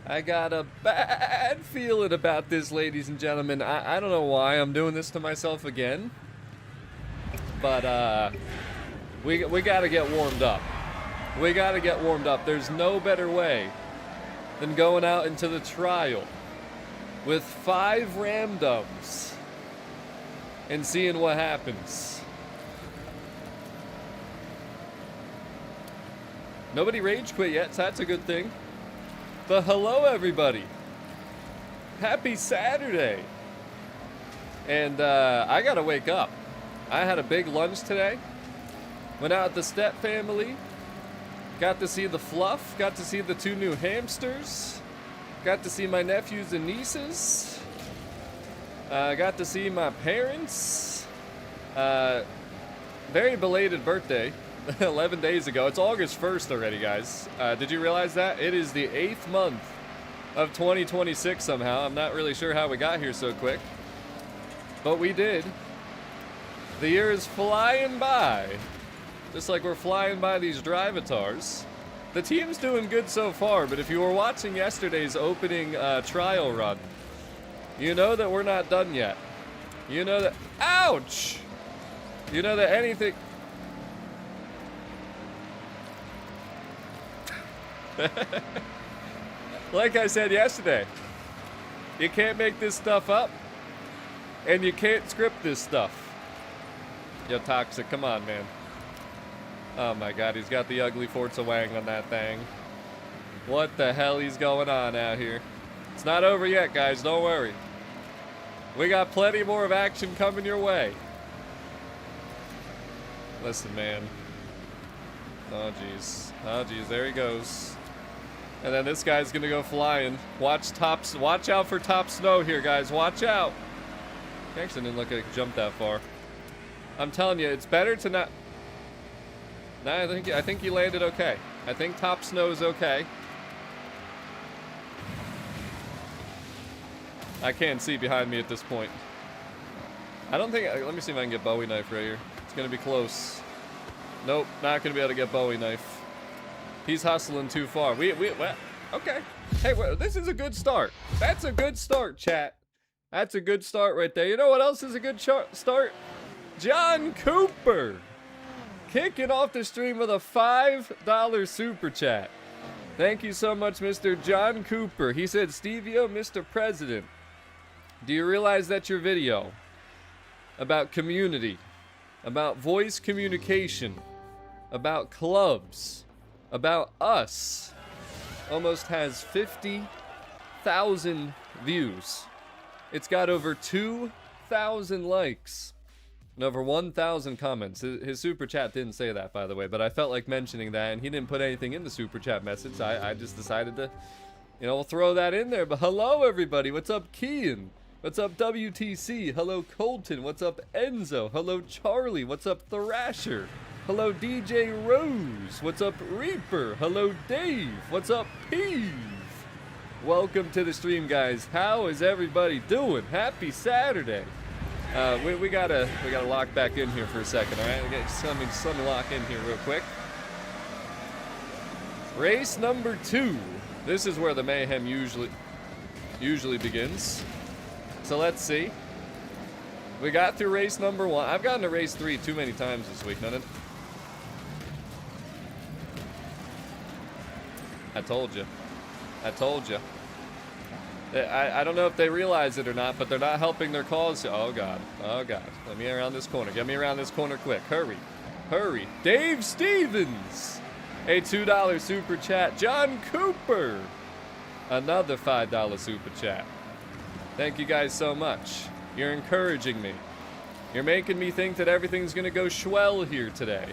I got a bad feeling about this, ladies and gentlemen. I don't know why I'm doing this to myself again. But, we gotta get warmed up. We gotta get warmed up. There's no better way than going out into the trial with 5 randoms and seeing what happens. Nobody rage quit yet, so that's a good thing. But hello, everybody. Happy Saturday. And I gotta wake up. I had a big lunch today. Went out with the Step family. Got to see the Fluff. Got to see the 2 new hamsters. Got to see my nephews and nieces. Got to see my parents. Very belated birthday. 11 days ago. It's August 1st already, guys. Did you realize that? It is the 8th month of 2026 somehow. I'm not really sure how we got here so quick. But we did. The year is flying by. Just like we're flying by these drive-atars. The team's doing good so far, but if you were watching yesterday's opening trial run, you know that we're not done yet. You know that... Ouch! You know that anything... Like I said yesterday, you can't make this stuff up, and you can't script this stuff. Yo, Toxic, come on, man. Oh my god, he's got the ugly Forza Wang on that thing. What the hell is going on out here? It's not over yet, guys, don't worry. We got plenty more of action coming your way. Listen, man. Oh, jeez. Oh, jeez, there he goes. And then this guy's gonna go flying. Watch out for top snow here, guys. Watch out. He actually didn't look like he jumped that far. I'm telling you, it's better to not... No, I think you landed okay. I think top snow is okay. I can't see behind me at this point. I don't think... Let me see if I can get Bowie knife right here. It's gonna be close. Nope, not gonna be able to get Bowie knife. He's hustling too far. Well, okay. Hey, well, this is a good start. That's a good start, chat. That's a good start right there. You know what else is a good start? John Cooper. Kicking off the stream with a $5 super chat. Thank you so much, Mr. John Cooper. He said, Stevie-O, Mr. President, do you realize that your video about community, about voice communication, about clubs, about us, almost has 50,000 views. It's got over 2,000 likes and over 1,000 comments. His super chat didn't say that, by the way, but I felt like mentioning that, and he didn't put anything in the super chat message. I just decided to, you know, we'll throw that in there. But hello, everybody. What's up, Kian? What's up, WTC? Hello, Colton. What's up, Enzo? Hello, Charlie. What's up, Thrasher? Hello, DJ Rose. What's up, Reaper? Hello, Dave. What's up, Peeve? Welcome to the stream, guys. How is everybody doing? Happy Saturday. We gotta lock back in here for a second, all right? Let me lock in here real quick. Race number 2. This is where the mayhem usually begins. So let's see. We got through race number 1. I've gotten to race 3 too many times this week. None of... I told you. I told you. I don't know if they realize it or not, but they're not helping their cause. Oh, God. Oh, God. Let me around this corner. Get me around this corner quick. Hurry. Hurry. Dave Stevens. A $2 super chat. John Cooper. Another $5 super chat. Thank you guys so much. You're encouraging me. You're making me think that everything's going to go swell here today.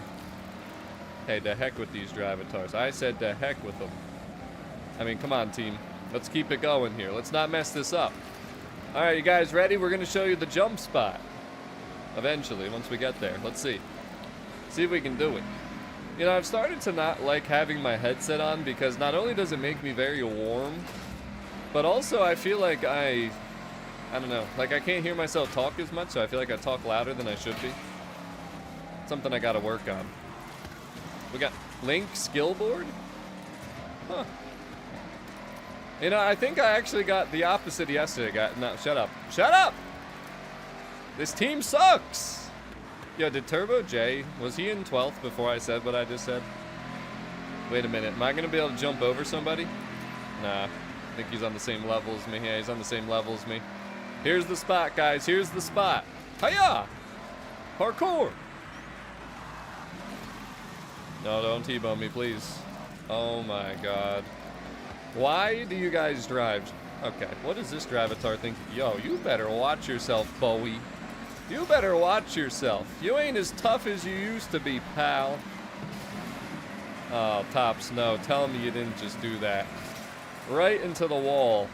Hey, to heck with these drive-atars. I said to heck with them. I mean, come on, team. Let's keep it going here. Let's not mess this up. All right, you guys ready? We're going to show you the jump spot. Eventually, once we get there. Let's see. See if we can do it. You know, I've started to not like having my headset on because not only does it make me very warm, but also I feel like I don't know. Like, I can't hear myself talk as much, so I feel like I talk louder than I should be. Something I got to work on. We got Link skill board? Huh. You know, I think I actually got the opposite yesterday. No, shut up. Shut up! This team sucks! Yo, did Turbo J, was he in 12th before I said what I just said? Wait a minute, am I gonna be able to jump over somebody? Nah, I think he's on the same level as me. Yeah, he's on the same level as me. Here's the spot, guys, here's the spot. Hiya! Parkour! No, don't T-bone me, please. Oh my god. Why do you guys drive? Okay, what does this Dravatar think? Yo, you better watch yourself, Bowie. You better watch yourself. You ain't as tough as you used to be, pal. Oh, Tops, no. Tell me you didn't just do that. Right into the wall.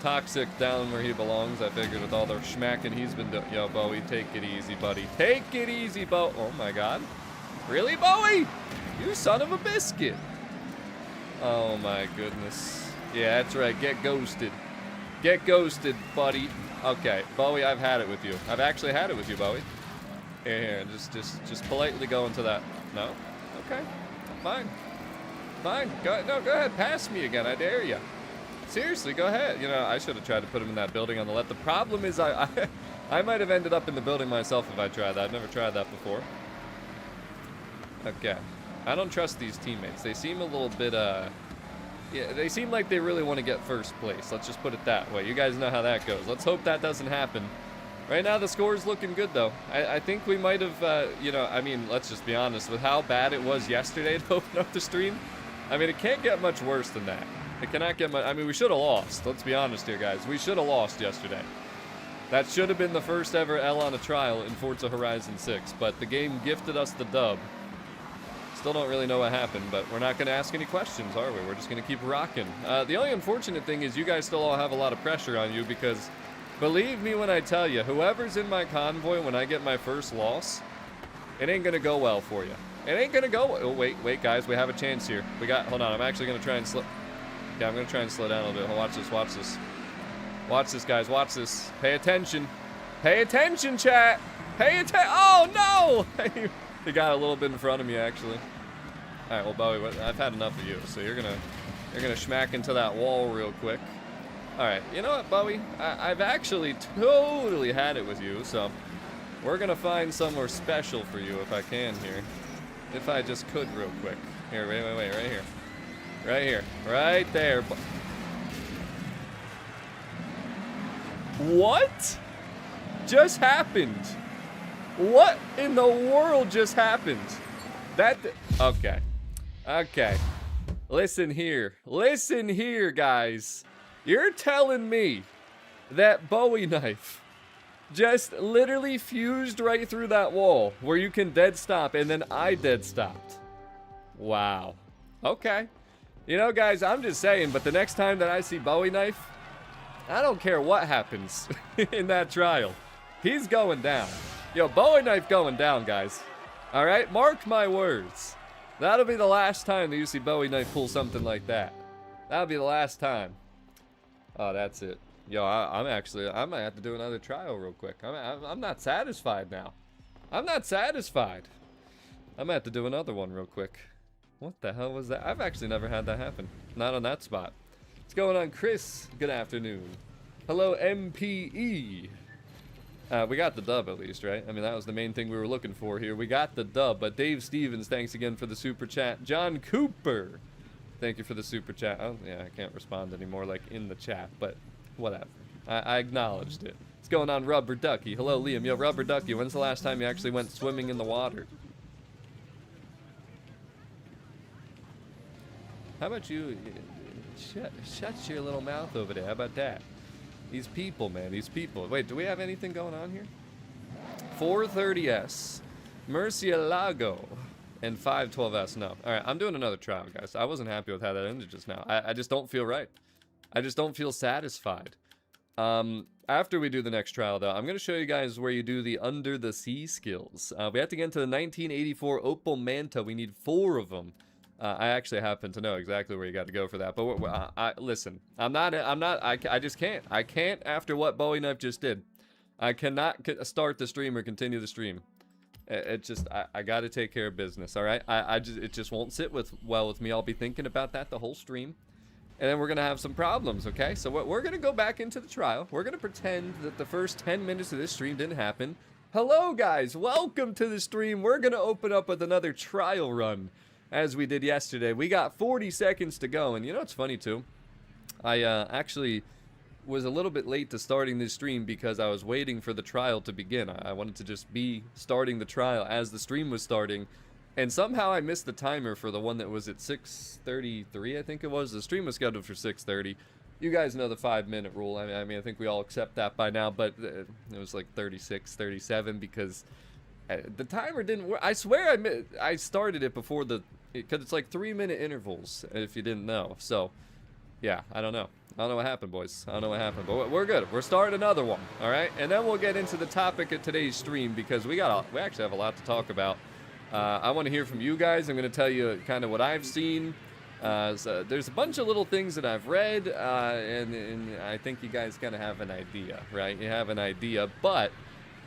Toxic down where he belongs, I figured, with all the schmacking he's been doing. Yo, Bowie, take it easy, buddy. Take it easy, Oh my god. Really, Bowie? You son of a biscuit. Oh my goodness. Yeah, that's right. Get ghosted. Get ghosted, buddy. Okay, Bowie, I've had it with you. I've actually had it with you, Bowie. Here, just politely go into that. No? Okay. Fine. Fine. Go ahead. Pass me again. I dare you. Seriously, go ahead. You know, I should have tried to put him in that building on the left. The problem is I might have ended up in the building myself if I tried that. I've never tried that before. Okay. I don't trust these teammates. They seem a little bit, yeah, they seem like they really want to get first place. Let's just put it that way. You guys know how that goes. Let's hope that doesn't happen. Right now, the score's looking good, though. I think we might have, you know, I mean, let's just be honest. With how bad it was yesterday to open up the stream, I mean, it can't get much worse than that. It cannot get much, I mean, we should have lost. Let's be honest here, guys. We should have lost yesterday. That should have been the first ever L on a trial in Forza Horizon 6, but the game gifted us the dub. Still don't really know what happened, but we're not going to ask any questions, are we? We're just going to keep rocking. The only unfortunate thing is you guys still all have a lot of pressure on you because, believe me when I tell you, whoever's in my convoy when I get my first loss, it ain't going to go well for you. It ain't going to go. Oh, wait, guys, we have a chance here. Hold on, I'm actually going to try and slow. Yeah, I'm going to try and slow down a little bit. Watch this. Watch this, guys. Watch this. Pay attention. Pay attention, chat. Pay attention. Oh, no. He got a little bit in front of me, actually. All right, well, Bowie, I've had enough of you, so you're gonna schmack into that wall real quick. All right, you know what, Bowie? I've actually totally had it with you, so we're gonna find somewhere special for you if I can here. If I just could real quick. Here, wait, right here. Right here, right there. What just happened? What in the world just happened? Okay. Okay. Listen here, guys. You're telling me that Bowie knife just literally fused right through that wall where you can dead stop and then I dead stopped. Wow. Okay. You know, guys, I'm just saying, but the next time that I see Bowie knife, I don't care what happens in that trial. He's going down. Yo, Bowie knife going down, guys. All right, mark my words. That'll be the last time that you see Bowie knife pull something like that. That'll be the last time. Oh, that's it. Yo, I might have to do another trial real quick. I'm not satisfied now. I'm not satisfied. I might have to do another one real quick. What the hell was that? I've actually never had that happen. Not on that spot. What's going on, Chris? Good afternoon. Hello, MPE. We got the dub at least, right? I mean, that was the main thing we were looking for here. We got the dub, but Dave Stevens, thanks again for the super chat. John Cooper, thank you for the super chat. Oh, yeah, I can't respond anymore, like, in the chat, but whatever. I acknowledged it. What's going on, Rubber Ducky? Hello, Liam. Yo, Rubber Ducky, when's the last time you actually went swimming in the water? How about you shut your little mouth over there? How about that? These people, man, these people. Wait, do we have anything going on here? 430S, Murcielago, and 512S. No. All right, I'm doing another trial, guys. I wasn't happy with how that ended just now. I just don't feel right. I just don't feel satisfied. After we do the next trial, though, I'm going to show you guys where you do the under the sea skills. We have to get into the 1984 Opel Manta. We need 4 of them. I actually happen to know exactly where you got to go for that. But listen, I just can't. I can't after what Bowie Knife just did. I cannot start the stream or continue the stream. I got to take care of business, all right? It just won't sit well with me. I'll be thinking about that the whole stream. and then we're going to have some problems, okay? So we're going to go back into the trial. We're going to pretend that the first 10 minutes of this stream didn't happen. Hello, guys. Welcome to the stream. We're going to open up with another trial run, as we did yesterday. We got 40 seconds to go, and you know what's funny, too? I actually was a little bit late to starting this stream because I was waiting for the trial to begin. I wanted to just be starting the trial as the stream was starting. And somehow I missed the timer for the one that was at 6:33, I think it was. The stream was scheduled for 6:30. You guys know the 5-minute rule. I mean, I think we all accept that by now, but it was like 36, 37 because the timer didn't work. I swear I started it before because it's like 3-minute intervals, if you didn't know. So, yeah, I don't know. I don't know what happened, boys. I don't know what happened, but we're good. We're starting another one, all right? And then we'll get into the topic of today's stream because we actually have a lot to talk about. I want to hear from you guys. I'm going to tell you kind of what I've seen. So there's a bunch of little things that I've read, and I think you guys kind of have an idea, right? You have an idea, but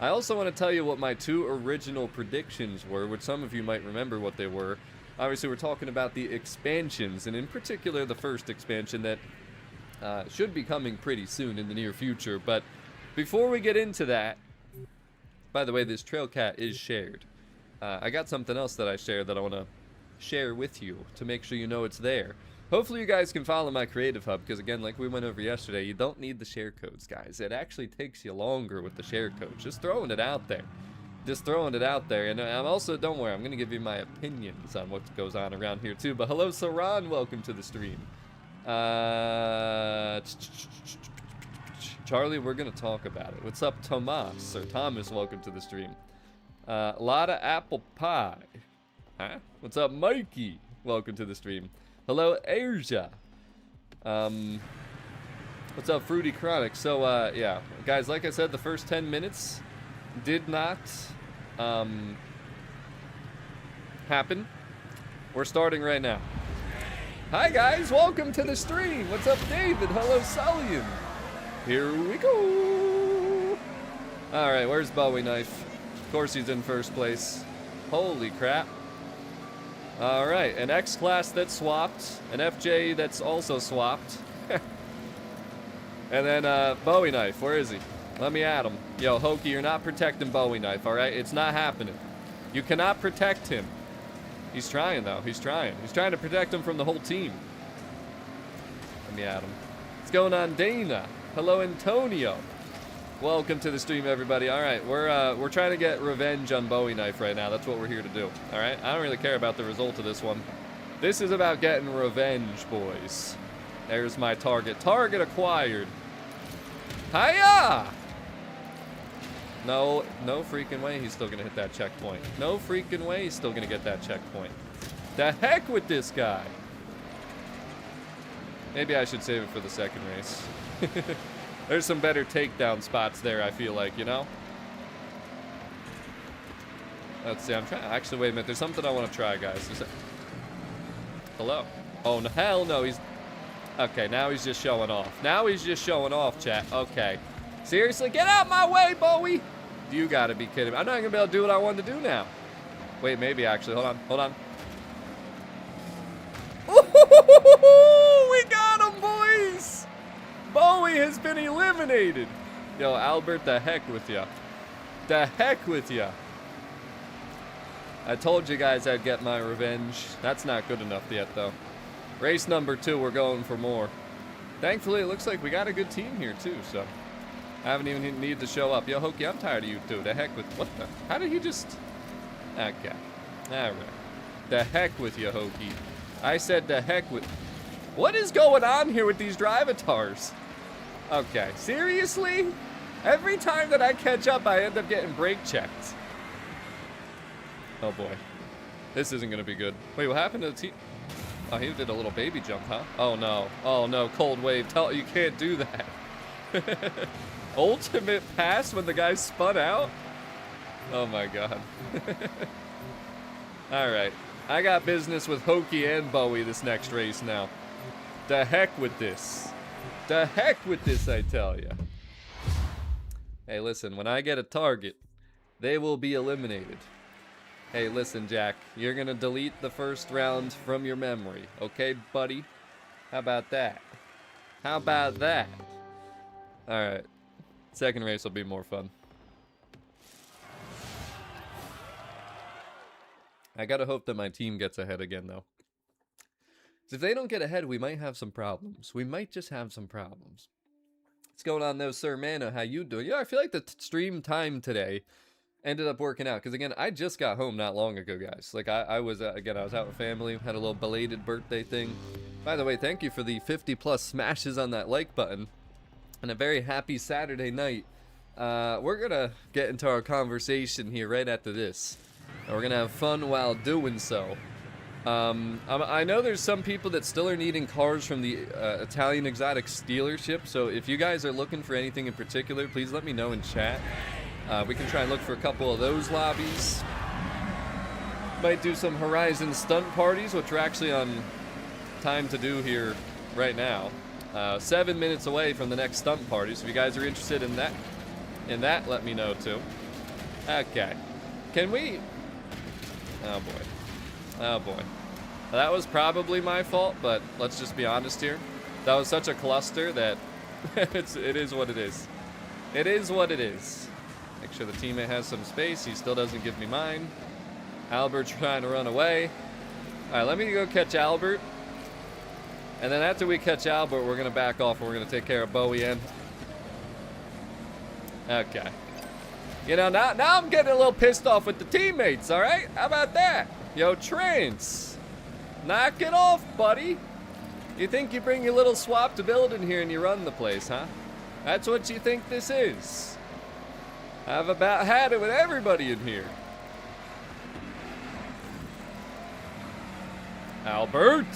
I also want to tell you what my 2 original predictions were, which some of you might remember what they were. Obviously, we're talking about the expansions, and in particular, the first expansion that should be coming pretty soon in the near future. But before we get into that, by the way, this trail cat is shared. I got something else that I shared that I want to share with you to make sure you know it's there. Hopefully you guys can follow my creative hub because, again, like we went over yesterday, you don't need the share codes, guys. It actually takes you longer with the share codes. Just throwing it out there. Just throwing it out there. And I'm also, don't worry, I'm going to give you my opinions on what goes on around here too. But hello, Saran. Welcome to the stream. Charlie, we're going to talk about it. What's up, Tomas? Or Thomas, welcome to the stream. A lot of apple pie. Huh? What's up, Mikey? Welcome to the stream. Hello, Asia. What's up, Fruity Chronic? So, yeah. Guys, like I said, the first 10 minutes did not happen. We're starting right now. Hi, guys. Welcome to the stream. What's up, David? Hello, Sullian. Here we go. All right, where's Bowie Knife? Of course he's in first place. Holy crap. All right, an X-Class that's swapped, an FJ that's also swapped. And then Bowie Knife, where is he? Let me at him. Yo, Hokey, you're not protecting Bowie Knife, all right? It's not happening. You cannot protect him. He's trying, though. He's trying. He's trying to protect him from the whole team. Let me at him. What's going on, Dana? Hello, Antonio. Welcome to the stream, everybody. All right, we're trying to get revenge on Bowie Knife right now. That's what we're here to do. All right, I don't really care about the result of this one. This is about getting revenge, boys. There's my target. Target acquired. Hiya! No freaking way he's still gonna hit that checkpoint. No freaking way he's still gonna get that checkpoint. The heck with this guy. Maybe I should save it for the second race. There's some better takedown spots there, I feel like, you know? Let's see, I'm trying. Actually, wait a minute. There's something I want to try, guys. Hello? Oh, no, hell no. He's... Okay, now he's just showing off. Now he's just showing off, chat. Okay. Seriously? Get out my way, Bowie! You gotta be kidding me. I'm not gonna be able to do what I wanted to do now. Wait, maybe, actually. Hold on. Hold on. Ooh, we got him, boys! Bowie has been eliminated. Yo, Albert, the heck with ya. The heck with ya. I told you guys I'd get my revenge. That's not good enough yet, though. Race number 2, we're going for more. Thankfully, it looks like we got a good team here, too, so. I haven't even needed to show up. Yo, Hokey, I'm tired of you, too. The heck with... What the... How did he just... Okay. All right. The heck with you, Hokey. I said the heck with... What is going on here with these drivatars? Okay, seriously? Every time that I catch up, I end up getting brake checked. Oh boy. This isn't gonna be good. Wait, what happened to the team? Oh, he did a little baby jump, huh? Oh no. Oh no, cold wave. You can't do that. Ultimate pass when the guy spun out? Oh my god. Alright. I got business with Hokey and Bowie this next race now. The heck with this. The heck with this, I tell ya. Hey, listen, when I get a target, they will be eliminated. Hey, listen, Jack, you're gonna delete the first round from your memory, okay, buddy? How about that? How about that? Alright. Second race will be more fun. I gotta hope that my team gets ahead again, though. If they don't get ahead, we might have some problems. We might just have some problems. What's going on, though, Sir Mano? How you doing? Yeah, I feel like the stream time today ended up working out. Because, again, I just got home not long ago, guys. Like, I was, again, I was out with family. Had a little belated birthday thing. By the way, thank you for the 50+ smashes on that like button. And a very happy Saturday night. We're going to get into our conversation here right after this. And we're going to have fun while doing so. I know there's some people that still are needing cars from the Italian Exotics dealership, so if you guys are looking for anything in particular, please let me know in chat. We can try and look for a couple of those lobbies. Might do some Horizon stunt parties, which we're actually on time to do here right now. 7 minutes away from the next stunt party, so if you guys are interested in that, let me know too. Okay. Can we... Oh boy. Oh boy. That was probably my fault, but let's just be honest here. That was such a cluster that it is what it is. It is what it is. Make sure the teammate has some space. He still doesn't give me mine. Albert's trying to run away. Alright, let me go catch Albert. And then after we catch Albert, we're going to back off and we're going to take care of Bowie and... Okay. You know, now I'm getting a little pissed off with the teammates, alright? How about that? Yo, Trance, knock it off, buddy. You think you bring your little swap to build in here and you run the place, huh? That's what you think this is. I've about had it with everybody in here. Albert.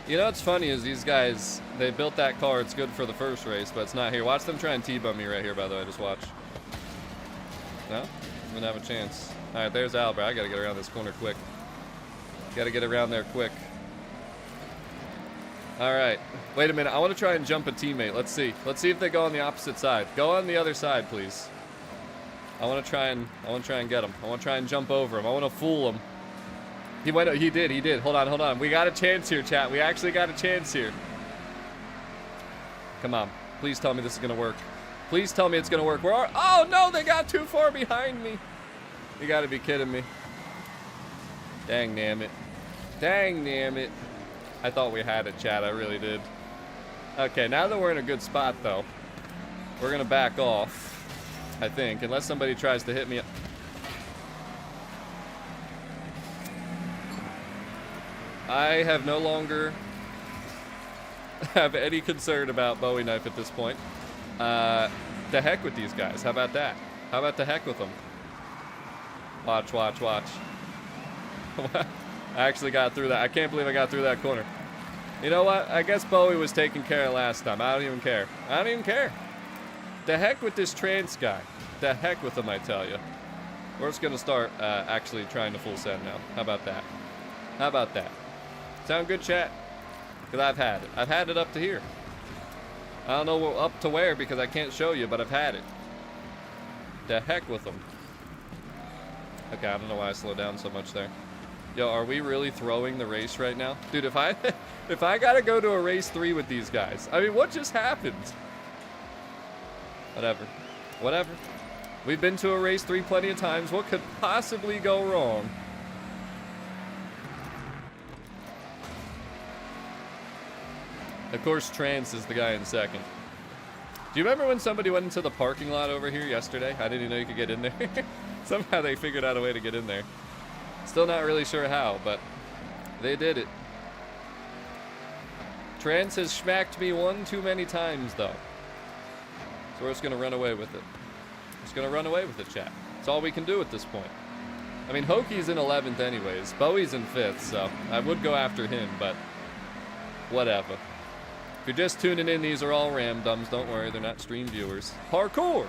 You know what's funny is these guys, they built that car, it's good for the first race, but it's not here. Watch them try and T-bum me right here, by the way, just watch. No? I'm gonna have a chance. Alright, there's Albert. I gotta get around this corner quick. Gotta get around there quick. Alright. Wait a minute. I want to try and jump a teammate. Let's see. Let's see if they go on the opposite side. Go on the other side, please. I want to try and get him. I want to try and jump over him. I want to fool him. He did. Hold on. We got a chance here, chat. We actually got a chance here. Come on. Please tell me this is going to work. Please tell me it's going to work. Oh, no, they got too far behind me. You gotta be kidding me. Dang damn it. Dang damn it. I thought we had it, chat. I really did. Okay, now that we're in a good spot, though, we're gonna back off, I think, unless somebody tries to hit me. I have no longer have any concern about Bowie Knife at this point. The heck with these guys. How about that? How about the heck with them? Watch. I actually got through that. I can't believe I got through that corner. You know what? I guess Bowie was taken care of last time. I don't even care. The heck with this Trance guy. The heck with him, I tell you. We're just going to start actually trying to full send now. How about that? Sound good, chat? Because I've had it. I've had it up to here. I don't know up to where because I can't show you, but I've had it. The heck with them. Okay, I don't know why I slowed down so much there. Yo, are we really throwing the race right now? Dude, if I gotta go to a race 3 with these guys, I mean, what just happened? Whatever. We've been to a race 3 plenty of times. What could possibly go wrong? Of course, Trance is the guy in second. Do you remember when somebody went into the parking lot over here yesterday? I didn't even know you could get in there. Somehow they figured out a way to get in there. Still not really sure how, but they did it. Trance has smacked me one too many times, though. So we're just going to run away with it. Just going to run away with it, chat. That's all we can do at this point. I mean, Hoki's in 11th anyways. Bowie's in 5th, so I would go after him, but whatever. If you're just tuning in, these are all Ramdums. Don't worry, they're not stream viewers. Parkour!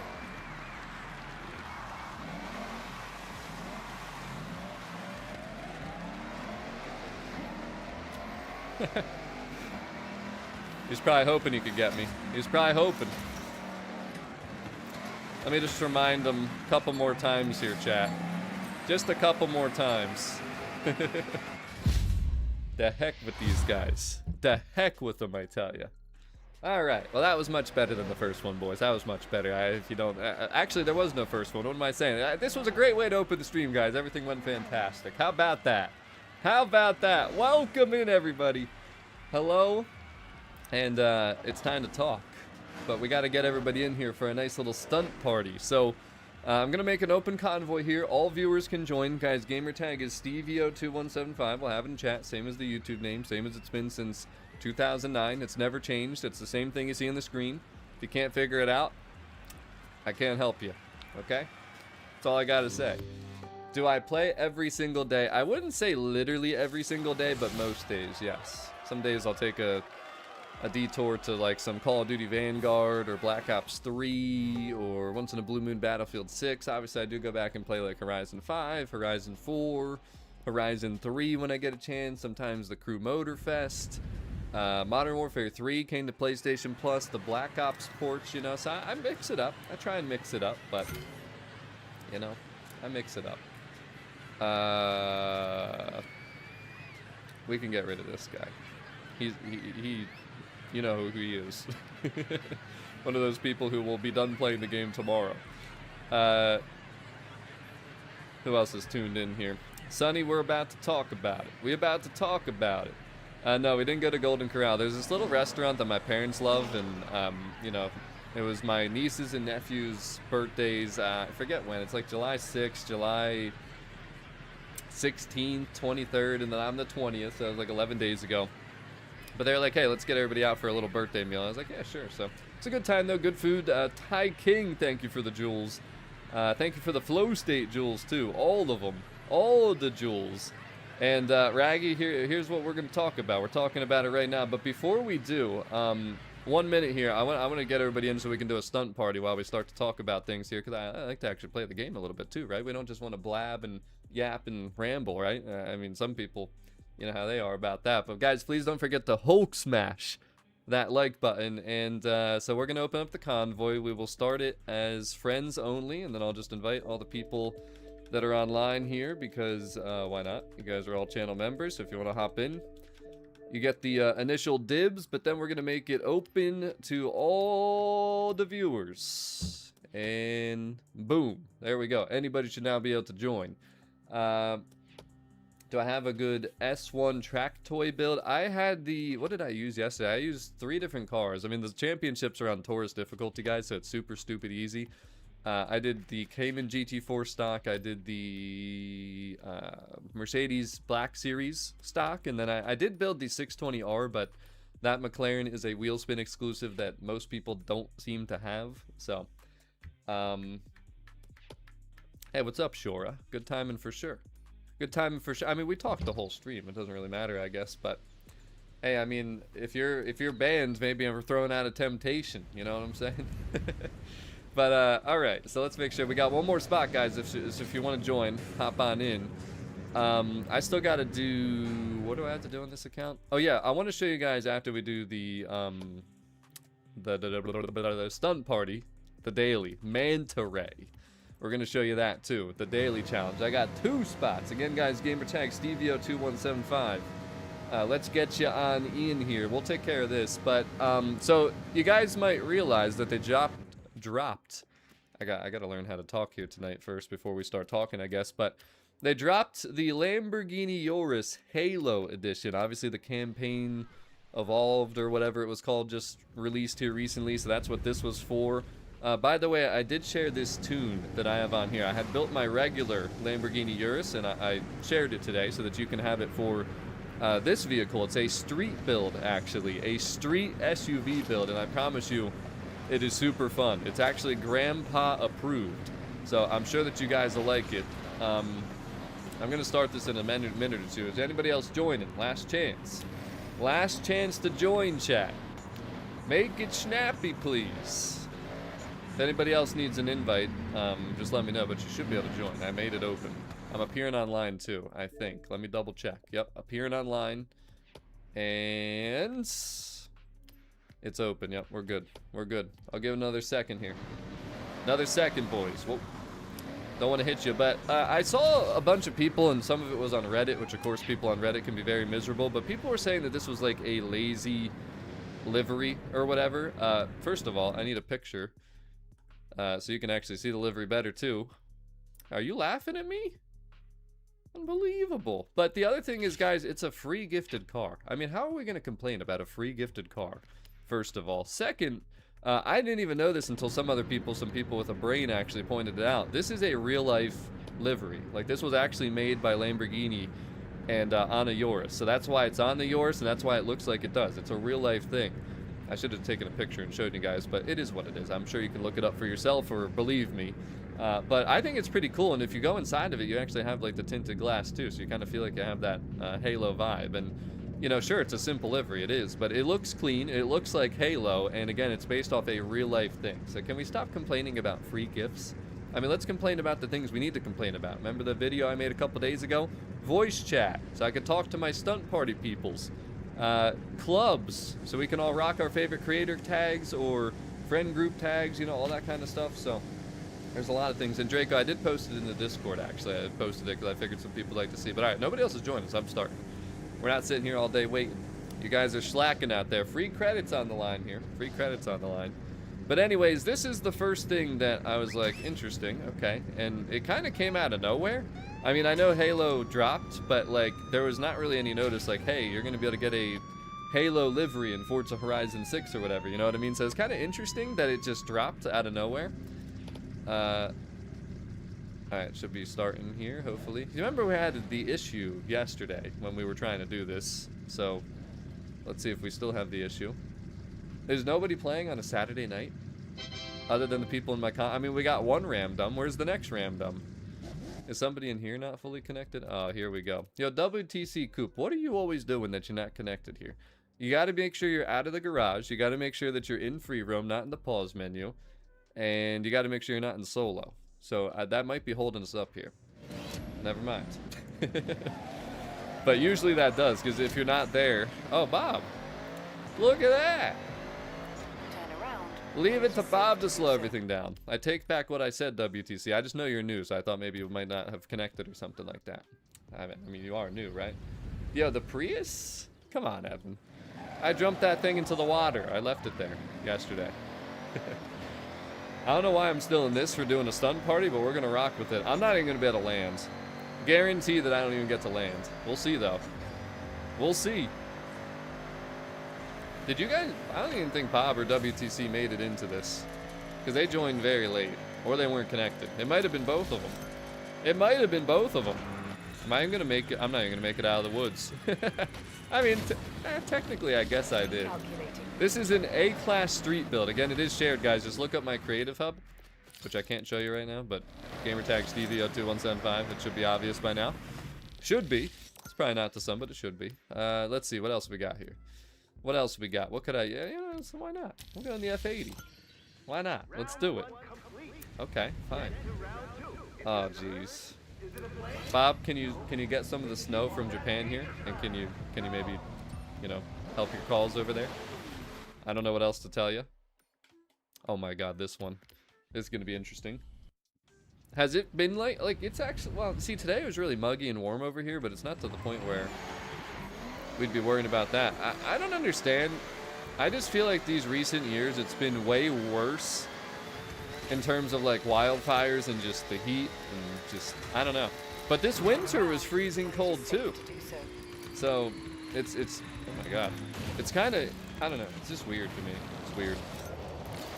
He's probably hoping he could get me. He's probably hoping. Let me just remind him a couple more times here, chat. Just a couple more times. The heck with these guys. the heck with them, I tell you. All right. Well, that was much better than the first one, boys. That was much better. If you don't, actually, there was no first one. What am I saying? This was a great way to open the stream, guys. Everything went fantastic. How about that? How about that? Welcome in, everybody. Hello. And it's time to talk. But we got to get everybody in here for a nice little stunt party. So I'm going to make an open convoy here. All viewers can join. Guys, gamer tag is StevieO2175. We'll have it in chat. Same as the YouTube name. Same as it's been since 2009. It's never changed. It's the same thing you see on the screen. If you can't figure it out, I can't help you. Okay? That's all I got to say. Do I play every single day? I wouldn't say literally every single day, but most days, yes. Some days I'll take a detour to like some Call of Duty Vanguard or Black Ops 3 or once in a blue moon Battlefield 6. Obviously, I do go back and play like Horizon 5, Horizon 4, Horizon 3 when I get a chance. Sometimes the Crew Motorfest. Modern Warfare 3 came to PlayStation Plus. The Black Ops ports, you know. So I mix it up. I try and mix it up, but, you know, I mix it up. We can get rid of this guy. He you know who he is. One of those people who will be done playing the game tomorrow. Who else is tuned in here? Sonny, we're about to talk about it. We're about to talk about it. No, we didn't go to Golden Corral. There's this little restaurant that my parents love, and, you know, it was my nieces and nephews' birthdays. I forget when. It's like July 6th, July 16th, 23rd, and then I'm the 20th, so it was like 11 days ago. But they were like, hey, let's get everybody out for a little birthday meal. I was like, yeah, sure. So it's a good time, though. Good food. Ty King, thank you for the jewels. Thank you for the Flow State jewels, too. All of them. All of the jewels. And Raggy, here's what we're going to talk about. We're talking about it right now. But before we do, 1 minute here. I want to get everybody in so we can do a stunt party while we start to talk about things here. Because I like to actually play the game a little bit, too, right? We don't just want to blab and yap and ramble, right? I mean, some people, you know how they are about that. But guys, please don't forget to Hulk smash that like button. And so we're going to open up the convoy. We will start it as friends only. And then I'll just invite all the people that are online here because why not? You guys are all channel members. So if you want to hop in, you get the initial dibs. But then we're going to make it open to all the viewers. And boom. There we go. Anybody should now be able to join. Do I have a good S1 track toy build? I had the, what did I use yesterday? I used 3 different cars. I mean, the championships are on tourist difficulty, guys, so it's super stupid easy. I did the Cayman GT4 stock. I did the Mercedes Black Series stock, and then I did build the 620R, but that McLaren is a wheel spin exclusive that most people don't seem to have. So, hey, what's up, Shora? Good timing for sure. Good timing for sure. I mean, we talked the whole stream. It doesn't really matter, I guess. But hey, I mean, if you're banned, maybe I'm throwing out a temptation. You know what I'm saying? But all right. So let's make sure we got one more spot, guys. If you want to join, hop on in. I still got to do. What do I have to do on this account? Oh yeah, I want to show you guys after we do the stunt party, the daily manta ray. We're going to show you that, too, the daily challenge. I got 2 spots. Again, guys, gamer tag StevieO2175. Let's get you on in here. We'll take care of this. But, so, you guys might realize that they dropped. I got to learn how to talk here tonight first before we start talking, I guess. But they dropped the Lamborghini Urus Halo Edition. Obviously, the campaign evolved or whatever it was called just released here recently. So that's what this was for. By the way, I did share this tune that I have on here. I had built my regular Lamborghini Urus, and I shared it today so that you can have it for this vehicle. It's a street build, actually. A street SUV build, and I promise you, it is super fun. It's actually grandpa approved, so I'm sure that you guys will like it. I'm going to start this in a minute or two. Is anybody else joining? Last chance. Last chance to join, chat. Make it snappy, please. If anybody else needs an invite, just let me know, but you should be able to join. I made it open. I'm appearing online, too, I think. Let me double check. Yep, appearing online. And it's open. Yep, we're good. We're good. I'll give another second here. Another second, boys. Whoa. Don't want to hit you, but I saw a bunch of people, and some of it was on Reddit, which of course people on Reddit can be very miserable, but people were saying that this was like a lazy livery or whatever. First of all, I need a picture so you can actually see the livery better too. Are you laughing at me? Unbelievable. But the other thing is, guys, it's a free gifted car. I mean, how are we going to complain about a free gifted car, first of all? Second, I didn't even know this until some people with a brain actually pointed it out. This is a real-life livery. Like, this was actually made by Lamborghini and on a Urus. So that's why it's on the Urus, and that's why it looks like it does. It's a real-life thing. I should have taken a picture and showed you guys, but it is what it is. I'm sure you can look it up for yourself or believe me. But I think it's pretty cool, and if you go inside of it, you actually have, like, the tinted glass, too, so you kind of feel like you have that Halo vibe. And, you know, sure, it's a simple livery, it is, but it looks clean, it looks like Halo, and again, it's based off a real-life thing. So can we stop complaining about free gifts? I mean, let's complain about the things we need to complain about. Remember the video I made a couple days ago? Voice chat, so I could talk to my stunt party peoples. Clubs, so we can all rock our favorite creator tags or friend group tags, you know, all that kind of stuff. So there's a lot of things. And Draco, I did post it in the Discord, actually. I posted it because I figured some people like to see. But all right, nobody else is joining, so I'm starting. We're not sitting here all day waiting. You guys are slacking out there. Free credits on the line here. Free credits on the line. But anyways, this is the first thing that I was like, interesting, okay. And it kind of came out of nowhere. I mean, I know Halo dropped, but like, there was not really any notice like, hey, you're gonna be able to get a Halo livery in Forza Horizon 6 or whatever, you know what I mean? So it's kind of interesting that it just dropped out of nowhere. Alright, should be starting here, hopefully. You remember we had the issue yesterday when we were trying to do this, so let's see if we still have the issue. There's nobody playing on a Saturday night other than the people in my I mean, we got one ramdom. Where's the next ramdom? Is somebody in here not fully connected? Oh, here we go. Yo, WTC Coop, what are you always doing that you're not connected here? You got to make sure you're out of the garage. You got to make sure that you're in free roam, not in the pause menu. And you got to make sure you're not in solo. So that might be holding us up here. Never mind. But usually that does, because if you're not there... Oh, Bob. Look at that. Leave it to Bob to slow everything down. I take back what I said, WTC. I just know you're new, so I thought maybe you might not have connected or something like that. I mean, you are new, right? Yo, the Prius? Come on, Evan. I jumped that thing into the water. I left it there yesterday. I don't know why I'm still in this for doing a stunt party, but we're going to rock with it. I'm not even going to be able to land. Guarantee that I don't even get to land. We'll see, though. We'll see. Did you guys... I don't even think Bob or WTC made it into this. Because they joined very late. Or they weren't connected. It might have been both of them. It might have been both of them. Am I even going to make it? I'm not even going to make it out of the woods. I mean, technically, I guess I did. This is an A-class street build. Again, it is shared, guys. Just look up my creative hub, which I can't show you right now, but gamertag StevieO2175. It should be obvious by now. Should be. It's probably not to some, but it should be. Let's see. What else we got here? What else we got? What could I... Yeah, you know, so why not? We'll go on the F80. Why not? Let's do it. Okay, fine. Oh, jeez. Bob, can you get some of the snow from Japan here? And can you maybe, you know, help your calls over there? I don't know what else to tell you. Oh my god, this one. This is going to be interesting. Has it been like it's actually... Well, see, today it was really muggy and warm over here, but it's not to the point where we'd be worrying about that. I don't understand. I just feel like these recent years, it's been way worse in terms of like wildfires and just the heat and just, I don't know. But this winter was freezing cold too. So it's oh my god. It's kind of, I don't know, it's just weird to me. It's weird.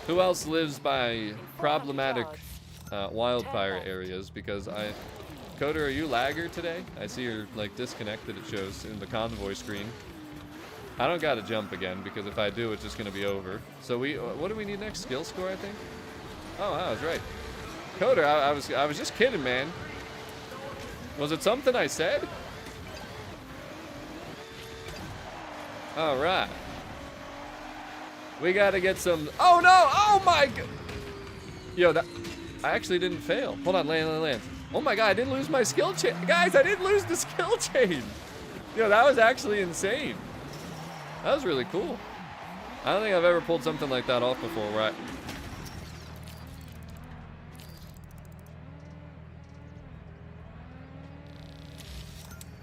Who else lives by problematic wildfire areas? Because Coder, are you lagger today? I see you're like disconnected, it shows in the convoy screen. I don't gotta jump again because if I do, it's just gonna be over. So what do we need next? Skill score, I think? Oh, I was right. Coder, I was just kidding, man. Was it something I said? All right. We gotta get some. Oh no! Oh my god! Yo, that I actually didn't fail. Hold on, land. Oh my god, I didn't lose my skill chain, guys. I didn't lose the skill chain. Yo, that was actually insane. That was really cool. I don't think I've ever pulled something like that off before, right?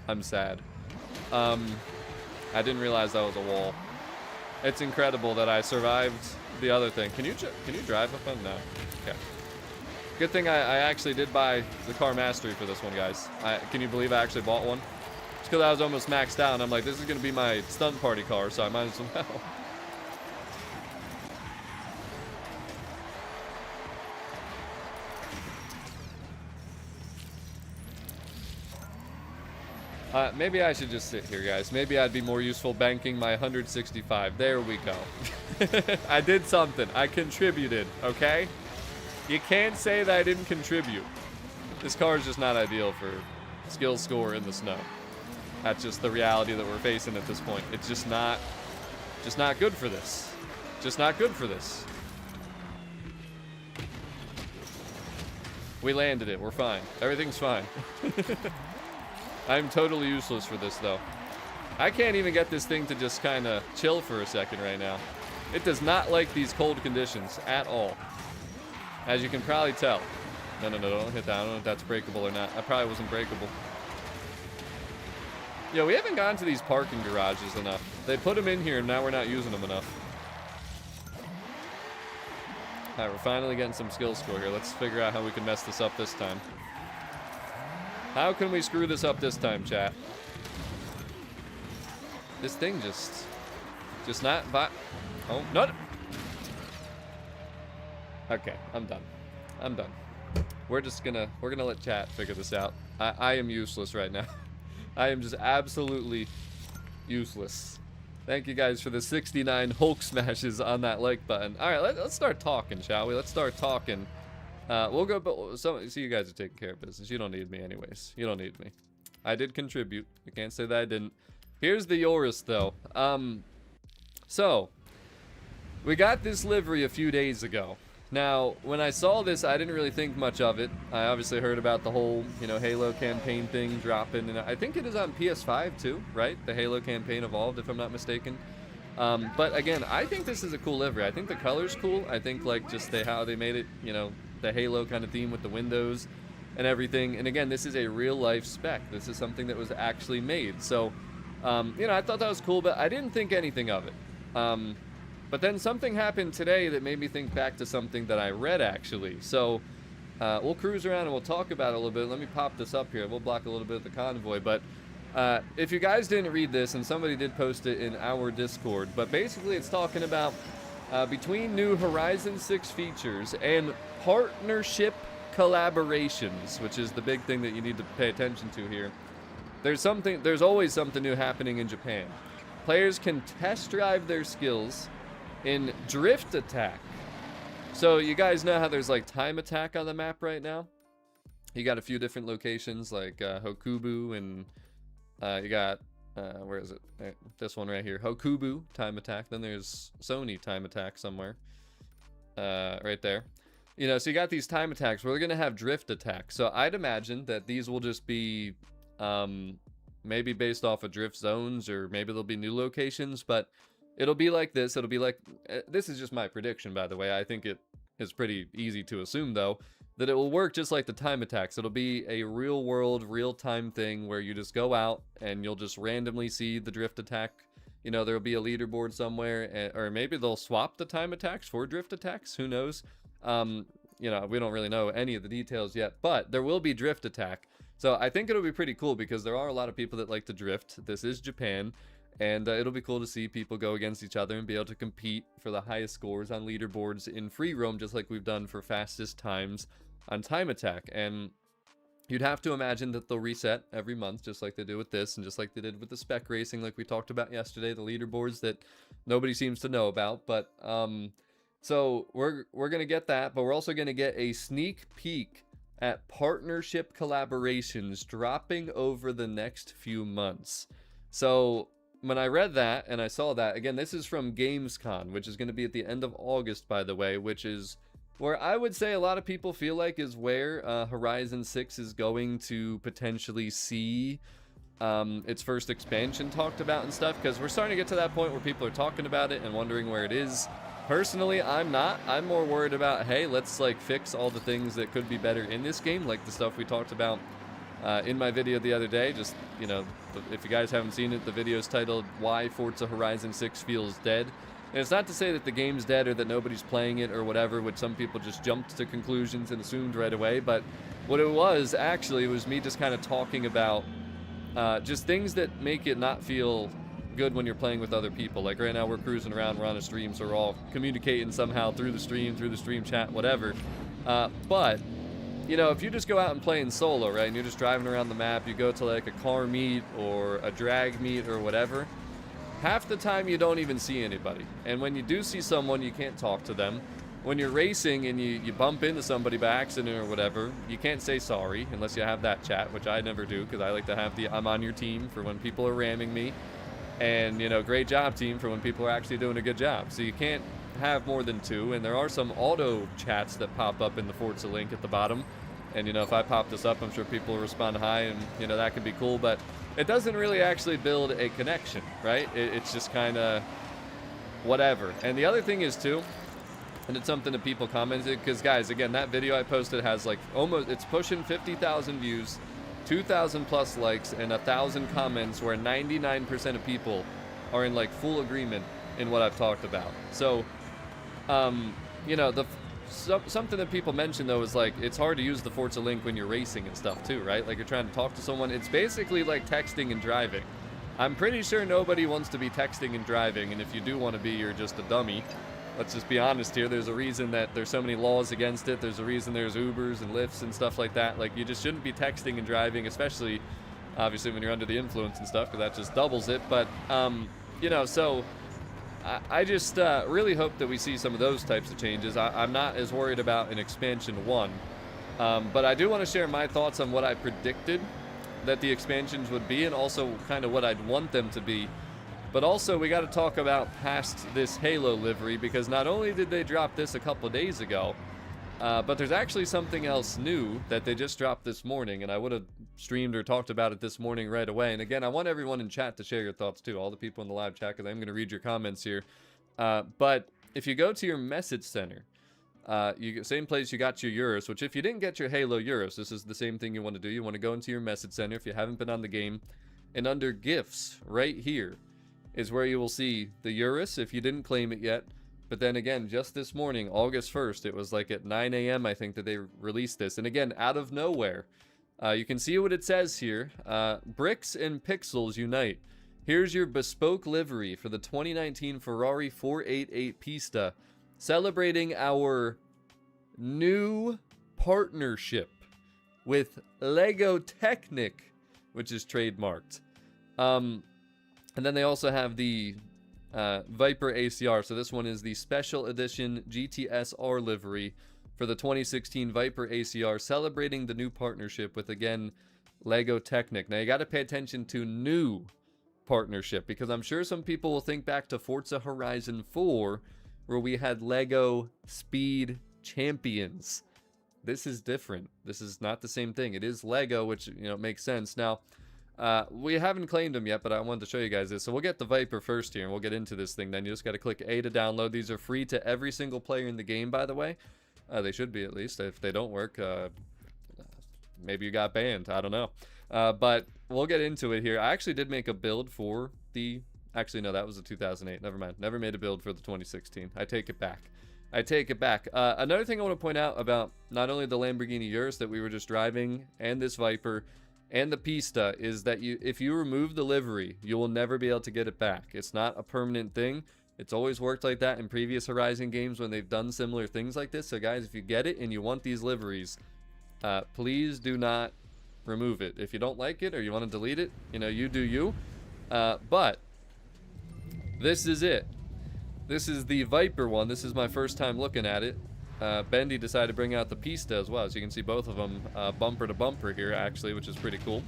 I'm sad. I didn't realize that was a wall. It's incredible that I survived the other thing. Can you drive up on? No. Okay. Good thing I actually did buy the car mastery for this one, guys. Can you believe I actually bought one? It's because I was almost maxed out, and I'm like, this is going to be my stunt party car, so I might as well. Maybe I should just sit here, guys. Maybe I'd be more useful banking my 165. There we go. I did something. I contributed, okay? You can't say that I didn't contribute. This car is just not ideal for skill score in the snow. That's just the reality that we're facing at this point. It's just not good for this. Just not good for this. We landed it. We're fine. Everything's fine. I'm totally useless for this, though. I can't even get this thing to just kind of chill for a second right now. It does not like these cold conditions at all. As you can probably tell. No, don't hit that. I don't know if that's breakable or not. I probably wasn't breakable. Yeah, we haven't gone to these parking garages enough. They put them in here, and now we're not using them enough. Alright, we're finally getting some skill score here. Let's figure out how we can mess this up this time. How can we screw this up this time, chat? This thing just not oh, no. Okay, I'm done. We're gonna let chat figure this out. I am useless right now. I am just absolutely useless. Thank you guys for the 69 Hulk smashes on that like button. All right, let's start talking, shall we? Let's start talking. We'll go, but so you guys are taking care of business. You don't need me anyways. You don't need me. I did contribute. You can't say that I didn't. Here's the Yorus, though. So, we got this livery a few days ago. Now, when I saw this, I didn't really think much of it. I obviously heard about the whole, Halo campaign thing dropping, and I think it is on PS5 too, right? The Halo campaign evolved, if I'm not mistaken. But again, I think this is a cool livery. I think the color's cool. I think like just how they made it, the Halo kind of theme with the windows and everything. And again, this is a real life spec. This is something that was actually made. So, I thought that was cool, but I didn't think anything of it. But then something happened today that made me think back to something that I read, actually. So, we'll cruise around and we'll talk about it a little bit. Let me pop this up here. We'll block a little bit of the convoy. But if you guys didn't read this, and somebody did post it in our Discord, but basically it's talking about between new Horizon 6 features and partnership collaborations, which is the big thing that you need to pay attention to here. There's always something new happening in Japan. Players can test drive their skills in drift attack. So you guys know how there's like time attack on the map right now? You got a few different locations like Hokubu, and you got where is it? This one right here, Hokubu time attack. Then there's Sony time attack somewhere right there. So you got these time attacks. We're gonna have drift attack. So I'd imagine that these will just be maybe based off of drift zones, or maybe there'll be new locations, but it'll be like this. It'll be like, this is just my prediction, by the way. I think it is pretty easy to assume, though, that it will work just like the time attacks. It'll be a real world, real time thing where you just go out and you'll just randomly see the drift attack. There'll be a leaderboard somewhere, or maybe they'll swap the time attacks for drift attacks. Who knows? We don't really know any of the details yet, but there will be drift attack. So I think it'll be pretty cool because there are a lot of people that like to drift. This is Japan. And it'll be cool to see people go against each other and be able to compete for the highest scores on leaderboards in free roam, just like we've done for fastest times on time attack. And you'd have to imagine that they'll reset every month, just like they do with this, and just like they did with the spec racing, like we talked about yesterday, the leaderboards that nobody seems to know about. But so we're gonna get that, but we're also gonna get a sneak peek at partnership collaborations dropping over the next few months. So when I read that and I saw that, again, this is from Gamescom, which is going to be at the end of August, by the way, which is where I would say a lot of people feel like is where Horizon 6 is going to potentially see its first expansion talked about and stuff, because we're starting to get to that point where people are talking about it and wondering where it is. Personally, I'm not. I'm more worried about, hey, let's like fix all the things that could be better in this game, like the stuff we talked about in my video the other day. Just, you know, if you guys haven't seen it, the video is titled Why Forza Horizon 6 Feels Dead. And it's not to say that the game's dead or that nobody's playing it or whatever, which some people just jumped to conclusions and assumed right away. But what it was, actually, was me just kind of talking about just things that make it not feel good when you're playing with other people. Like right now we're cruising around, we're on a stream, so we're all communicating somehow through the stream chat, whatever. But, you know, if you just go out and play in solo, right, and you're just driving around the map, you go to like a car meet or a drag meet or whatever, half the time you don't even see anybody. And when you do see someone, you can't talk to them. When you're racing and you bump into somebody by accident or whatever, you can't say sorry unless you have that chat, which I never do because I like to have the I'm on your team for when people are ramming me. And, you know, great job team for when people are actually doing a good job. So you can't have more than 2, and there are some auto chats that pop up in the Forza link at the bottom. And, you know, if I pop this up, I'm sure people will respond hi, and, you know, that could be cool. But it doesn't really actually build a connection, right? It's just kind of whatever. And the other thing is, too, and it's something that people commented, because, guys, again, that video I posted has, like, it's pushing 50,000 views, 2,000 plus likes, and 1,000 comments, where 99% of people are in, like, full agreement in what I've talked about. So, you know, something that people mention, though, is, like, it's hard to use the Forza link when you're racing and stuff, too, right? Like, you're trying to talk to someone. It's basically like texting and driving. I'm pretty sure nobody wants to be texting and driving, and if you do want to be, you're just a dummy. Let's just be honest here. There's a reason that there's so many laws against it. There's a reason there's Ubers and Lyfts and stuff like that. Like, you just shouldn't be texting and driving, especially, obviously, when you're under the influence and stuff, because that just doubles it. But, you know, so I just really hope that we see some of those types of changes. I'm not as worried about an expansion 1. But I do want to share my thoughts on what I predicted that the expansions would be, and also kind of what I'd want them to be. But also, we got to talk about past this Halo livery, because not only did they drop this a couple days ago, but there's actually something else new that they just dropped this morning, and I would have streamed or talked about it this morning right away. And again, I want everyone in chat to share your thoughts too, all the people in the live chat, because I'm going to read your comments here. But if you go to your message center, same place you got your Euros, which if you didn't get your Halo Euros, this is the same thing you want to do. You want to go into your message center if you haven't been on the game, and under gifts right here is where you will see the Eurus if you didn't claim it yet. But then again, just this morning, August 1st, it was like at 9 a.m. I think that they released this. And again, out of nowhere, you can see what it says here. Bricks and pixels unite. Here's your bespoke livery for the 2019 Ferrari 488 Pista, celebrating our new partnership with Lego Technic, which is trademarked. And then they also have the Viper ACR. So this one is the special edition GTSR livery for the 2016 Viper ACR, celebrating the new partnership with, again, Lego Technic. Now, you got to pay attention to new partnership, because I'm sure some people will think back to Forza Horizon 4, where we had Lego Speed Champions. This is different. This is not the same thing. It is Lego, which, you know, makes sense. Now, we haven't claimed them yet, but I wanted to show you guys this. So we'll get the Viper first here, and we'll get into this thing. Then you just got to click A to download. These are free to every single player in the game, by the way. They should be, at least. If they don't work, maybe you got banned. I don't know. But we'll get into it here. I actually did make a build for the... Actually, no, that was the 2008. Never mind. Never made a build for the 2016. I take it back. I take it back. Another thing I want to point out about not only the Lamborghini Urus that we were just driving, and this Viper, and the Pista, is that if you remove the livery, you will never be able to get it back. It's not a permanent thing. It's always worked like that in previous Horizon games when they've done similar things like this. So guys, if you get it and you want these liveries, please do not remove it. If you don't like it or you want to delete it, you know, you do you. But this is it. This is the Viper one. This is my first time looking at it. Bendy decided to bring out the Pista as well, so you can see both of them bumper to bumper here, actually, which is pretty cool.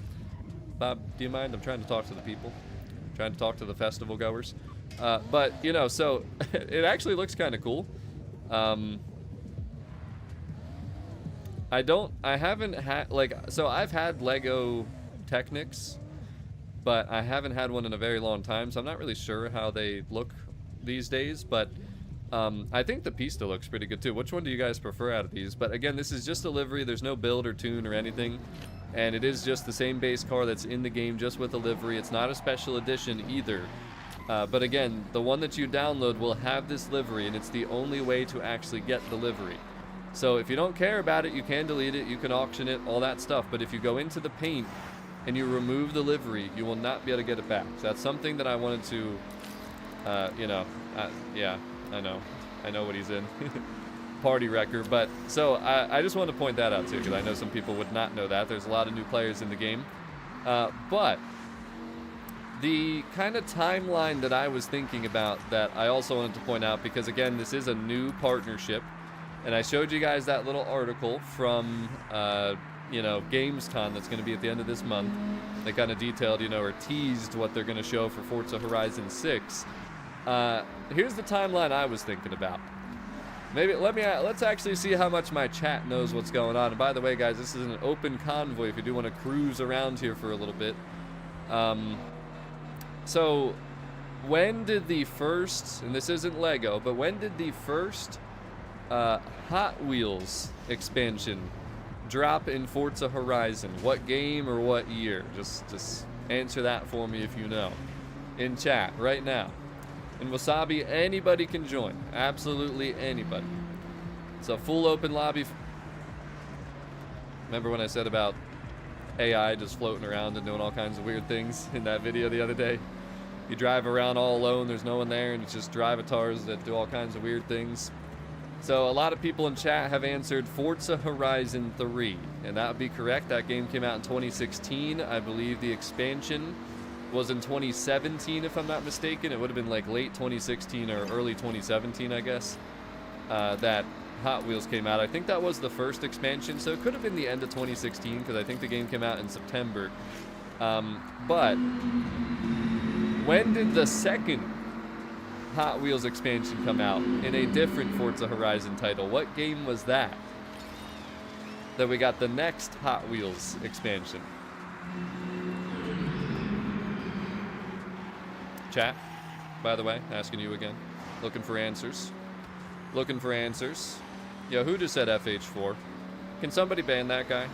Bob, do you mind? I'm trying to talk to the people. I'm trying to talk to the festival goers. But, you know, so it actually looks kind of cool. I haven't had, like, so I've had Lego Technics, but I haven't had one in a very long time, so I'm not really sure how they look these days, but I think the Pista looks pretty good too. Which one do you guys prefer out of these? But again, this is just a livery. There's no build or tune or anything. And it is just the same base car that's in the game, just with a livery. It's not a special edition either. But again, the one that you download will have this livery, and it's the only way to actually get the livery. So if you don't care about it, you can delete it, you can auction it, all that stuff. But if you go into the paint and you remove the livery, you will not be able to get it back. So that's something that I wanted to, yeah, I know what he's in. Party wrecker. But so I just want to point that out too, because I know some people would not know that. There's a lot of new players in the game. But the kind of timeline that I was thinking about that I also wanted to point out, because again, this is a new partnership, and I showed you guys that little article from, GamesCon that's going to be at the end of this month. They kind of detailed, or teased what they're going to show for Forza Horizon 6. Here's the timeline I was thinking about. Maybe let's actually see how much my chat knows what's going on. And by the way, guys, this is an open convoy if you do want to cruise around here for a little bit. So when did the first, and this isn't Lego, but when did the first Hot Wheels expansion drop in Forza Horizon? What game or what year? Just answer that for me if you know. In chat right now. In Wasabi, anybody can join. Absolutely anybody. It's a full open lobby. Remember when I said about AI just floating around and doing all kinds of weird things in that video the other day? You drive around all alone, there's no one there, and it's just drivatars that do all kinds of weird things. So a lot of people in chat have answered Forza Horizon 3, and that would be correct. That game came out in 2016. I believe the expansion was in 2017, if I'm not mistaken. It would have been like late 2016 or early 2017, I guess, that Hot Wheels came out. I think that was the first expansion, so it could have been the end of 2016, because I think the game came out in September. But when did the second Hot Wheels expansion come out in a different Forza Horizon title? What game was that we got the next Hot Wheels expansion? Chat, by the way, asking you again. Looking for answers. Looking for answers. Yo, who just said FH4? Can somebody ban that guy?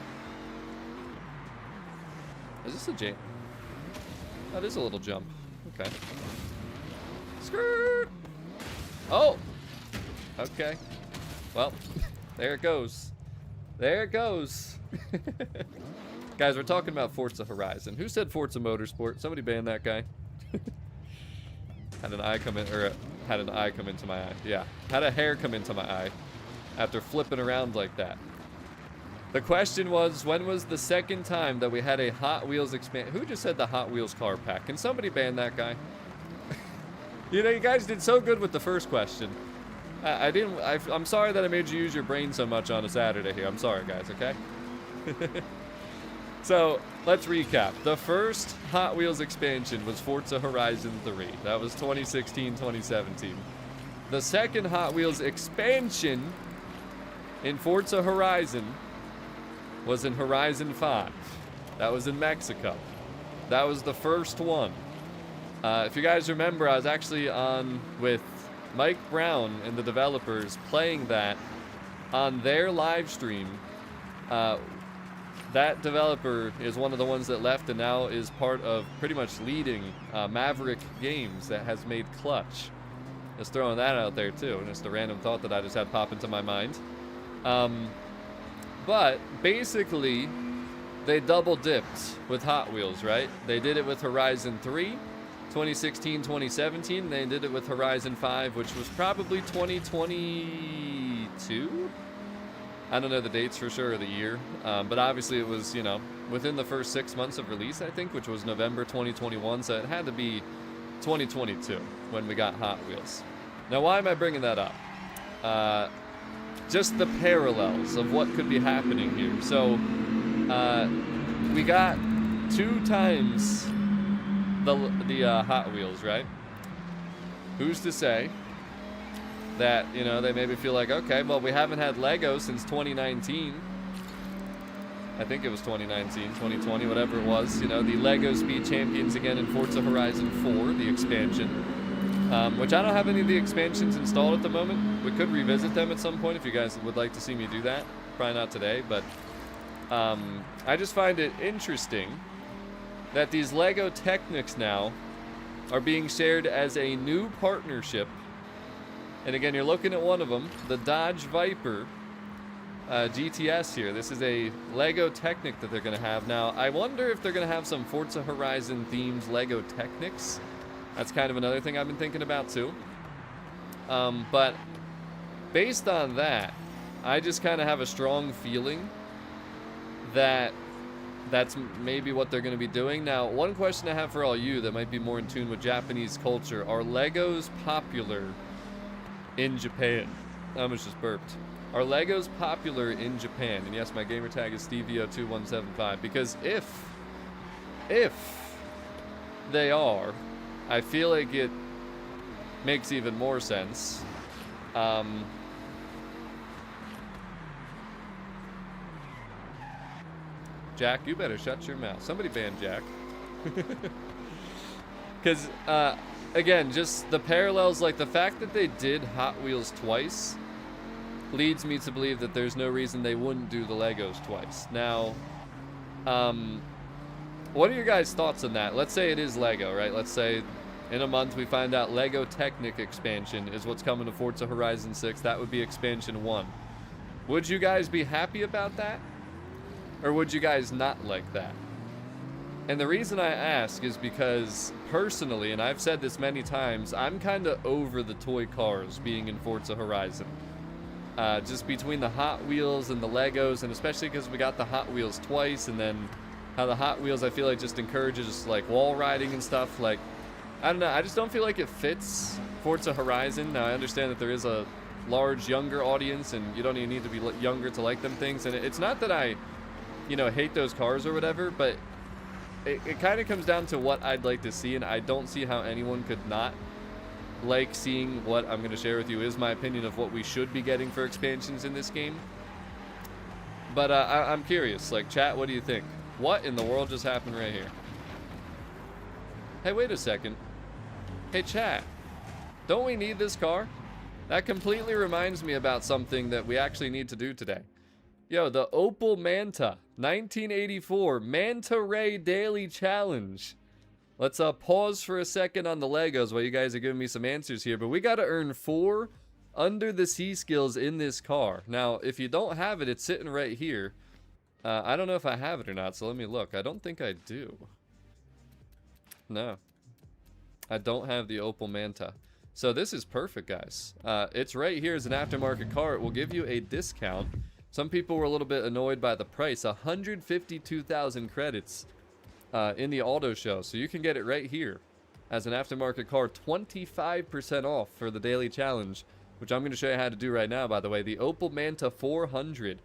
Is this a jump? Oh, it is a little jump. Okay. Skirt! Oh! Okay. Well, there it goes. There it goes. Guys, we're talking about Forza Horizon. Who said Forza Motorsport? Somebody ban that guy. Had an eye come in, or had an eye come into my eye. Yeah, had a hair come into my eye after flipping around like that. The question was, when was the second time that we had a Hot Wheels expansion? Who just said the Hot Wheels car pack? Can somebody ban that guy? You guys did so good with the first question. I'm sorry that I made you use your brain so much on a Saturday here. I'm sorry, guys, okay? So, let's recap. The first Hot Wheels expansion was Forza Horizon 3. That was 2016-2017. The second Hot Wheels expansion in Forza Horizon was in Horizon 5. That was in Mexico. That was the first one. If you guys remember, I was actually on with Mike Brown and the developers playing that on their live stream. That developer is one of the ones that left and now is part of pretty much leading Maverick Games that has made Clutch. Just throwing that out there too. Just a random thought that I just had pop into my mind. But basically, they double dipped with Hot Wheels, right? They did it with Horizon 3, 2016-2017. They did it with Horizon 5, which was probably 2022? I don't know the dates for sure or the year, but obviously it was, within the first 6 months of release, I think, which was November 2021, so it had to be 2022 when we got Hot Wheels. Now, why am I bringing that up? Just the parallels of what could be happening here. So, we got 2 times the Hot Wheels, right? Who's to say that, they maybe feel like, okay, well, we haven't had Lego since 2019. I think it was 2019, 2020, whatever it was. The Lego Speed Champions again in Forza Horizon 4, the expansion. Which I don't have any of the expansions installed at the moment. We could revisit them at some point if you guys would like to see me do that. Probably not today, but I just find it interesting that these Lego Technics now are being shared as a new partnership. And again, you're looking at one of them, the Dodge Viper GTS here. This is a Lego Technic that they're going to have. Now, I wonder if they're going to have some Forza Horizon themed Lego Technics. That's kind of another thing I've been thinking about too. But based on that, I just kind of have a strong feeling that that's maybe what they're going to be doing. Now, one question I have for all you that might be more in tune with Japanese culture: are Legos popular in Japan? I almost just burped. Are Legos popular in Japan? And yes, my gamer tag is StevieO2175, because if they are, I feel like it makes even more sense. Jack, you better shut your mouth. Somebody ban Jack. Because, again, just the parallels, like the fact that they did Hot Wheels twice leads me to believe that there's no reason they wouldn't do the Legos twice. Now, what are your guys' thoughts on that? Let's say it is Lego, right? Let's say in a month we find out Lego Technic expansion is what's coming to Forza Horizon 6. That would be expansion 1. Would you guys be happy about that? Or would you guys not like that? And the reason I ask is because, personally, and I've said this many times, I'm kind of over the toy cars being in Forza Horizon. Just between the Hot Wheels and the Legos, and especially because we got the Hot Wheels twice, and then how the Hot Wheels, I feel like, just encourages, like, wall riding and stuff. Like, I don't know, I just don't feel like it fits Forza Horizon. Now, I understand that there is a large, younger audience, and you don't even need to be younger to like them things. And it's not that I, you know, hate those cars or whatever, but it kind of comes down to what I'd like to see, and I don't see how anyone could not like seeing what I'm going to share with you is my opinion of what we should be getting for expansions in this game. But I'm curious, like, chat, what do you think? What in the world just happened right here? Hey, wait a second. Hey, chat, don't we need this car? That completely reminds me about something that we actually need to do today. Yo, the Opel Manta 1984 Manta Ray Daily Challenge. Let's pause for a second on the Legos while you guys are giving me some answers here. But we got to earn 4 under the sea skills in this car. Now, if you don't have it, it's sitting right here. I don't know if I have it or not, so let me look. I don't think I do. No. I don't have the Opel Manta. So this is perfect, guys. It's right here as an aftermarket car. It will give you a discount. Some people were a little bit annoyed by the price. 152,000 credits in the auto show. So you can get it right here as an aftermarket car. 25% off for the daily challenge, which I'm going to show you how to do right now, by the way. The Opel Manta 400.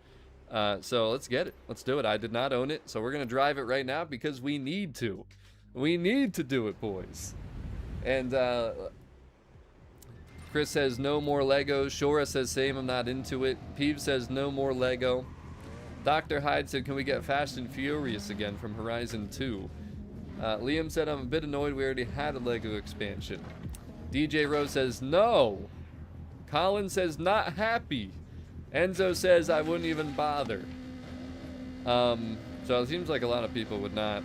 So let's get it. Let's do it. I did not own it, so we're going to drive it right now because we need to. We need to do it, boys. And Chris says no more Legos. Shora says same, I'm not into it. Peeves says no more Lego. Dr. Hyde said, can we get Fast and Furious again from Horizon 2? Liam said, I'm a bit annoyed we already had a Lego expansion. DJ Rose says no. Colin says not happy. Enzo says I wouldn't even bother. So it seems like a lot of people would not,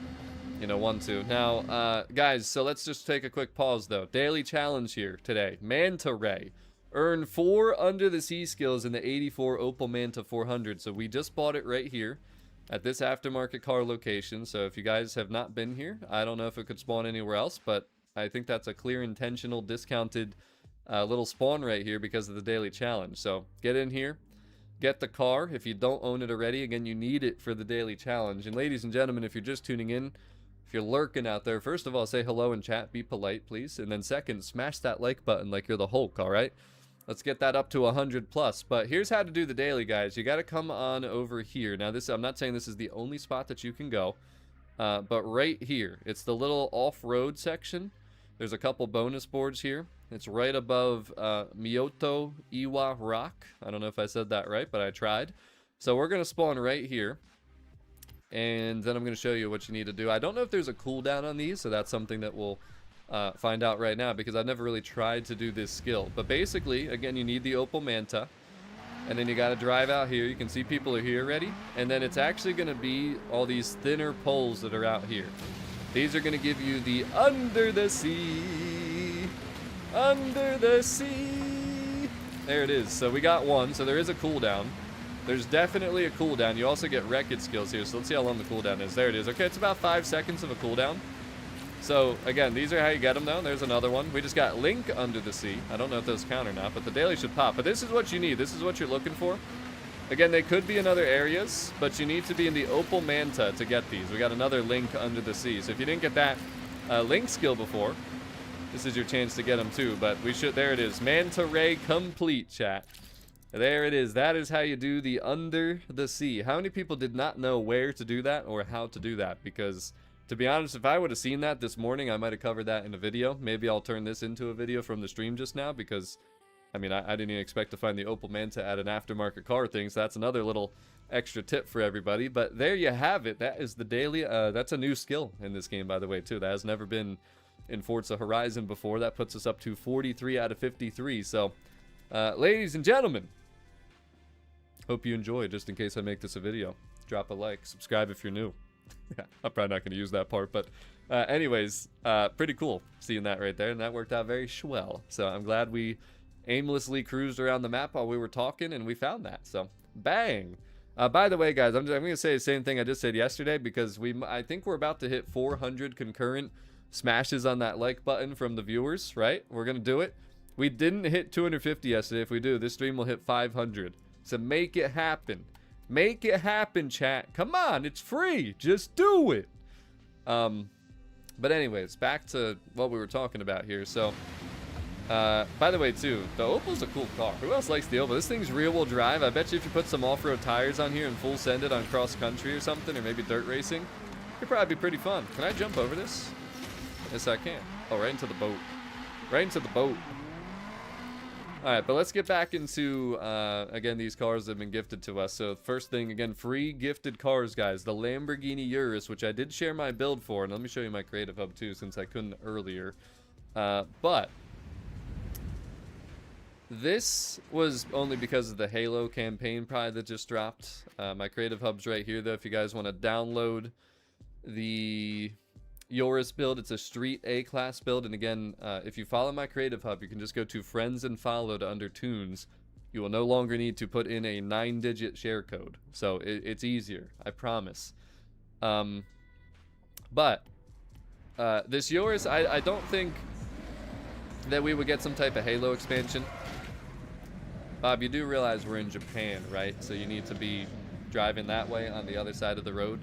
you know, want to. Now, guys, so let's just take a quick pause, though. Daily challenge here today. Manta Ray. Earn 4 under the sea skills in the 84 Opel Manta 400. So we just bought it right here at this aftermarket car location. So if you guys have not been here, I don't know if it could spawn anywhere else, but I think that's a clear, intentional, discounted little spawn right here because of the daily challenge. So get in here. Get the car. If you don't own it already, again, you need it for the daily challenge. And ladies and gentlemen, if you're just tuning in, if you're lurking out there, first of all, say hello in chat. Be polite, please. And then second, smash that like button like you're the Hulk, all right? Let's get that up to 100 plus. But here's how to do the daily, guys. You got to come on over here. Now, this, I'm not saying this is the only spot that you can go, but right here, it's the little off-road section. There's a couple bonus boards here. It's right above Miyoto Iwa Rock. I don't know if I said that right, but I tried. So we're going to spawn right here. And then I'm going to show you what you need to do. I don't know if there's a cooldown on these, so that's something that we'll find out right now because I've never really tried to do this skill. But basically, again, you need the Opel Manta. And then you got to drive out here. You can see people are here already. And then it's actually going to be all these thinner poles that are out here. These are going to give you the under the sea. Under the sea. There it is. So we got one. So there is a cooldown. There's definitely a cooldown. You also get wreckage skills here. So let's see how long the cooldown is. There it is. Okay, it's about 5 seconds of a cooldown. So, again, these are how you get them, though. There's another one. We just got Link under the sea. I don't know if those count or not, but the daily should pop. But this is what you need. This is what you're looking for. Again, they could be in other areas, but you need to be in the Opal Manta to get these. We got another Link under the sea. So if you didn't get that Link skill before, this is your chance to get them, too. But we should... There it is. Manta Ray complete, chat. There it is. That is how you do the under the sea. How many people did not know where to do that or how to do that? Because... to be honest, if I would have seen that this morning, I might have covered that in a video. Maybe I'll turn this into a video from the stream just now because, I mean, I didn't even expect to find the Opal Manta at an aftermarket car thing, so that's another little extra tip for everybody. But there you have it. That is the daily. That's a new skill in this game, by the way, too. That has never been in Forza Horizon before. That puts us up to 43 out of 53. So, ladies and gentlemen, hope you enjoy. Just in case I make this a video, drop a like, subscribe if you're new. I'm probably not going to use that part, but anyways, pretty cool seeing that right there, and that worked out very swell. So I'm glad we aimlessly cruised around the map while we were talking, and we found that. So bang! By the way, guys, I'm going to say the same thing I just said yesterday because I think we're about to hit 400 concurrent smashes on that like button from the viewers. Right? We're going to do it. We didn't hit 250 yesterday. If we do, this stream will hit 500. So make it happen. Make it happen, chat. Come on, it's free. Just do it. But anyways, back to what we were talking about here. So, by the way, too, the Opal's a cool car. Who else likes the Opal? This thing's rear-wheel drive. I bet you if you put some off-road tires on here and full send it on cross-country or something, or maybe dirt racing, it'd probably be pretty fun. Can I jump over this? Yes, I can. Oh, right into the boat. Right into the boat. Alright, but let's get back into, again, these cars that have been gifted to us. So, first thing, again, free gifted cars, guys. The Lamborghini Urus, which I did share my build for. And let me show you my Creative Hub, too, since I couldn't earlier. But this was only because of the Halo campaign, probably, that just dropped. My Creative Hub's right here, though, if you guys want to download the Urus build. It's a street A-class build, and again, if you follow my Creative Hub, you can just go to Friends and Follow to under Tunes. You will no longer need to put in a 9-digit share code, so it's easier, I promise. But this Urus, I don't think that we would get some type of Halo expansion. Bob, you do realize we're in Japan, right? So you need to be driving that way on the other side of the road.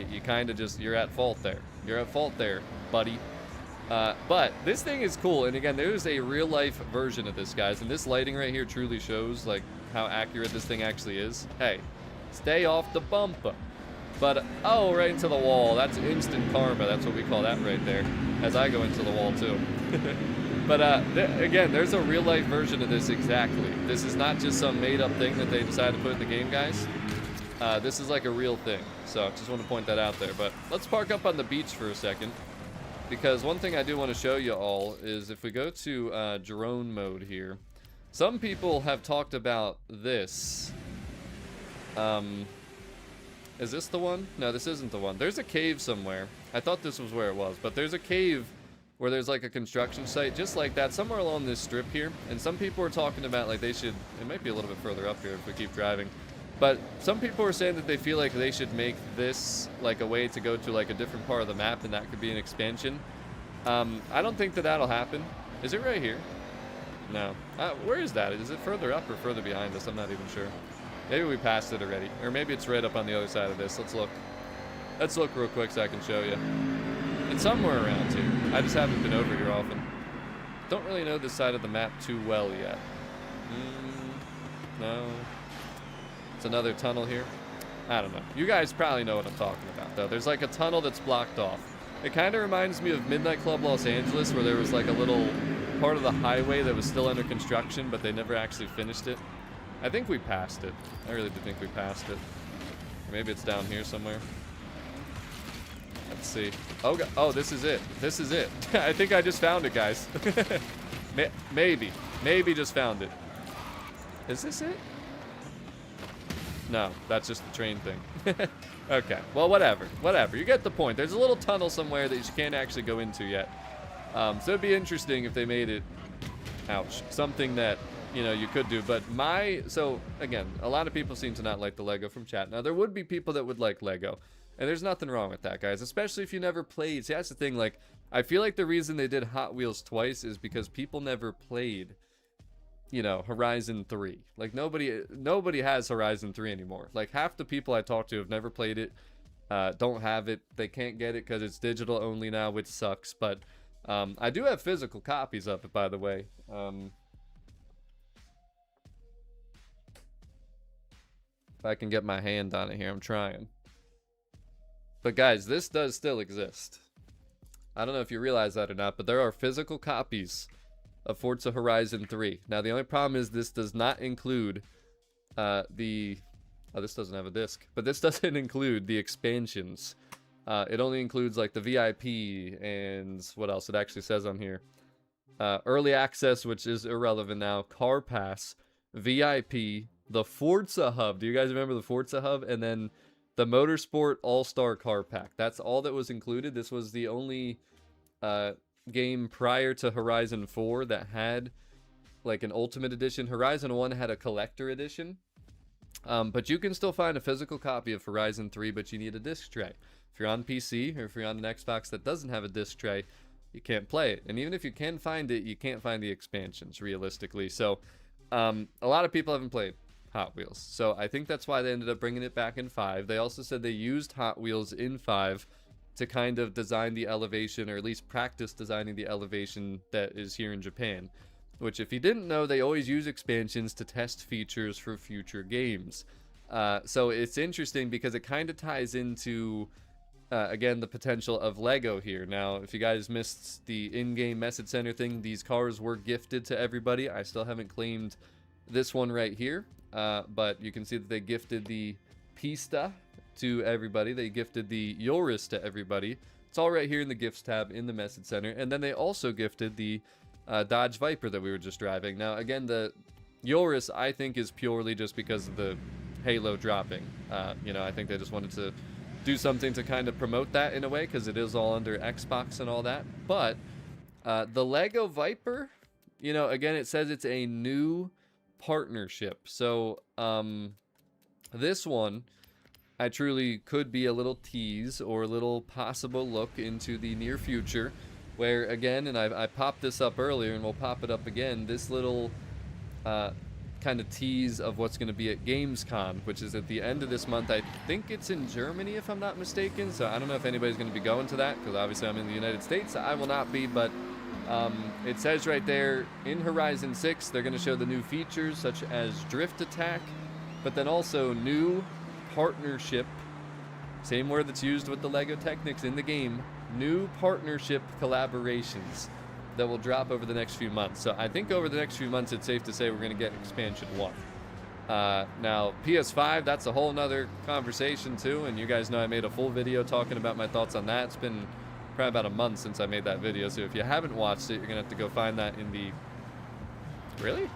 You kind of just, you're at fault there. You're at fault there, buddy. But this thing is cool. And again, there's a real life version of this, guys. And this lighting right here truly shows like how accurate this thing actually is. Hey, stay off the bumper. But, oh, right into the wall. That's instant karma. That's what we call that right there. As I go into the wall, too. But, again, there's a real life version of this exactly. This is not just some made up thing that they decided to put in the game, guys. This is like a real thing. So, just want to point that out there. But let's park up on the beach for a second. Because one thing I do want to show you all is if we go to drone mode here. Some people have talked about this. Is this the one? No, this isn't the one. There's a cave somewhere. I thought this was where it was. But there's a cave where there's like a construction site just like that somewhere along this strip here. And some people are talking about like they should... It might be a little bit further up here if we keep driving. But some people are saying that they feel like they should make this like a way to go to like a different part of the map, and that could be an expansion. I don't think that that'll happen. Is it right here? No. Where is that? Is it further up or further behind us? I'm not even sure. Maybe we passed it already. Or maybe it's right up on the other side of this. Let's look. Let's look real quick so I can show you. It's somewhere around here. I just haven't been over here often. Don't really know this side of the map too well yet. No. It's another tunnel here. I don't know. You guys probably know what I'm talking about, though. There's like a tunnel that's blocked off. It kind of reminds me of Midnight Club Los Angeles, where there was like a little part of the highway that was still under construction, but they never actually finished it. I think we passed it. I really do think we passed it. Or maybe it's down here somewhere. Let's see. Oh, God. Oh, this is it. This is it. I think I just found it, guys. Maybe. Maybe just found it. Is this it? No, that's just the train thing. Okay, well, whatever. Whatever. You get the point. There's a little tunnel somewhere that you can't actually go into yet. So it'd be interesting if they made it, ouch, something that, you know, you could do. But so, again, a lot of people seem to not like the Lego from chat. Now, there would be people that would like Lego. And there's nothing wrong with that, guys, especially if you never played. See, that's the thing. Like, I feel like the reason they did Hot Wheels twice is because people never played, you know, Horizon 3. Like, nobody has Horizon 3 anymore. Like, half the people I talk to have never played it, don't have it. They can't get it because it's digital only now, which sucks. But I do have physical copies of it, by the way. If I can get my hand on it here, I'm trying. But guys, this does still exist. I don't know if you realize that or not, but there are physical copies of Forza Horizon 3. Now, the only problem is this does not include oh, this doesn't have a disc, but this doesn't include the expansions. It only includes like the VIP and what else it actually says on here. Early access, which is irrelevant now, Car Pass, VIP, the Forza Hub. Do you guys remember the Forza Hub? And then the Motorsport All-Star Car Pack. That's all that was included. This was the only game prior to Horizon 4 that had like an Ultimate Edition. Horizon 1 had a Collector Edition. But you can still find a physical copy of Horizon 3, but you need a disc tray. If you're on PC or if you're on an Xbox that doesn't have a disc tray, you can't play it. And even if you can find it, you can't find the expansions, realistically. So a lot of people haven't played Hot Wheels. So I think that's why they ended up bringing it back in 5. They also said they used Hot Wheels in 5 to kind of design the elevation, or at least practice designing the elevation that is here in Japan. Which, if you didn't know, they always use expansions to test features for future games. So it's interesting because it kind of ties into, again, the potential of Lego here. Now, if you guys missed the in-game message center thing, these cars were gifted to everybody. I still haven't claimed this one right here. But you can see that they gifted the Pista to everybody. They gifted the Yoris to everybody. It's all right here in the gifts tab in the message center. And then they also gifted the Dodge Viper that we were just driving. Now, again, the Yoris, I think, is purely just because of the Halo dropping. You know, I think they just wanted to do something to kind of promote that in a way, because it is all under Xbox and all that. But the Lego Viper, you know, again, it says it's a new partnership. So this one, I truly could be a little tease or a little possible look into the near future, where again, and I popped this up earlier and we'll pop it up again, this little kind of tease of what's going to be at Gamescom, which is at the end of this month. I think it's in Germany, if I'm not mistaken, so I don't know if anybody's going to be going to that, because obviously I'm in the United States. I will not be, but it says right there, in Horizon 6, they're going to show the new features, such as Drift Attack, but then also new partnership, same word that's used with the LEGO Technics in the game, new partnership collaborations that will drop over the next few months. So I think over the next few months, it's safe to say we're going to get Expansion 1. Now, PS5, that's a whole nother conversation too, and you guys know I made a full video talking about my thoughts on that. It's been probably about a month since I made that video, so if you haven't watched it, you're going to have to go find that in the... Really?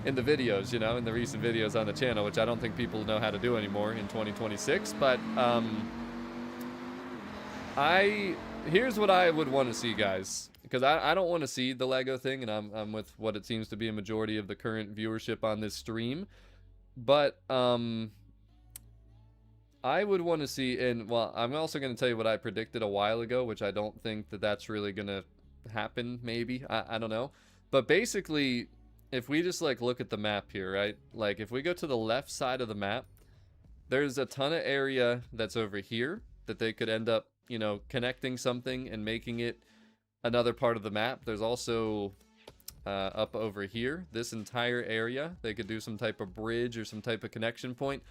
In the videos, you know, in the recent videos on the channel, which I don't think people know how to do anymore in 2026, but here's what I would want to see, guys, because I don't want to see the Lego thing, and I'm with what it seems to be a majority of the current viewership on this stream, but I would want to see, and well, I'm also going to tell you what I predicted a while ago, which I don't think that that's really going to happen, maybe, I don't know, but basically, if we just like look at the map here, right, like if we go to the left side of the map, there's a ton of area that's over here that they could end up, you know, connecting something and making it another part of the map. There's also up over here, this entire area, they could do some type of bridge or some type of connection point.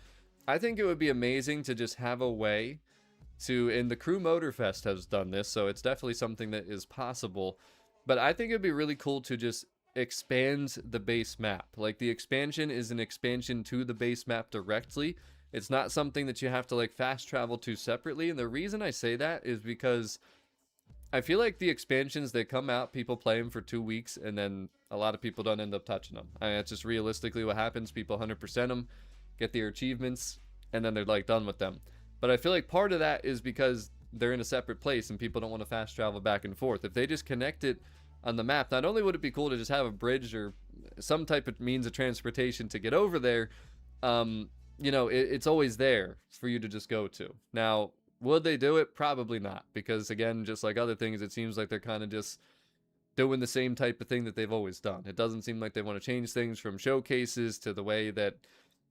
I think it would be amazing to just have a way to, and the Crew Motorfest has done this, so it's definitely something that is possible, but I think it'd be really cool to just expand the base map. Like, the expansion is an expansion to the base map directly. It's not something that you have to like fast travel to separately, and the reason I say that is because I feel like the expansions, they come out, people play them for 2 weeks, and then a lot of people don't end up touching them. I mean, that's just realistically what happens. People 100% them, get their achievements, and then they're like done with them. But I feel like part of that is because they're in a separate place and people don't want to fast travel back and forth. If they just connect it on the map, not only would it be cool to just have a bridge or some type of means of transportation to get over there, you know, it's always there for you to just go to. Now, would they do it? Probably not, because again, just like other things, it seems like they're kind of just doing the same type of thing that they've always done. It doesn't seem like they want to change things from showcases to the way that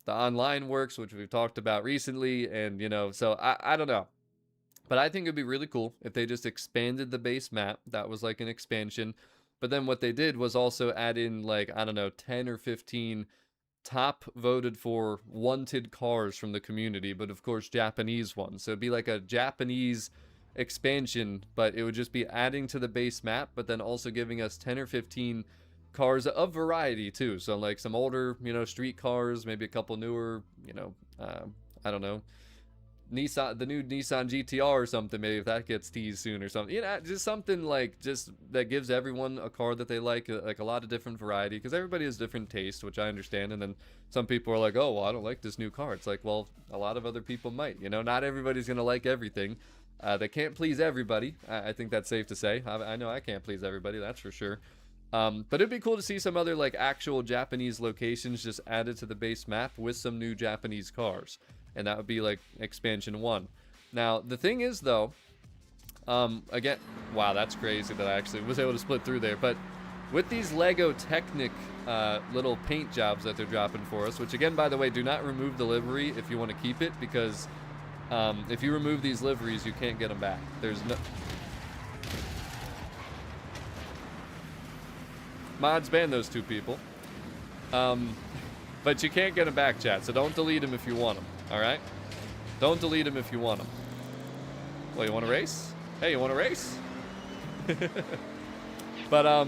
the online works, which we've talked about recently, and you know, so I don't know. But I think it'd be really cool if they just expanded the base map. That was like an expansion. But then what they did was also add in like, I don't know, 10 or 15 top voted for wanted cars from the community, but of course Japanese ones. So it'd be like a Japanese expansion, but it would just be adding to the base map, but then also giving us 10 or 15 cars of variety too. So like some older, you know, street cars, maybe a couple newer, you know, I don't know, Nissan, the new Nissan GTR or something, maybe if that gets teased soon or something, you know, just something like just that gives everyone a car that they like a lot of different variety, because everybody has different taste, which I understand. And then some people are like, oh, well, I don't like this new car. It's like, well, a lot of other people might, you know, not everybody's gonna like everything. They can't please everybody. I think that's safe to say. I know I can't please everybody, that's for sure. But it'd be cool to see some other like actual Japanese locations just added to the base map with some new Japanese cars. And that would be like expansion 1. Now, the thing is though, again, wow, that's crazy that I actually was able to split through there. But with these Lego Technic little paint jobs that they're dropping for us, which again, by the way, do not remove the livery if you want to keep it, because if you remove these liveries, you can't get them back. There's no... Mods ban those 2 people. But you can't get them back, chat, so don't delete them if you want them, alright? Don't delete them if you want them. Well, you want to race? Hey, you want to race? But,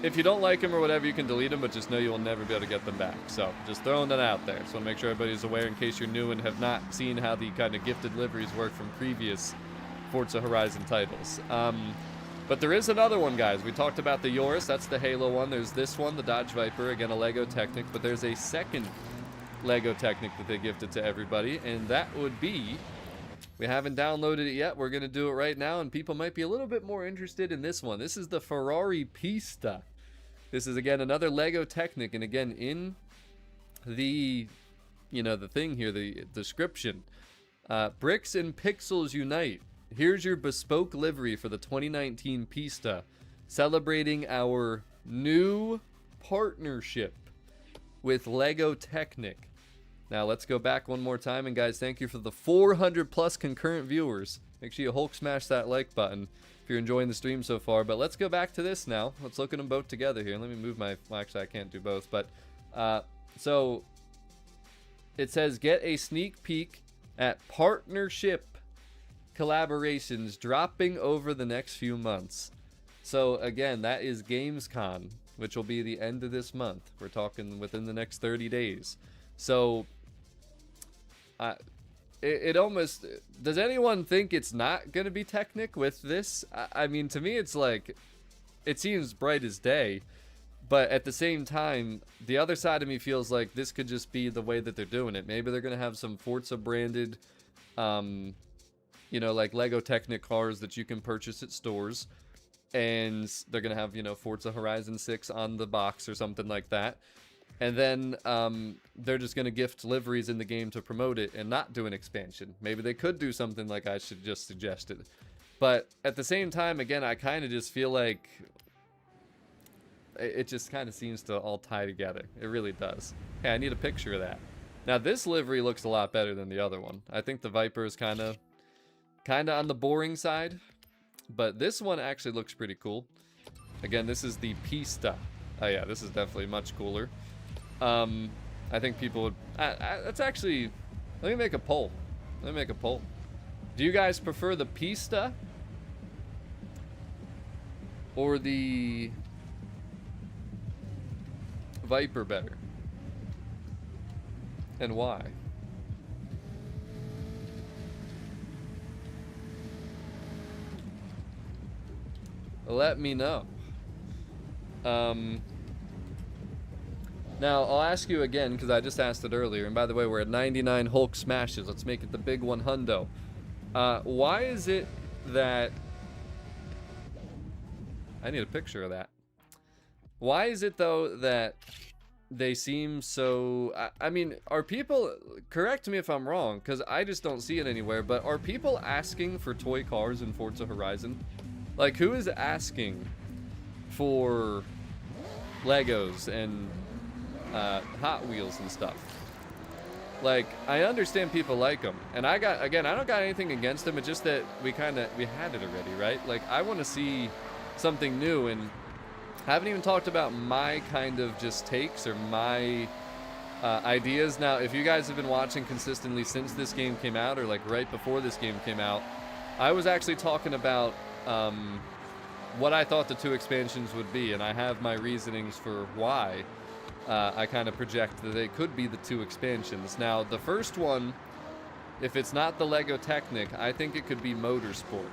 if you don't like them or whatever, you can delete them, but just know you will never be able to get them back. So, just throwing that out there. Just want to make sure everybody's aware in case you're new and have not seen how the kind of gifted liveries work from previous Forza Horizon titles. But there is another one, guys. We talked about the Urus. That's the Halo one. There's this one, the Dodge Viper. Again, a Lego Technic. But there's a second Lego Technic that they gifted to everybody. And that would be... We haven't downloaded it yet. We're going to do it right now. And people might be a little bit more interested in this one. This is the Ferrari Pista. This is, again, another Lego Technic. And again, in the... You know, the thing here, the description. Bricks and pixels unite. Here's your bespoke livery for the 2019 Pista, celebrating our new partnership with Lego Technic. Now, let's go back one more time, and guys, thank you for the 400 plus concurrent viewers. Make sure you Hulk smash that like button if you're enjoying the stream so far. But let's go back to this now. Let's look at them both together here. Let me move my... Well, actually, I can't do both, but... So, it says, get a sneak peek at partnership collaborations dropping over the next few months. So again, that is Gamescom, which will be the end of this month. We're talking within the next 30 days. So it almost... Does anyone think it's not going to be Technic with this? I mean, to me, it's like... It seems bright as day. But at the same time, the other side of me feels like this could just be the way that they're doing it. Maybe they're going to have some Forza branded... you know, like Lego Technic cars that you can purchase at stores. And they're going to have, you know, Forza Horizon 6 on the box or something like that. And then they're just going to gift liveries in the game to promote it and not do an expansion. Maybe they could do something like I should just suggested. But at the same time, again, I kind of just feel like it just kind of seems to all tie together. It really does. Hey, I need a picture of that. Now, this livery looks a lot better than the other one. I think the Viper is kind of on the boring side, but this one actually looks pretty cool. Again, this is the Pista. Oh yeah, this is definitely much cooler. I think people would... that's actually... Let me make a poll. Do you guys prefer the Pista or the Viper better? And why? Let me know. Now, I'll ask you again, because I just asked it earlier. And by the way, we're at 99 Hulk smashes. Let's make it the big one hundo. Why is it that... I need a picture of that. Why is it, though, that they seem so... I mean, are people... Correct me if I'm wrong, because I just don't see it anywhere, but are people asking for toy cars in Forza Horizon? Like, who is asking for Legos and Hot Wheels and stuff? Like, I understand people like them, and I don't got anything against them. It's just that we had it already, right? Like, I want to see something new, and I haven't even talked about my kind of just takes or my ideas. Now, if you guys have been watching consistently since this game came out, or like right before this game came out, I was actually talking about what I thought the 2 expansions would be, and I have my reasonings for why I kind of project that they could be the 2 expansions. Now, the first one, if it's not the Lego Technic, I think it could be Motorsport.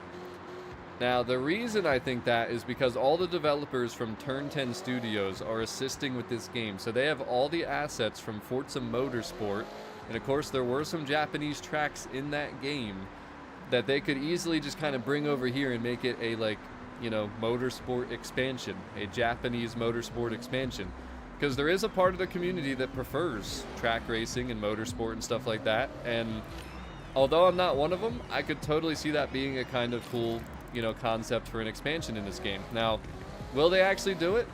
Now, the reason I think that is because all the developers from Turn 10 Studios are assisting with this game. So they have all the assets from Forza Motorsport, and of course there were some Japanese tracks in that game that they could easily just kind of bring over here and make it a, like, you know, motorsport expansion, a Japanese motorsport expansion. Because there is a part of the community that prefers track racing and motorsport and stuff like that. And although I'm not one of them, I could totally see that being a kind of cool, you know, concept for an expansion in this game. Now, will they actually do it?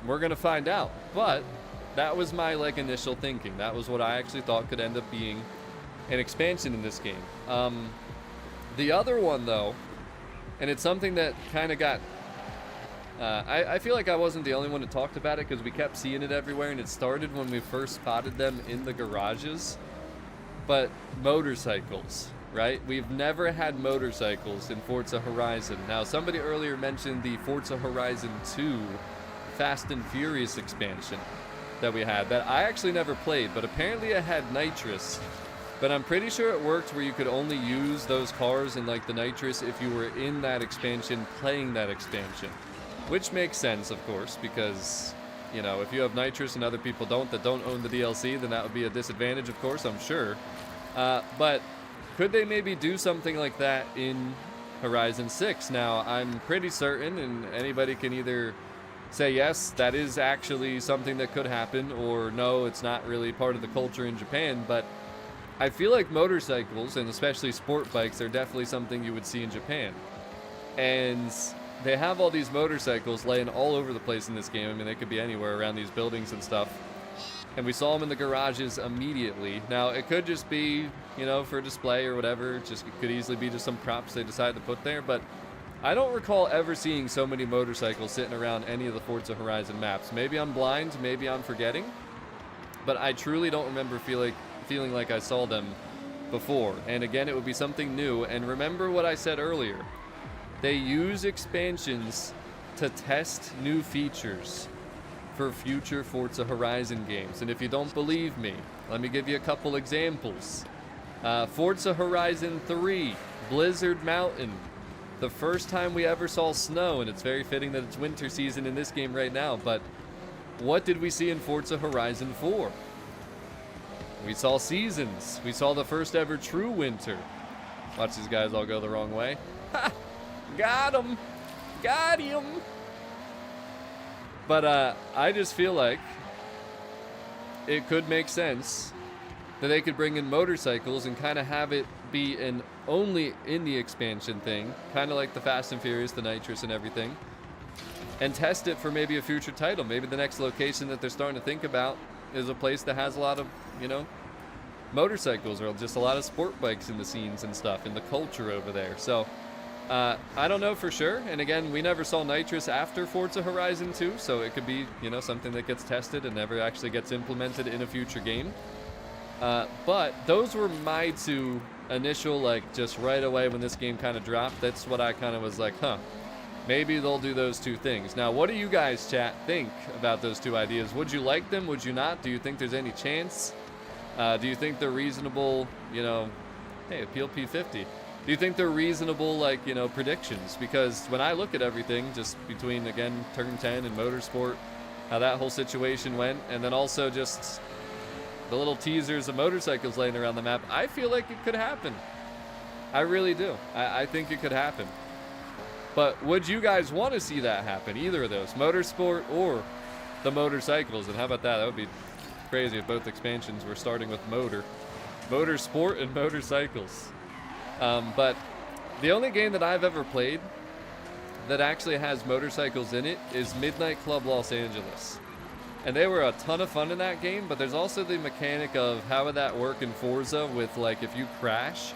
We're gonna find out. But that was my, like, initial thinking. That was what I actually thought could end up being an expansion in this game. The other one, though, and it's something that kind of got... I feel like I wasn't the only one that talked about it, because we kept seeing it everywhere, and it started when we first spotted them in the garages. But motorcycles, right? We've never had motorcycles in Forza Horizon. Now, somebody earlier mentioned the Forza Horizon 2 Fast and Furious expansion that we had, that I actually never played, but apparently it had nitrous. But I'm pretty sure it worked where you could only use those cars in, like, the nitrous if you were in that expansion playing that expansion. Which makes sense, of course, because, you know, if you have nitrous and other people that don't own the DLC, then that would be a disadvantage, of course, I'm sure. But could they maybe do something like that in Horizon 6? Now, I'm pretty certain, and anybody can either say yes, that is actually something that could happen, or no, it's not really part of the culture in Japan, but I feel like motorcycles, and especially sport bikes, are definitely something you would see in Japan. And they have all these motorcycles laying all over the place in this game. I mean, they could be anywhere around these buildings and stuff. And we saw them in the garages immediately. Now, it could just be, you know, for display or whatever. It could easily be just some props they decided to put there. But I don't recall ever seeing so many motorcycles sitting around any of the Forza Horizon maps. Maybe I'm blind, maybe I'm forgetting. But I truly don't remember feeling like I saw them before. And again, it would be something new. And remember what I said earlier. They use expansions to test new features for future Forza Horizon games. And if you don't believe me, let me give you a couple examples. Forza Horizon 3, Blizzard Mountain. The first time we ever saw snow, and it's very fitting that it's winter season in this game right now, but what did we see in Forza Horizon 4? We saw seasons. We saw the first ever true winter. Watch these guys all go the wrong way. Ha! Got him! Got him! But I just feel like it could make sense that they could bring in motorcycles and kind of have it be an only in the expansion thing, kind of like the Fast and Furious, the nitrous and everything, and test it for maybe a future title. Maybe the next location that they're starting to think about is a place that has a lot of, you know, motorcycles or just a lot of sport bikes in the scenes and stuff, in the culture over there. So I don't know for sure, and again, we never saw nitrous after Forza Horizon 2, so it could be, you know, something that gets tested and never actually gets implemented in a future game. But those were my 2 initial, like, just right away when this game kind of dropped, that's what I kind of was like, huh, maybe they'll do those 2 things. Now, what do you guys, chat, think about those 2 ideas? Would you like them? Would you not? Do you think there's any chance? Do you think they're reasonable, you know, hey, Appeal P50. Do you think they're reasonable, like, you know, predictions? Because when I look at everything, just between, again, Turn 10 and Motorsport, how that whole situation went, and then also just the little teasers of motorcycles laying around the map. I feel like it could happen. I really do. I think it could happen. But would you guys want to see that happen? Either of those, motorsport or the motorcycles? And how about that? That would be crazy if both expansions were starting with motorsport and motorcycles. But the only game that I've ever played that actually has motorcycles in it is Midnight Club Los Angeles. And they were a ton of fun in that game, but there's also the mechanic of how would that work in Forza with, like, if you crash,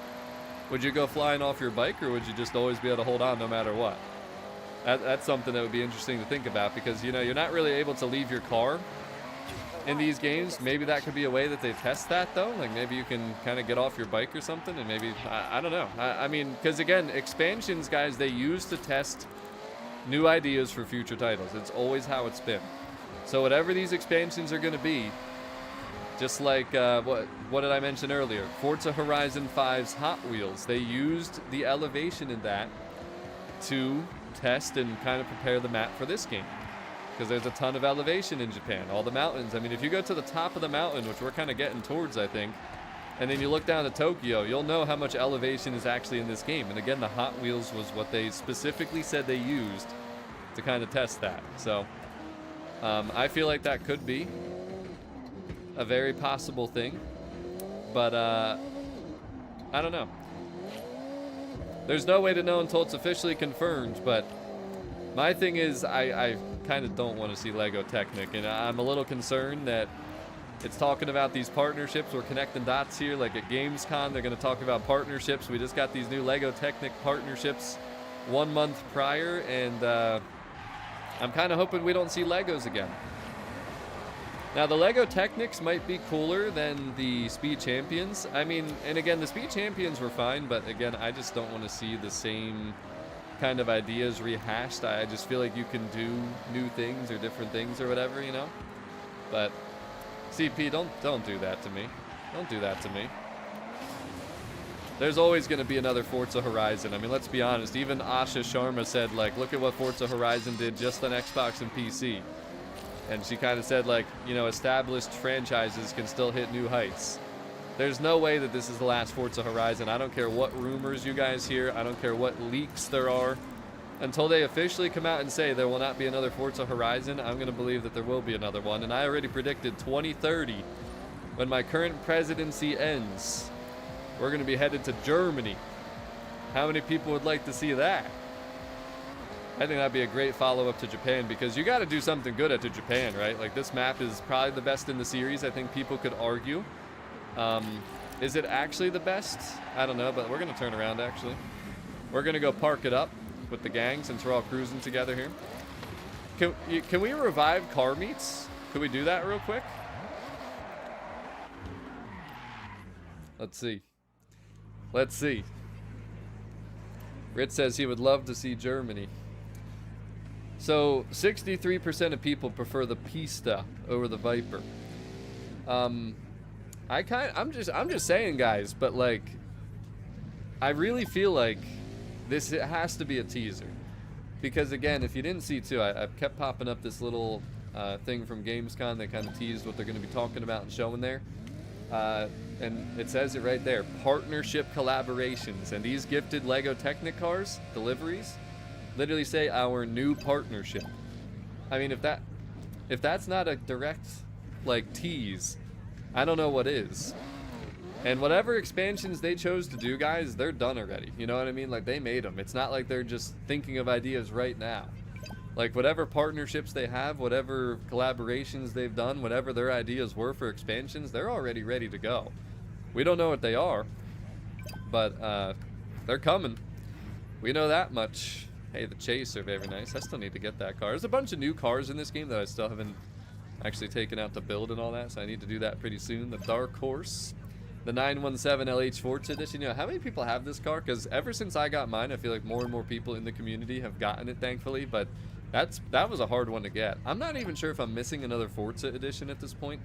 would you go flying off your bike, or would you just always be able to hold on no matter what? That's something that would be interesting to think about, because, you know, you're not really able to leave your car in these games. Maybe that could be a way that they test that, though. Like, maybe you can kind of get off your bike or something, and maybe, I don't know. I mean, because, again, expansions, guys, they use to test new ideas for future titles. It's always how it's been. So whatever these expansions are going to be, just like, what did I mention earlier? Forza Horizon 5's Hot Wheels. They used the elevation in that to test and kind of prepare the map for this game. Because there's a ton of elevation in Japan. All the mountains. I mean, if you go to the top of the mountain, which we're kind of getting towards, I think, and then you look down to Tokyo, you'll know how much elevation is actually in this game. And again, the Hot Wheels was what they specifically said they used to kind of test that. So I feel like that could be a very possible thing, but I don't know. There's no way to know until it's officially confirmed, but my thing is I kind of don't want to see Lego Technic, and I'm a little concerned that it's talking about these partnerships. We're connecting dots here, like at Gamescom, they're going to talk about partnerships. We just got these new Lego Technic partnerships 1 month prior, and I'm kind of hoping we don't see Legos again. Now, the Lego Technics might be cooler than the Speed Champions. I mean, and again, the Speed Champions were fine, but again, I just don't want to see the same kind of ideas rehashed. I just feel like you can do new things or different things or whatever, you know? But, CP, don't do that to me. Don't do that to me. There's always going to be another Forza Horizon. I mean, let's be honest. Even Asha Sharma said, like, look at what Forza Horizon did just on Xbox and PC. And she kind of said, like, you know, established franchises can still hit new heights. There's no way that this is the last Forza Horizon. I don't care what rumors you guys hear. I don't care what leaks there are. Until they officially come out and say there will not be another Forza Horizon, I'm going to believe that there will be another one. And I already predicted 2030, when my current presidency ends, we're going to be headed to Germany. How many people would like to see that? I think that'd be a great follow-up to Japan, because you got to do something good to Japan, right? Like, this map is probably the best in the series. I think people could argue. Is it actually the best? I don't know, but we're going to turn around, actually. We're going to go park it up with the gang, since we're all cruising together here. Can we revive car meets? Could we do that real quick? Let's see. Let's see. Rit says he would love to see Germany. So 63% of people prefer the Pista over the Viper. I'm just saying, guys, but like, I really feel like it has to be a teaser, because again, if you didn't see too, I kept popping up this little thing from Gamescom. They kind of teased what they're going to be talking about and showing there. And it says it right there, partnership collaborations. And these gifted Lego Technic cars, deliveries, literally say our new partnership. I mean, if that's not a direct, like, tease, I don't know what is. And whatever expansions they chose to do, guys, they're done already. You know what I mean? Like, they made them. It's not like they're just thinking of ideas right now. Like, whatever partnerships they have, whatever collaborations they've done, whatever their ideas were for expansions, they're already ready to go. We don't know what they are, but they're coming. We know that much. Hey, the Chase are very nice. I still need to get that car. There's a bunch of new cars in this game that I still haven't actually taken out to build and all that, so I need to do that pretty soon. The Dark Horse, the 917 LH Forza Edition. You know, how many people have this car? Because ever since I got mine, I feel like more and more people in the community have gotten it, thankfully, but that was a hard one to get. I'm not even sure if I'm missing another Forza edition at this point.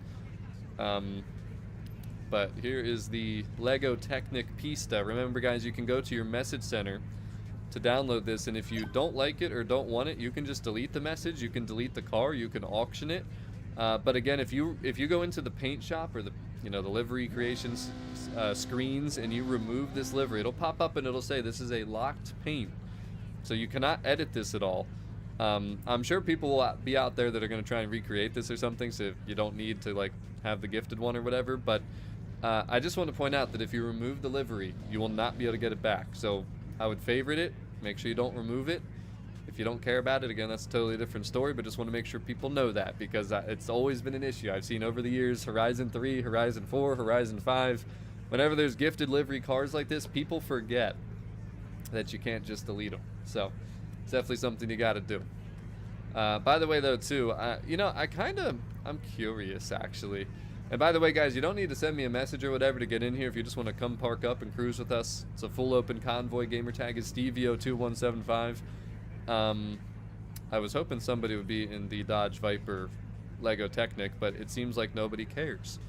But here is the Lego Technic Pista. Remember, guys, you can go to your message center to download this, and if you don't like it or don't want it, you can just delete the message. You can delete the car. You can auction it. But again, if you go into the paint shop or the the livery creations screens and you remove this livery, it'll pop up and it'll say this is a locked paint, so you cannot edit this at all. I'm sure people will be out there that are going to try and recreate this or something, so you don't need to like have the gifted one or whatever. But I just want to point out that if you remove the livery, you will not be able to get it back. So I would favorite it. Make sure you don't remove it. If you don't care about it, again, that's a totally different story, but just want to make sure people know that, because it's always been an issue. I've seen over the years, Horizon 3, Horizon 4, Horizon 5, whenever there's gifted livery cars like this, people forget that you can't just delete them. So it's definitely something you got to do. By the way, though, too, I'm curious, actually. And by the way, guys, you don't need to send me a message or whatever to get in here if you just want to come park up and cruise with us. It's a full open convoy. Gamer tag is Stevio2175. I was hoping somebody would be in the Dodge Viper Lego Technic, but it seems like nobody cares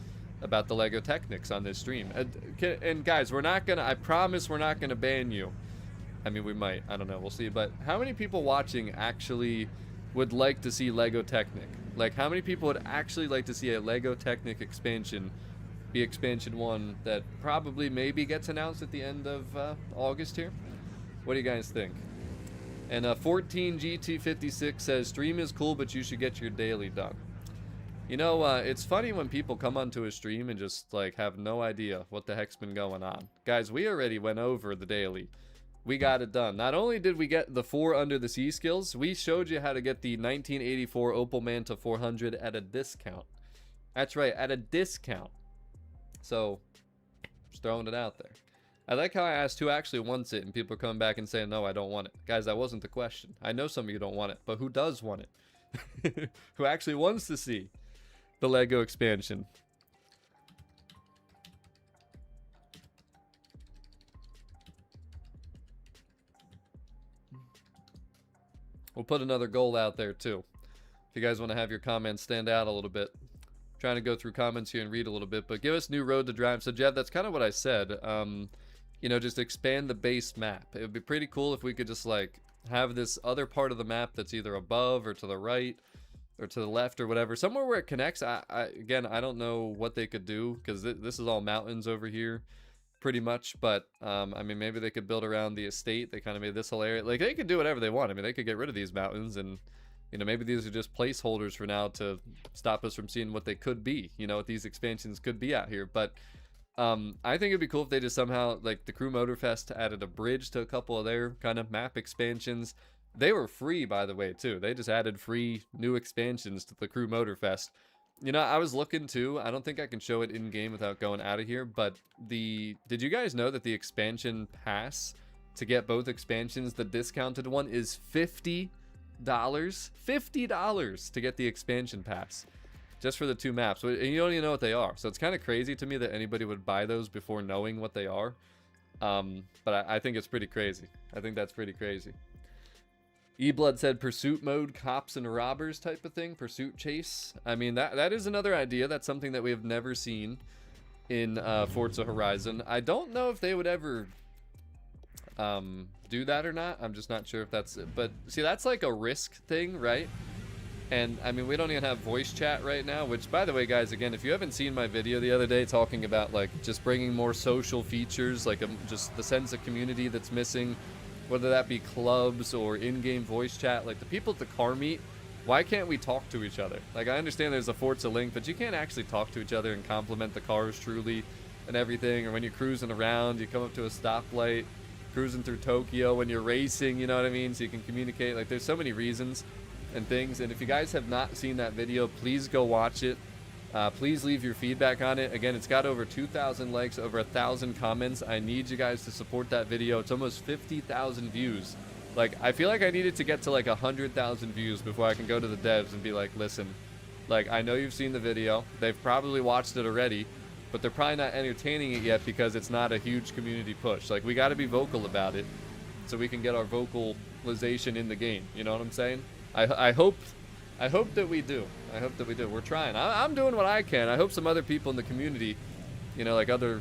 about the Lego Technics on this stream. And guys, I promise we're not gonna ban you. I mean, we might, I don't know, we'll see. But how many people watching actually would like to see Lego Technic? Like, how many people would actually like to see a Lego Technic expansion be expansion 1 that probably maybe gets announced at the end of August here? What do you guys think? And 14GT56 says, stream is cool, but you should get your daily done. It's funny when people come onto a stream and just like have no idea what the heck's been going on. Guys, we already went over the daily. We got it done. Not only did we get the 4 under the sea skills, we showed you how to get the 1984 Opel Manta 400 at a discount. That's right, at a discount. So, just throwing it out there. I like how I asked who actually wants it, and people are coming back and saying, no, I don't want it. Guys, that wasn't the question. I know some of you don't want it, but who does want it? Who actually wants to see the Lego expansion? We'll put another goal out there, too. If you guys want to have your comments stand out a little bit. Trying to go through comments here and read a little bit, but give us new road to drive. So, Jeff, that's kind of what I said. Just expand the base map. It would be pretty cool if we could just, like, have this other part of the map that's either above or to the right or to the left or whatever. Somewhere where it connects. Again, I don't know what they could do, because this is all mountains over here, pretty much. But, I mean, maybe they could build around the estate. They kind of made this whole area. Like, they could do whatever they want. I mean, they could get rid of these mountains and, maybe these are just placeholders for now to stop us from seeing what they could be, what these expansions could be out here. But I think it'd be cool if they just somehow, like the Crew Motorfest added a bridge to a couple of their kind of map expansions. They were free, by the way, too. They just added free new expansions to the Crew Motorfest. I was looking too. I don't think I can show it in game without going out of here, but did you guys know that the expansion pass to get both expansions, the discounted one, is $50? $50 to get the expansion pass just for the 2 maps, and you don't even know what they are. So it's kind of crazy to me that anybody would buy those before knowing what they are. But I think it's pretty crazy. I think that's pretty crazy. eBlood said pursuit mode, cops and robbers type of thing, pursuit chase. I mean, that is another idea. That's something that we have never seen in Forza Horizon. I don't know if they would ever do that or not. I'm just not sure if that's it. But see, that's like a risk thing, right? And I mean, we don't even have voice chat right now, which, by the way, guys, again, if you haven't seen my video the other day talking about like just bringing more social features, like just the sense of community that's missing, whether that be clubs or in-game voice chat, like the people at the car meet, why can't we talk to each other? Like, I understand there's a Forza link, but you can't actually talk to each other and compliment the cars truly and everything. Or when you're cruising around, you come up to a stoplight, cruising through Tokyo when you're racing, you know what I mean? So you can communicate. Like, there's so many reasons and things. And if you guys have not seen that video, please go watch it. Please leave your feedback on it. Again, it's got over 2,000 likes, over 1,000 comments. I need you guys to support that video. It's almost 50,000 views. Like, I feel like I need it to get to like 100,000 views before I can go to the devs and be like, listen, like, I know you've seen the video. They've probably watched it already, but they're probably not entertaining it yet because it's not a huge community push. Like, we got to be vocal about it so we can get our vocalization in the game. You know what I'm saying? I hope that we do. I hope that we do. We're trying. I'm doing what I can. I hope some other people in the community, like other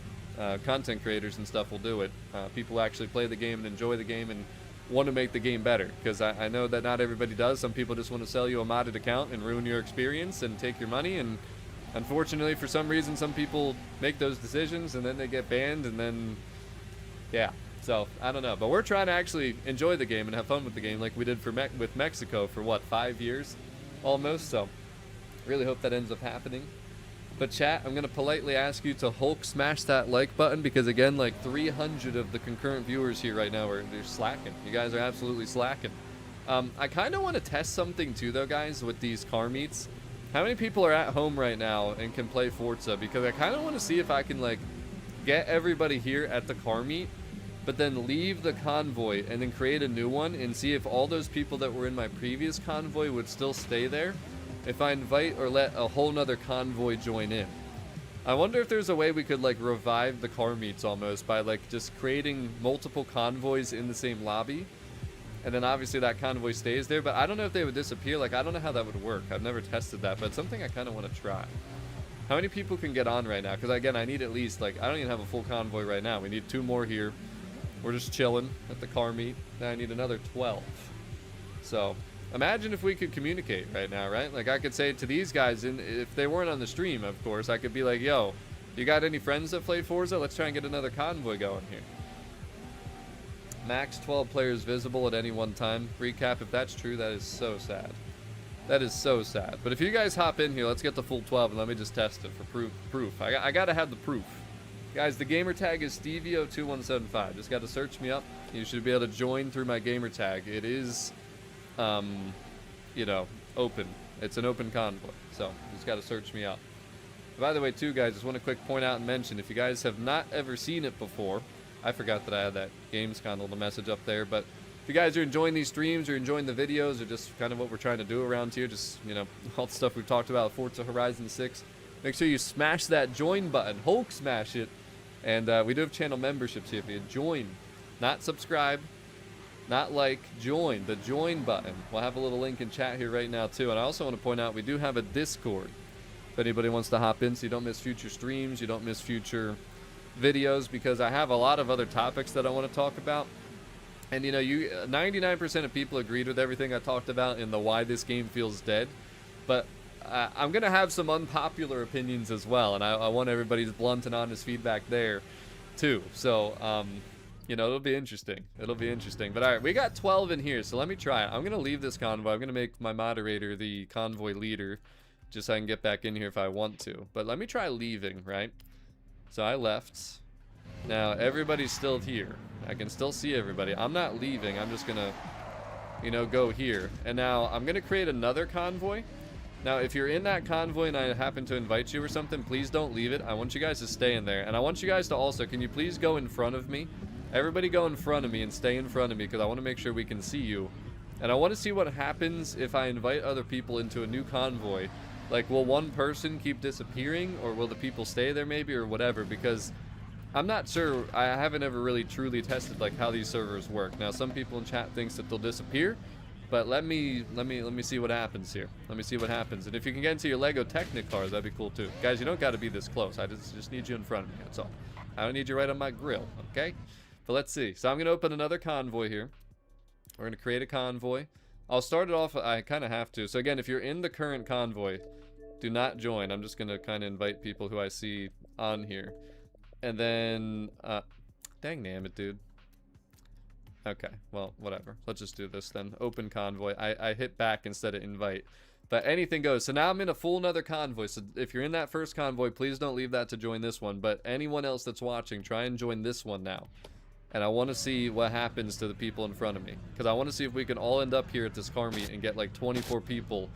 content creators and stuff, will do it. People actually play the game and enjoy the game and want to make the game better, because I know that not everybody does. Some people just want to sell you a modded account and ruin your experience and take your money, and unfortunately, for some reason, some people make those decisions and then they get banned, and then, yeah. So, I don't know. But we're trying to actually enjoy the game and have fun with the game like we did with Mexico for, what, 5 years? Almost, so really hope that ends up happening. But chat, I'm going to politely ask you to Hulk smash that like button, because again, like 300 of the concurrent viewers here right now they're slacking. You guys are absolutely slacking. I kind of want to test something too though, guys, with these car meets. How many people are at home right now and can play Forza? Because I kind of want to see if I can like get everybody here at the car meet, but then leave the convoy and then create a new one and see if all those people that were in my previous convoy would still stay there if I invite or let a whole nother convoy join in. I wonder if there's a way we could like revive the car meets almost by like just creating multiple convoys in the same lobby, and then obviously that convoy stays there, but I don't know if they would disappear. Like, I don't know how that would work. I've never tested that, but it's something I kind of want to try. How many people can get on right now? Because again, I need at least, like, I don't even have a full convoy right now. We need 2 more here. We're just chilling at the car meet. Now I need another 12. So imagine if we could communicate right now, right? Like, I could say to these guys, and if they weren't on the stream, of course, I could be like, yo, you got any friends that play Forza? Let's try and get another convoy going here. Max 12 players visible at any one time. Recap, if that's true, that is so sad. That is so sad. But if you guys hop in here, let's get the full 12 and let me just test it for proof. I gotta have the proof. Guys, the gamer tag is Stevio2175. Just gotta search me up. You should be able to join through my gamer tag. It is, you know, open. It's an open convoy. So, you just gotta search me out. By the way, too, guys, just want to quick point out and mention, if you guys have not ever seen it before, I forgot that I had that Gamescon little message up there, but if you guys are enjoying these streams or enjoying the videos or just kind of what we're trying to do around here, just, you know, all the stuff we've talked about, Forza Horizon 6, make sure you smash that join button. Hulk smash it. And we do have channel memberships here. If you join, not subscribe, not like, join, the join button. We'll have a little link in chat here right now, too. And I also want to point out we do have a Discord. If anybody wants to hop in so you don't miss future streams, you don't miss future videos, because I have a lot of other topics that I want to talk about. And you know, 99% of people agreed with everything I talked about in the why this game feels dead, but I'm gonna have some unpopular opinions as well, and I want everybody's blunt and honest feedback there too. So you know, it'll be interesting. It'll be interesting. But all right, we got 12 in here, so let me try it. I'm gonna leave this convoy. I'm gonna make my moderator the convoy leader, just so I can get back in here if I want to. But let me try leaving, right? So I left. Now everybody's still here. I can still see everybody. I'm not leaving. I'm just gonna, you know, go here. And now I'm gonna create another convoy. Now if you're in that convoy and I happen to invite you or something, please don't leave it. I want you guys to stay in there. And I want you guys to also, can you please go in front of me? Everybody go in front of me and stay in front of me, because I want to make sure we can see you. And I want to see what happens if I invite other people into a new convoy. Like, will one person keep disappearing, or will the people stay there maybe, or whatever? Because I'm not sure. I haven't ever really truly tested like how these servers work. Now, some people in chat thinks that they'll disappear, but let me see what happens here. Let me see what happens. And if you can get into your Lego Technic cars, that'd be cool too. Guys, you don't got to be this close. I just need you in front of me. That's all. I don't need you right on my grill. Okay. But let's see. So I'm gonna open another convoy here. We're gonna create a convoy. I'll start it off. I kind of have to. So again, if you're in the current convoy, do not join. I'm just gonna kind of invite people who I see on here. And then, dang nabbit, dude. Okay, well, whatever. Let's just do this then. Open convoy. I hit back instead of invite. But anything goes. So now I'm in a full another convoy. So if you're in that first convoy, please don't leave that to join this one. But anyone else that's watching, try and join this one now. And I want to see what happens to the people in front of me. Because I want to see if we can all end up here at this car meet and get like 24 people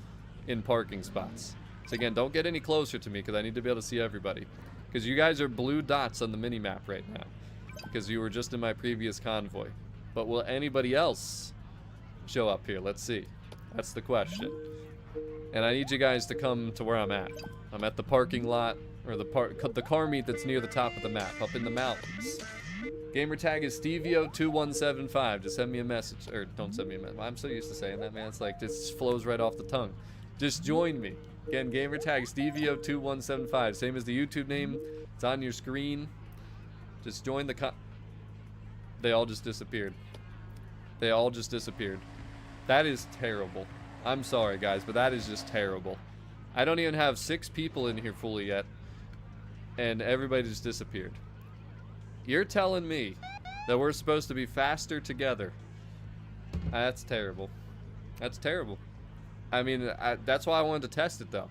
in parking spots. So again, don't get any closer to me because I need to be able to see everybody. Because you guys are blue dots on the mini-map right now. Because you were just in my previous convoy. But will anybody else show up here? Let's see. That's the question. And I need you guys to come to where I'm at. I'm at the parking lot, or the car meet that's near the top of the map, up in the mountains. Gamer tag is Stevio2175. Just send me a message. Or don't send me a message. I'm so used to saying that, man. It's like, this flows right off the tongue. Just join me. Again, gamer tag Stevio2175. Same as the YouTube name. It's on your screen. Just join the they all just disappeared. They all just disappeared. That is terrible. I'm sorry, guys, but that is just terrible. I don't even have 6 people in here fully yet, and everybody just disappeared. You're telling me that we're supposed to be faster together? That's terrible. That's terrible. I mean, that's why I wanted to test it, though.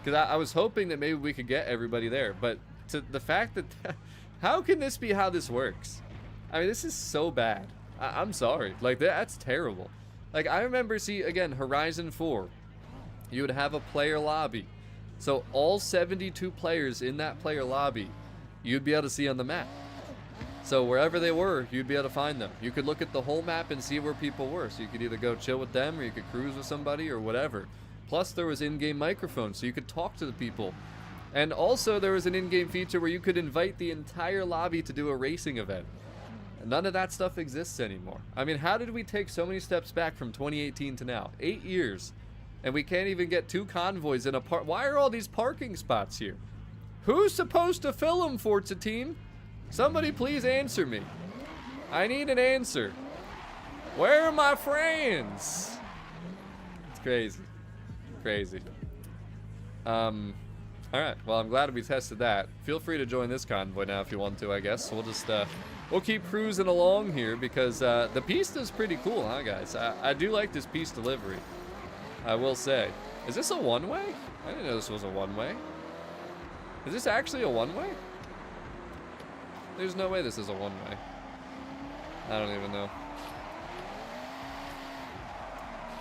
Because I was hoping that maybe we could get everybody there. But to the fact that... how can this be how this works? I mean, this is so bad. I'm sorry. Like, that's terrible. Like, I remember, see, again, Horizon 4. You would have a player lobby. So all 72 players in that player lobby, you'd be able to see on the map. So wherever they were, you'd be able to find them. You could look at the whole map and see where people were. So you could either go chill with them, or you could cruise with somebody, or whatever. Plus, there was in-game microphones, so you could talk to the people. And also, there was an in-game feature where you could invite the entire lobby to do a racing event. None of that stuff exists anymore. I mean, how did we take so many steps back from 2018 to now? 8 years. And we can't even get 2 convoys in a park. Why are all these parking spots here? Who's supposed to fill them, Forza team? Somebody please answer me. I need an answer. Where are my friends? It's crazy. Crazy. Alright, well, I'm glad we tested that. Feel free to join this convoy now if you want to, I guess. We'll just, we'll keep cruising along here because, the pista is pretty cool, huh, guys? I do like this piece delivery. I will say. Is this a one-way? I didn't know this was a one-way. Is this actually a one-way? There's no way this is a one-way. I don't even know.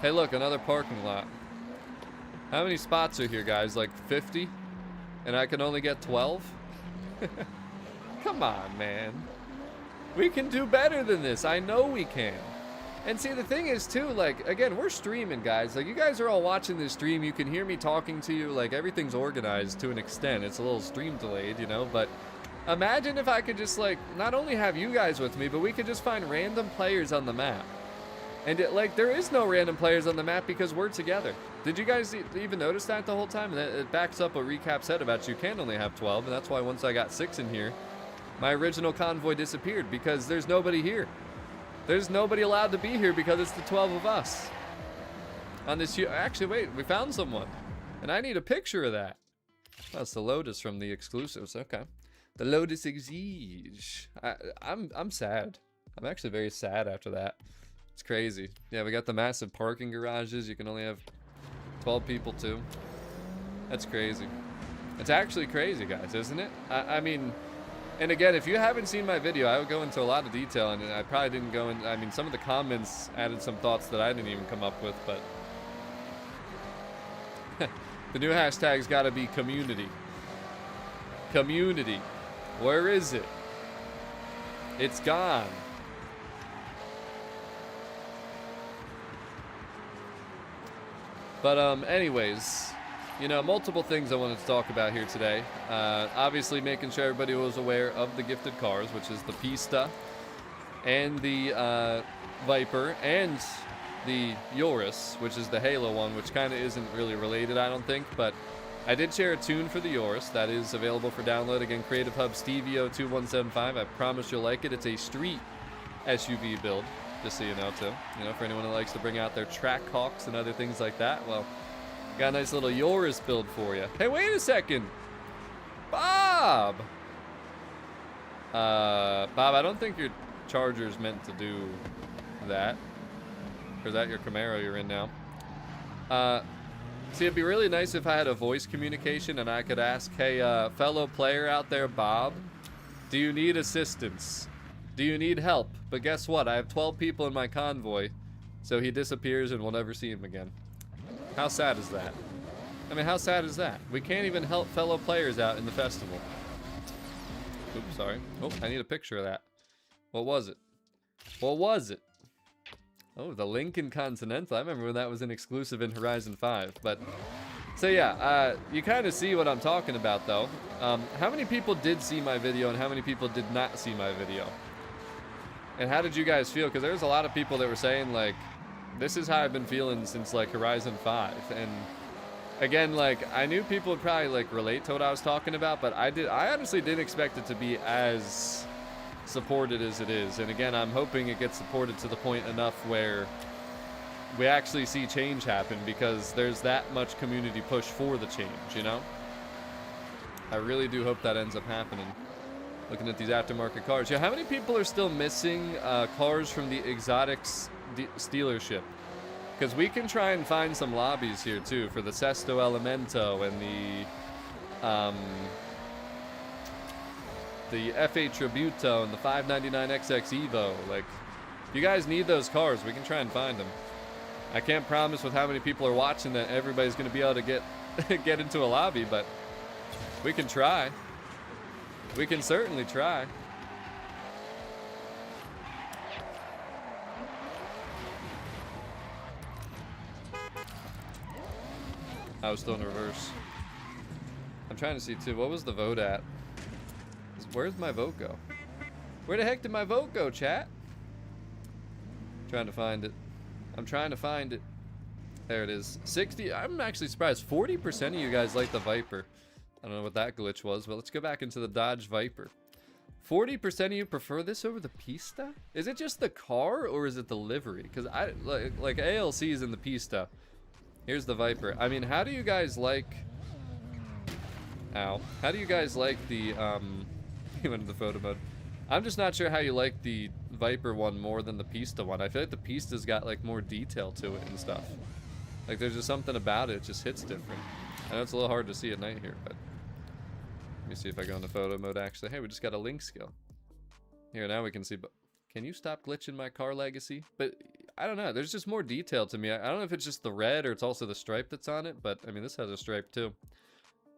Hey, look, another parking lot. How many spots are here, guys? Like 50? And I can only get 12? Come on, man. We can do better than this. I know we can. And see, the thing is, too, like, again, we're streaming, guys. Like, you guys are all watching this stream. You can hear me talking to you. Like, everything's organized to an extent. It's a little stream delayed, you know, but imagine if I could just, like, not only have you guys with me, but we could just find random players on the map. And, like, there is no random players on the map because we're together. Did you guys even notice that the whole time? And it backs up what Recap said about you can only have 12, and that's why once I got 6 in here, my original convoy disappeared because there's nobody here. There's nobody allowed to be here because it's the 12 of us. On this, actually, wait, we found someone. And I need a picture of that. That's the Lotus from the exclusives, okay. The Lotus Exige. I'm sad. I'm actually very sad after that. It's crazy. Yeah, we got the massive parking garages. You can only have 12 people too. That's crazy. It's actually crazy, guys, isn't it? I mean, and again, if you haven't seen my video, I would go into a lot of detail, and I probably didn't go in. I mean, some of the comments added some thoughts that I didn't even come up with, but the new hashtag's got to be community. Community. Where is it? It's gone. But anyways, you know, multiple things I wanted to talk about here today. Obviously making sure everybody was aware of the gifted cars, which is the Pista and the Viper and the Urus, which is the Halo one, which kind of isn't really related, I don't think, but I did share a tune for the Urus that is available for download. Again, Creative Hub Stevio2175. I promise you'll like it. It's a street SUV build. Just so you know, too. You know, for anyone who likes to bring out their track hawks and other things like that, well, got a nice little Urus build for you. Hey, wait a second. Bob! Bob, I don't think your Charger's meant to do that. Or is that your Camaro you're in now? See, it'd be really nice if I had a voice communication and I could ask, hey, fellow player out there, Bob, do you need assistance? Do you need help? But guess what? I have 12 people in my convoy, so he disappears and we'll never see him again. How sad is that? I mean, how sad is that? We can't even help fellow players out in the festival. Oops, sorry. Oh, I need a picture of that. What was it? What was it? Oh, the Lincoln Continental. I remember when that was an exclusive in Horizon 5. But, so yeah, you kind of see what I'm talking about, though. How many people did see my video and how many people did not see my video? And how did you guys feel? Because there's a lot of people that were saying, like, this is how I've been feeling since, like, Horizon 5. And, again, like, I knew people would probably, like, relate to what I was talking about, but I honestly didn't expect it to be as supported as it is. And again, I'm hoping it gets supported to the point enough where we actually see change happen, because there's that much community push for the change, you know? I really do hope that ends up happening. Looking at these aftermarket cars. Yeah, how many people are still missing cars from the Exotics dealership? Because we can try and find some lobbies here too for the Sesto Elemento and the F8 Tributo and the 599XX Evo. Like, if you guys need those cars, we can try and find them. I can't promise with how many people are watching that everybody's going to be able to get into a lobby, but we can try. We can certainly try. I was still in reverse. I'm trying to see too. What was the vote at? Where's my vote go? Where the heck did my vote go, chat? Trying to find it. I'm trying to find it. There it is. 60. I'm actually surprised. 40% of you guys like the Viper. I don't know what that glitch was, but let's go back into the Dodge Viper. 40% of you prefer this over the Pista? Is it just the car or is it the livery? Because I like ALC's in the Pista. Here's the Viper. I mean, how do you guys like... Ow. How do you guys like the... He went into the photo mode. I'm just not sure how you like the Viper one more than the Pista one. I feel like the Pista's got like more detail to it and stuff. Like there's just something about it. It just hits different. I know it's a little hard to see at night here, but... Let me see if I go into photo mode actually. Hey, we just got a link skill. Here, now we can see... But can you stop glitching my car legacy? But I don't know. There's just more detail to me. I don't know if it's just the red or it's also the stripe that's on it, but I mean, this has a stripe too.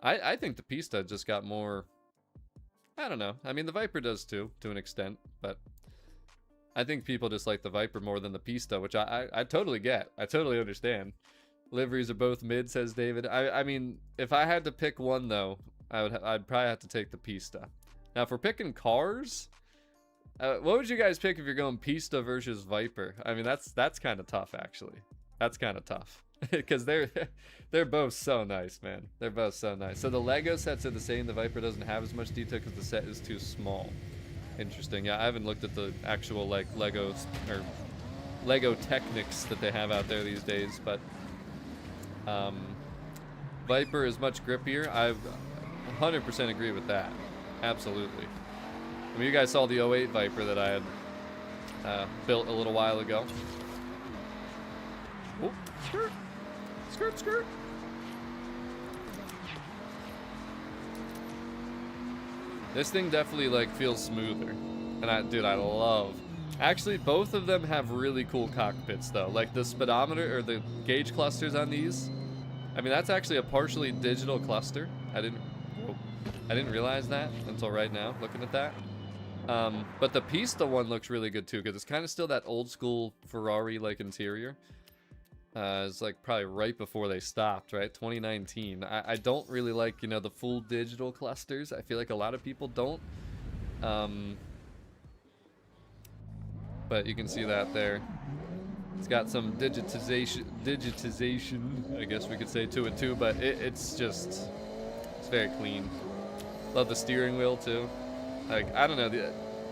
I think the Pista just got more... I don't know. I mean, the Viper does too, to an extent, but I think people just like the Viper more than the Pista, which I totally get. I totally understand. Liveries are both mid, says David. I mean, if I had to pick one though, I'd probably have to take the Pista. Now, if we're picking cars, what would you guys pick if you're going Pista versus Viper? I mean, that's kind of tough, actually. That's kind of tough. Because they're both so nice, man. They're both so nice. So the Lego sets are the same. The Viper doesn't have as much detail because the set is too small. Interesting. Yeah, I haven't looked at the actual like Legos or Lego Technics that they have out there these days, but Viper is much grippier. I 100% agree with that. Absolutely. I mean, you guys saw the '08 Viper that I had built a little while ago. Oh, skirt. Skirt, skirt. This thing definitely like feels smoother. And dude, I love. Actually, both of them have really cool cockpits though. Like the speedometer or the gauge clusters on these. I mean, that's actually a partially digital cluster. I didn't realize that until right now, looking at that. But the Pista one looks really good too, because it's kind of still that old school Ferrari like interior. It's like probably right before they stopped, right? 2019. I don't really like, you know, the full digital clusters. I feel like a lot of people don't. But you can see that there. It's got some digitization, I guess we could say, to it too, but it's very clean. Love the steering wheel too. Like, I don't know,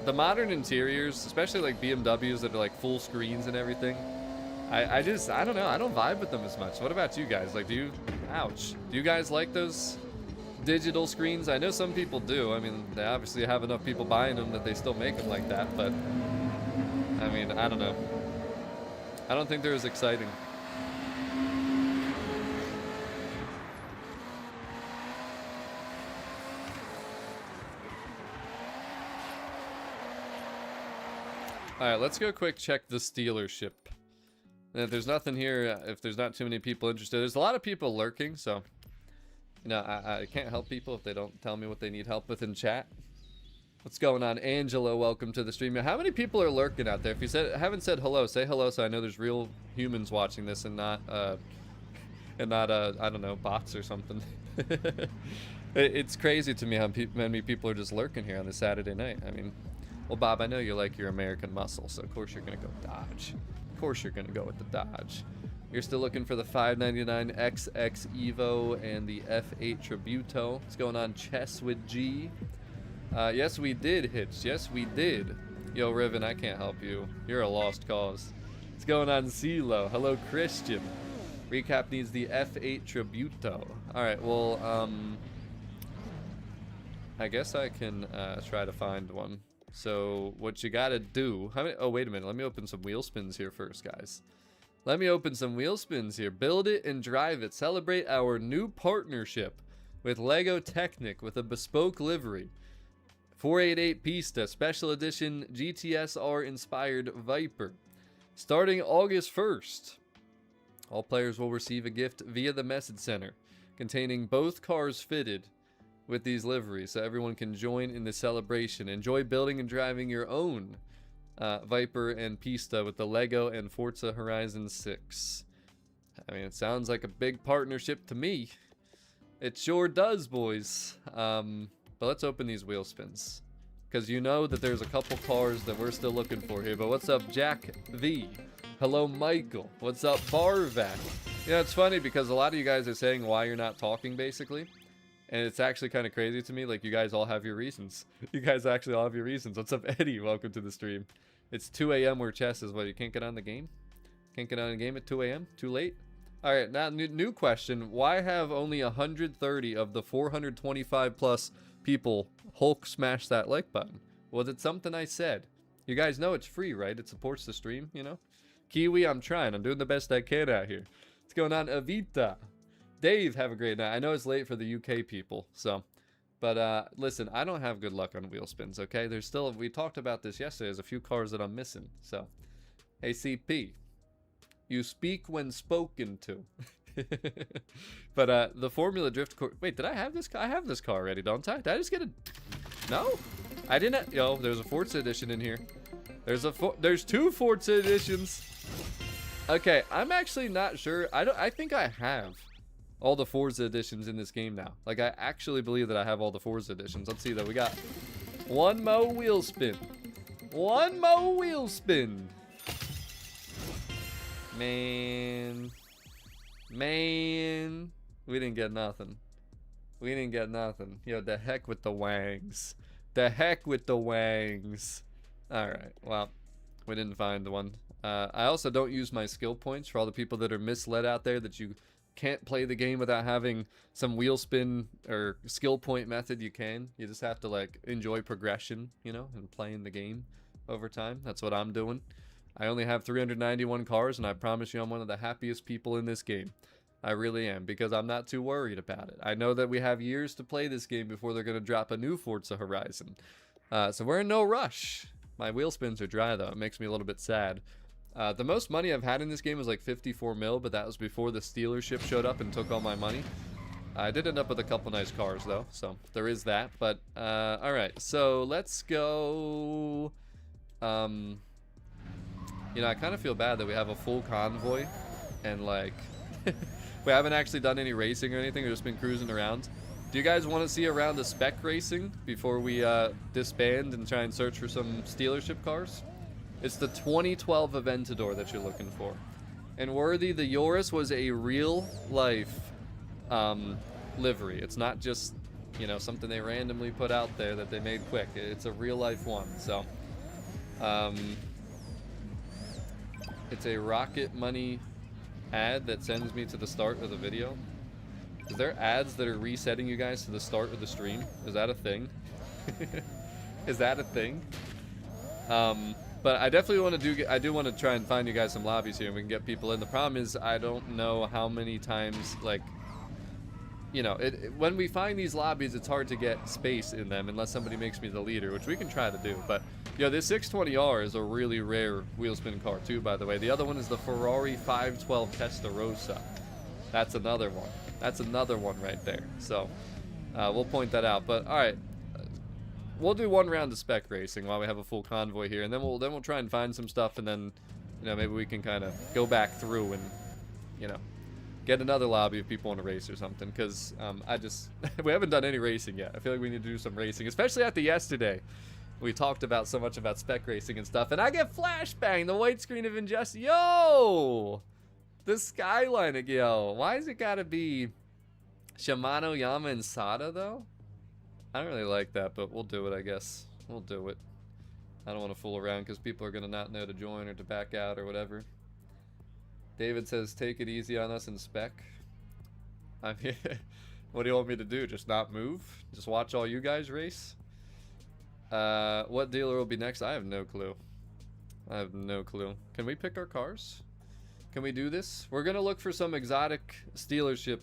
the modern interiors, especially like BMWs that are like full screens and everything, I don't know, I don't vibe with them as much. What about you guys? Like, do you guys like those digital screens? I know some people do. I mean, they obviously have enough people buying them that they still make them like that, but I mean, I don't know. I don't think they're as exciting. Alright, let's go quick check the dealership. And if there's nothing here, if there's not too many people interested, there's a lot of people lurking, so, you know, I can't help people if they don't tell me what they need help with in chat. What's going on? Angela, welcome to the stream. How many people are lurking out there? If you haven't said hello, say hello so I know there's real humans watching this and not I don't know, bots or something. It's crazy to me how many people are just lurking here on this Saturday night. I mean, well, Bob, I know you like your American muscle, so of course you're going to go Dodge. Of course you're going to go with the Dodge. You're still looking for the 599XX Evo and the F8 Tributo. What's going on, Chess with G? Yes, we did, Hitch. Yes, we did. Yo, Riven, I can't help you. You're a lost cause. What's going on, CeeLo? Hello, Christian. Recap needs the F8 Tributo. Alright, well, I guess I can try to find one. So, what you gotta do... How many... Oh, wait a minute. Let me open some wheel spins here first, guys. Let me open some wheel spins here. Build it and drive it. Celebrate our new partnership with Lego Technic with a bespoke livery. 488 Pista Special Edition GTSR inspired Viper. Starting August 1st. All players will receive a gift via the message center containing both cars fitted with these liveries so everyone can join in the celebration. Enjoy building and driving your own Viper and Pista with the Lego and Forza Horizon 6. I mean, it sounds like a big partnership to me. It sure does, boys. But let's open these wheel spins, because you know that there's a couple cars that we're still looking for here. But what's up, Jack V? Hello, Michael. What's up, Barvac? You know, it's funny because a lot of you guys are saying why you're not talking, basically. And it's actually kind of crazy to me. Like, you guys all have your reasons. You guys actually all have your reasons. What's up, Eddie? Welcome to the stream. It's 2 a.m. where chess is what? You can't get on the game? Can't get on the game at 2 a.m.? Too late? All right, now, new question. Why have only 130 of the 425 plus people Hulk smash that like button? Was it something I said? You guys know it's free, right? It supports the stream, you know? Kiwi, I'm trying. I'm doing the best I can out here. What's going on, Avita? Dave, have a great night. I know it's late for the UK people, so... But, listen, I don't have good luck on wheel spins, okay? There's still... We talked about this yesterday. There's a few cars that I'm missing, so... Hey, CP. You speak when spoken to. But, the Formula Drift car... Wait, did I have this car? I have this car already, don't I? Did I just get a... No? I didn't... Yo, there's a Forza edition in here. There's two Forza editions. Okay, I'm actually not sure. I think I have all the Forza editions in this game now. Like, I actually believe that I have all the Forza editions. Let's see, though. We got one more wheel spin. One more wheel spin. Man. We didn't get nothing. We didn't get nothing. Yo, the heck with the wangs. The heck with the wangs. Alright, well, we didn't find one. I also don't use my skill points for all the people that are misled out there that you can't play the game without having some wheel spin or skill point method. You can. You just have to, like, enjoy progression, you know, and playing the game over time. That's what I'm doing. I only have 391 cars, and I promise you I'm one of the happiest people in this game. I really am, because I'm not too worried about it. I know that we have years to play this game before they're going to drop a new Forza Horizon. So we're in no rush. My wheel spins are dry, though. It makes me a little bit sad. The most money I've had in this game was like 54 mil, but that was before the dealership showed up and took all my money. I did end up with a couple nice cars, though, so there is that. But, alright, so let's go... You know, I kind of feel bad that we have a full convoy, and, like, we haven't actually done any racing or anything. We've just been cruising around. Do you guys want to see a round of spec racing before we disband and try and search for some dealership cars? It's the 2012 Aventador that you're looking for. And Worthy, the Yoris was a real-life livery. It's not just, you know, something they randomly put out there that they made quick. It's a real-life one, so... It's a Rocket Money ad that sends me to the start of the video. Is there ads that are resetting you guys to the start of the stream? Is that a thing? Is that a thing? But I definitely want to I do want to try and find you guys some lobbies here and we can get people in. The problem is I don't know how many times, like, you know, when we find these lobbies, it's hard to get space in them unless somebody makes me the leader, which we can try to do. But, yo, this 620R is a really rare wheel spin car, too, by the way. The other one is the Ferrari 512 Testarossa. That's another one. That's another one right there. So, we'll point that out. But, all right. We'll do one round of spec racing while we have a full convoy here, and then we'll try and find some stuff, and then, you know, maybe we can kind of go back through and, you know, get another lobby if people want to race or something, because we haven't done any racing yet. I feel like we need to do some racing, especially after yesterday. We talked about so much about spec racing and stuff, and I get flashbang, the white screen of injustice. Yo! The skyline, yo. Why has it got to be Shimano, Yama, and Sada, though? I don't really like that, but we'll do it, I guess. We'll do it. I don't want to fool around because people are going to not know to join or to back out or whatever. David says, take it easy on us in spec. I mean, what do you want me to do? Just not move? Just watch all you guys race? What dealer will be next? I have no clue. I have no clue. Can we pick our cars? Can we do this? We're going to look for some exotic dealership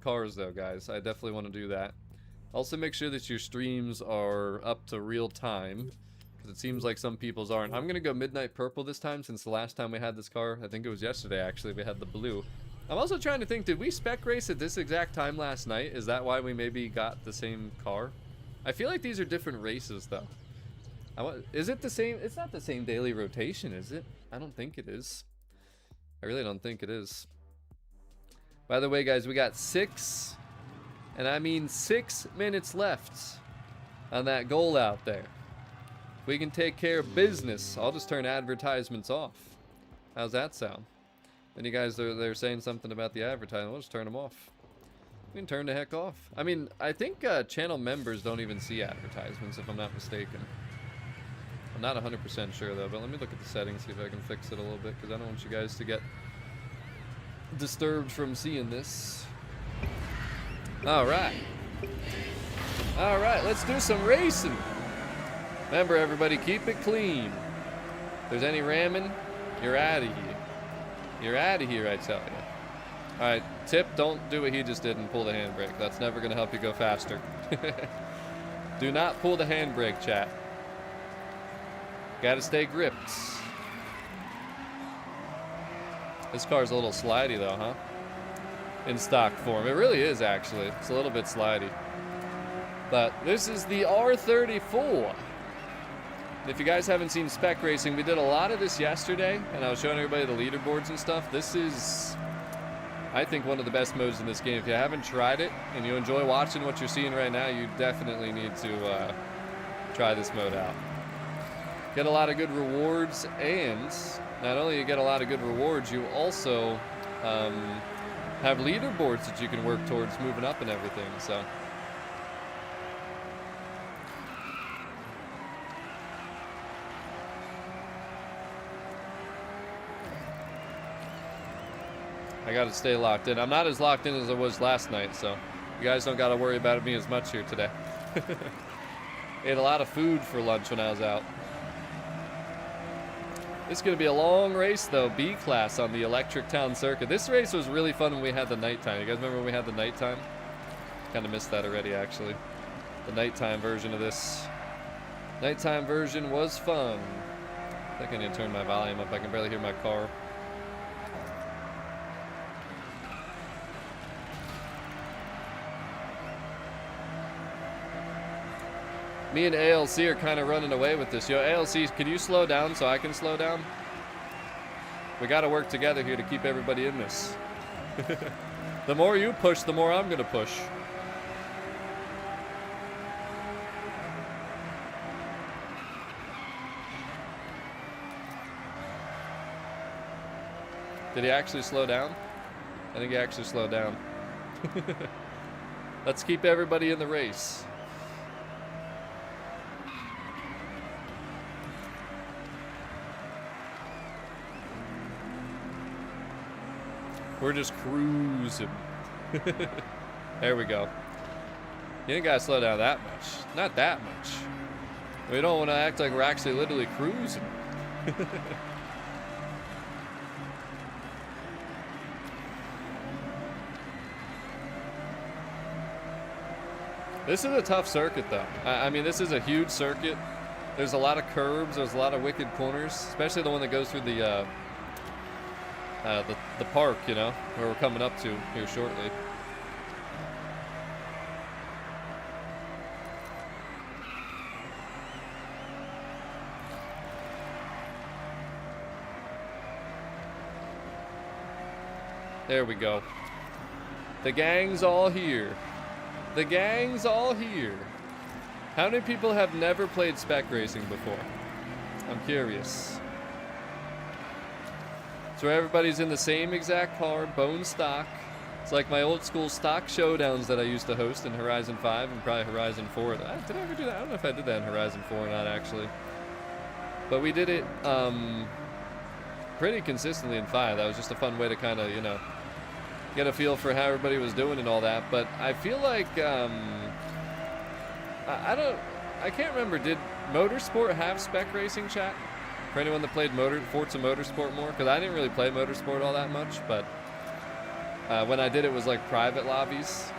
cars though, guys. I definitely want to do that. Also make sure that your streams are up to real time, because it seems like some people's aren't. I'm going to go midnight purple this time, since the last time we had this car, I think it was yesterday actually, we had the blue. I'm also trying to think, did we spec race at this exact time last night? Is that why we maybe got the same car? I feel like these are different races though. Is it the same? It's not the same daily rotation, is it? I don't think it is. I really don't think it is. By the way, guys, we got 6, and I mean 6 minutes left on that goal out there. If we can take care of business, I'll just turn advertisements off. How's that sound? Then you guys are they're saying something about the advertising. We'll just turn them off. We can turn the heck off. I mean, I think channel members don't even see advertisements, if I'm not mistaken. I'm not 100% sure though, but let me look at the settings, see if I can fix it a little bit, because I don't want you guys to get disturbed from seeing this. Alright. Alright, let's do some racing. Remember everybody, keep it clean. If there's any ramming, you're out of here. You're out of here, I tell you. Alright, tip, don't do what he just did and pull the handbrake. That's never going to help you go faster. Do not pull the handbrake, chat. Gotta stay gripped. This car's a little slidey though, huh? In stock form. It really is, actually. It's a little bit slidey. But this is the R34. If you guys haven't seen spec racing, we did a lot of this yesterday, and I was showing everybody the leaderboards and stuff. This is, I think, one of the best modes in this game. If you haven't tried it, and you enjoy watching what you're seeing right now, you definitely need to try this mode out. Get a lot of good rewards, and not only you get a lot of good rewards, you also have leaderboards that you can work towards moving up and everything, so. I gotta stay locked in. I'm not as locked in as I was last night, so you guys don't gotta worry about me as much here today. Ate a lot of food for lunch when I was out. This is going to be a long race, though. B class on the Electric Town Circuit. This race was really fun when we had the nighttime. You guys remember when we had the nighttime? Kind of missed that already, actually. The nighttime version of this. Nighttime version was fun. I think I need to turn my volume up. I can barely hear my car. Me and ALC are kind of running away with this. Yo, ALC, can you slow down so I can slow down? We got to work together here to keep everybody in this. The more you push, the more I'm going to push. Did he actually slow down? I think he actually slowed down. Let's keep everybody in the race. We're just cruising. There we go. You ain't gotta slow down that much. Not that much. We don't want to act like we're actually literally cruising. This is a tough circuit, though. I mean, this is a huge circuit. There's a lot of curbs. There's a lot of wicked corners, especially the one that goes through the park, you know, where we're coming up to here shortly. There we go. The gang's all here. The gang's all here. How many people have never played spec racing before? I'm curious. So everybody's in the same exact car, bone stock. It's like my old school stock showdowns that I used to host in Horizon 5 and probably Horizon 4. Did I ever do that? I don't know if I did that in Horizon 4 or not, actually. But we did it pretty consistently in 5. That was just a fun way to kind of, you know, get a feel for how everybody was doing and all that. But I feel like, I can't remember, did Motorsport have spec racing chat? For anyone that played Forza Motorsport more? Because I didn't really play Motorsport all that much, but when I did, it was like private lobbies.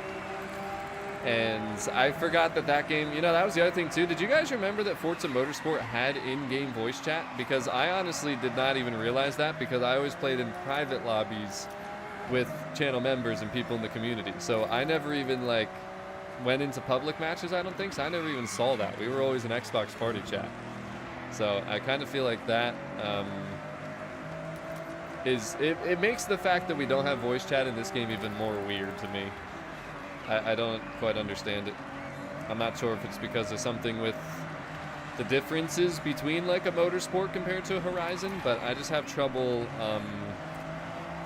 And I forgot that game, you know, that was the other thing too. Did you guys remember that Forza Motorsport had in-game voice chat? Because I honestly did not even realize that, because I always played in private lobbies with channel members and people in the community. So I never even like went into public matches, I don't think. So I never even saw that. We were always in Xbox party chat. So I kind of feel like that it makes the fact that we don't have voice chat in this game even more weird to me. I don't quite understand it. I'm not sure if it's because of something with the differences between like a Motorsport compared to a Horizon, but I just have trouble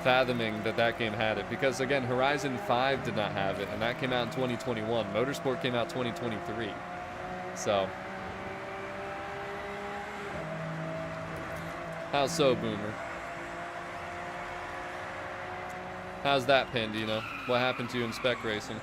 fathoming that game had it. Because again, Horizon 5 did not have it, and that came out in 2021. Motorsport came out 2023. So... How so, Boomer? How's that, Pandino? What happened to you in spec racing?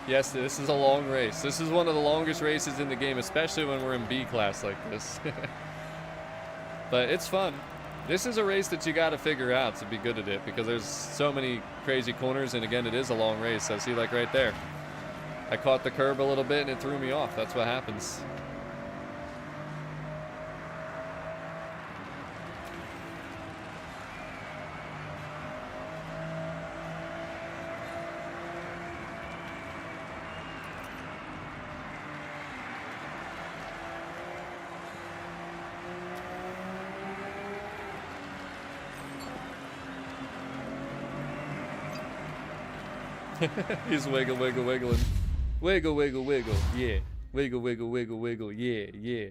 Yes, this is a long race. This is one of the longest races in the game, especially when we're in B class like this. But it's fun. This is a race that you got to figure out to be good at it, because there's so many crazy corners, and again, it is a long race. So see, like right there, I caught the curb a little bit and it threw me off. That's what happens. He's wiggling. Wiggle, wiggle, wiggle, yeah. Wiggle, wiggle, wiggle, wiggle, yeah, yeah.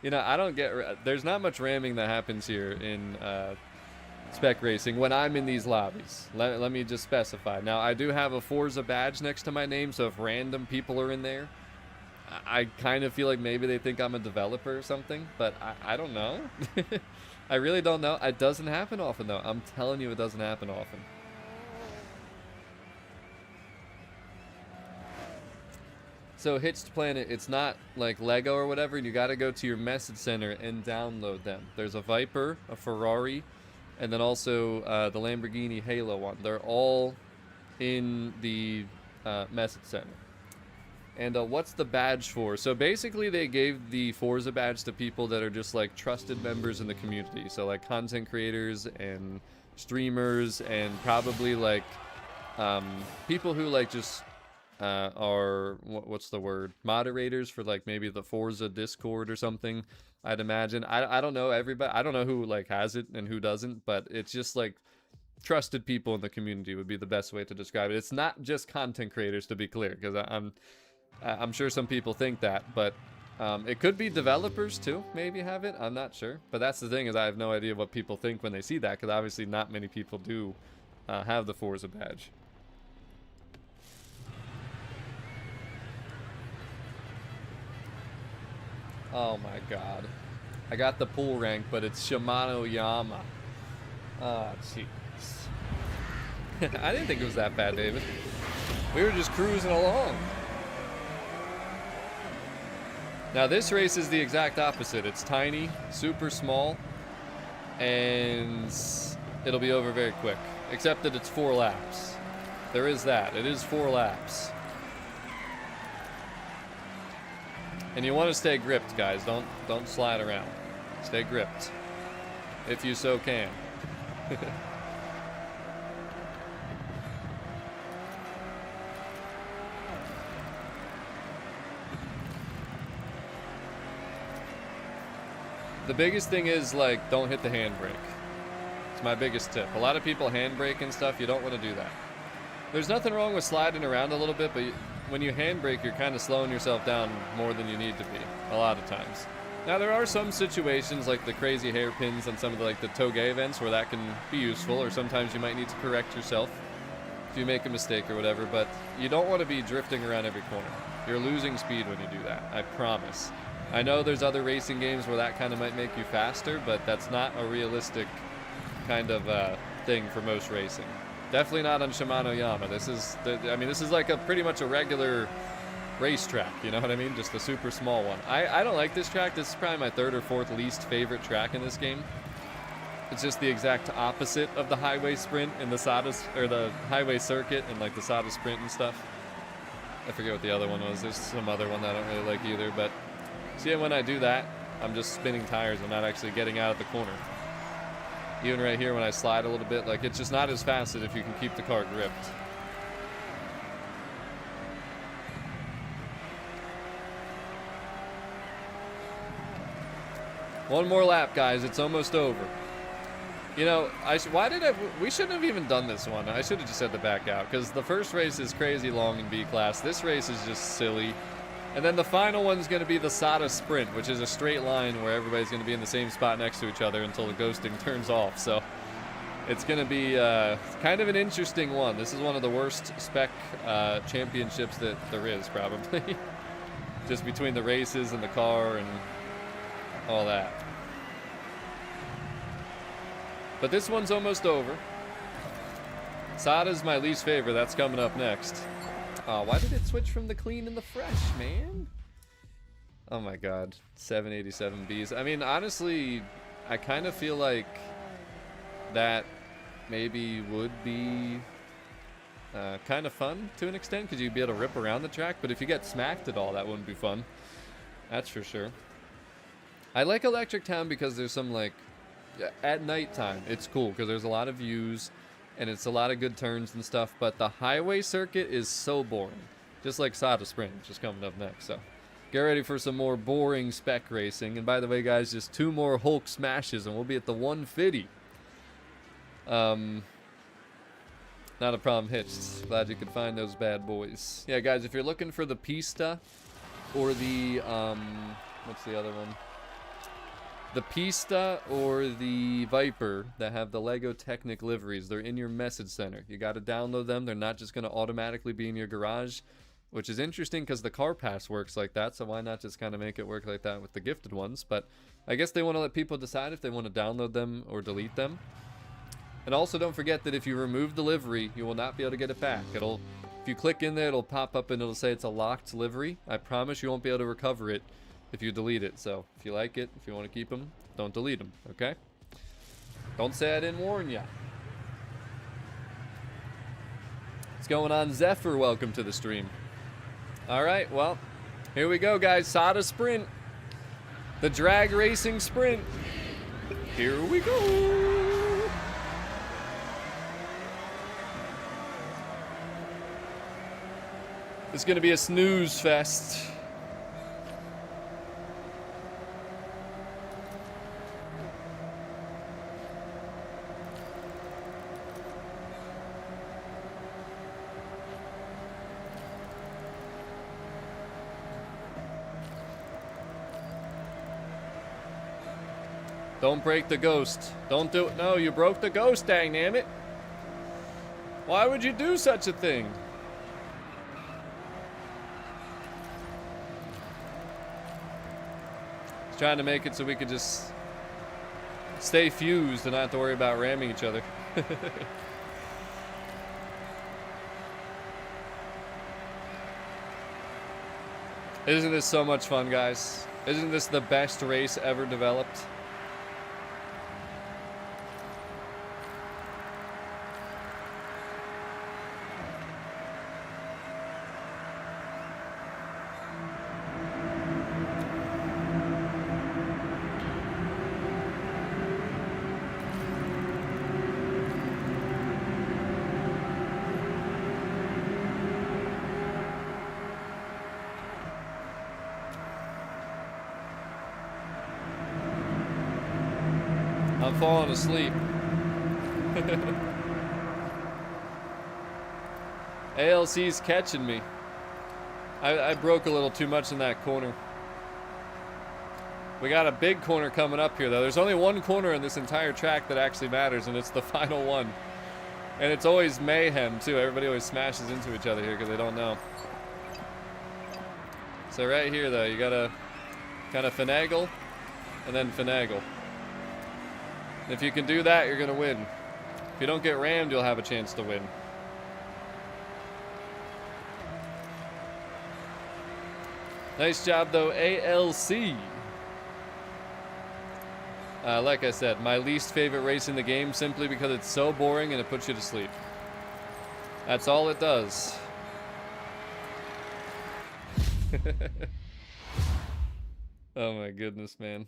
You know, I don't get... There's not much ramming that happens here in spec racing when I'm in these lobbies. Let me just specify. Now, I do have a Forza badge next to my name, so if random people are in there, I kind of feel like maybe they think I'm a developer or something, but I don't know. I really don't know. It doesn't happen often, though. I'm telling you, it doesn't happen often. So Hitched Planet, it's not like Lego or whatever. You got to go to your message center and download them. There's a Viper, a Ferrari, and then also the Lamborghini Halo one. They're all in the message center. And what's the badge for? So basically they gave the Forza badge to people that are just like trusted members in the community. So like content creators and streamers and probably like people who like just... are what's the word, moderators for like maybe the Forza Discord or something, I'd imagine. I don't know everybody. I don't know who like has it and who doesn't, but it's just like trusted people in the community would be the best way to describe it. It's not just content creators, to be clear, because I'm sure some people think that, but it could be developers too maybe have it. I'm not sure, but that's the thing, is I have no idea what people think when they see that, because obviously not many people do have the Forza badge. Oh my god. I got the pool rank, but it's Shimano Yama. Oh, jeez. I didn't think it was that bad, David. We were just cruising along. Now this race is the exact opposite. It's tiny, super small, and it'll be over very quick. Except that it's 4 laps. There is that. It is 4 laps. And you want to stay gripped, guys. Don't slide around. Stay gripped, if you so can. The biggest thing is, like, don't hit the handbrake. It's my biggest tip. A lot of people handbrake and stuff. You don't want to do that. There's nothing wrong with sliding around a little bit, but when you handbrake, you're kind of slowing yourself down more than you need to be a lot of times. Now, there are some situations like the crazy hairpins and some of the toge events where that can be useful, or sometimes you might need to correct yourself if you make a mistake or whatever, but you don't want to be drifting around every corner. You're losing speed when you do that, I promise. I know there's other racing games where that kind of might make you faster, but that's not a realistic kind of thing for most racing. Definitely not on Shimano Yama. This is like pretty much a regular racetrack, you know what I mean? Just a super small one. I don't like this track. This is probably my third or fourth least favorite track in this game. It's just the exact opposite of the highway sprint and the highway circuit and like the Sada sprint and stuff. I forget what the other one was. There's some other one that I don't really like either, but see, when I do that, I'm just spinning tires. I'm not actually getting out of the corner. Even right here when I slide a little bit, like it's just not as fast as if you can keep the car gripped. One more lap, guys. It's almost over. You know, we shouldn't have even done this one. I should have just had to back out, because the first race is crazy long in B class. This race is just silly. And then the final one's going to be the Sada Sprint, which is a straight line where everybody's going to be in the same spot next to each other until the ghosting turns off. So it's going to be kind of an interesting one. This is one of the worst spec championships that there is, probably. Just between the races and the car and all that. But this one's almost over. Sada's my least favorite. That's coming up next. Why did it switch from the clean and the fresh, man? Oh my god. 787Bs. I mean, honestly, I kind of feel like that maybe would be kind of fun to an extent, because you'd be able to rip around the track, but if you get smacked at all, that wouldn't be fun. That's for sure. I like Electric Town because there's some, like, at nighttime, it's cool, because there's a lot of views, and it's a lot of good turns and stuff, but the highway circuit is so boring. Just like Sada Sprint, which is coming up next, so get ready for some more boring spec racing. And by the way, guys, just 2 more Hulk smashes, and we'll be at the 150. Not a problem, Hitched. Glad you could find those bad boys. Yeah, guys, if you're looking for the Pista or the, what's the other one? The Pista or the Viper that have the Lego Technic liveries, they're in your message center. You got to download them. They're not just going to automatically be in your garage, which is interesting because the Car Pass works like that, so why not just kind of make it work like that with the gifted ones? But I guess they want to let people decide if they want to download them or delete them. And also don't forget that if you remove the livery, you will not be able to get it back. If you click in there, it'll pop up and it'll say it's a locked livery. I promise you won't be able to recover it if you delete it. So if you like it, if you want to keep them, don't delete them, okay? Don't say I didn't warn ya. What's going on, Zephyr? Welcome to the stream. All right, well, here we go, guys. Sada Sprint. The drag racing sprint. Here we go. It's going to be a snooze fest. Don't break the ghost. Don't do it. No, you broke the ghost, dang damn it. Why would you do such a thing? Trying to make it so we could just stay fused and not have to worry about ramming each other. Isn't this so much fun, guys? Isn't this the best race ever developed? I'm falling asleep. ALC's catching me. I broke a little too much in that corner. We got a big corner coming up here, though. There's only one corner in this entire track that actually matters, and it's the final one. And it's always mayhem, too. Everybody always smashes into each other here because they don't know. So right here, though, you gotta kind of finagle and then finagle. And if you can do that, you're gonna win. If you don't get rammed, you'll have a chance to win. Nice job, though, ALC. Like I said, my least favorite race in the game simply because it's so boring and it puts you to sleep. That's all it does. Oh my goodness, man.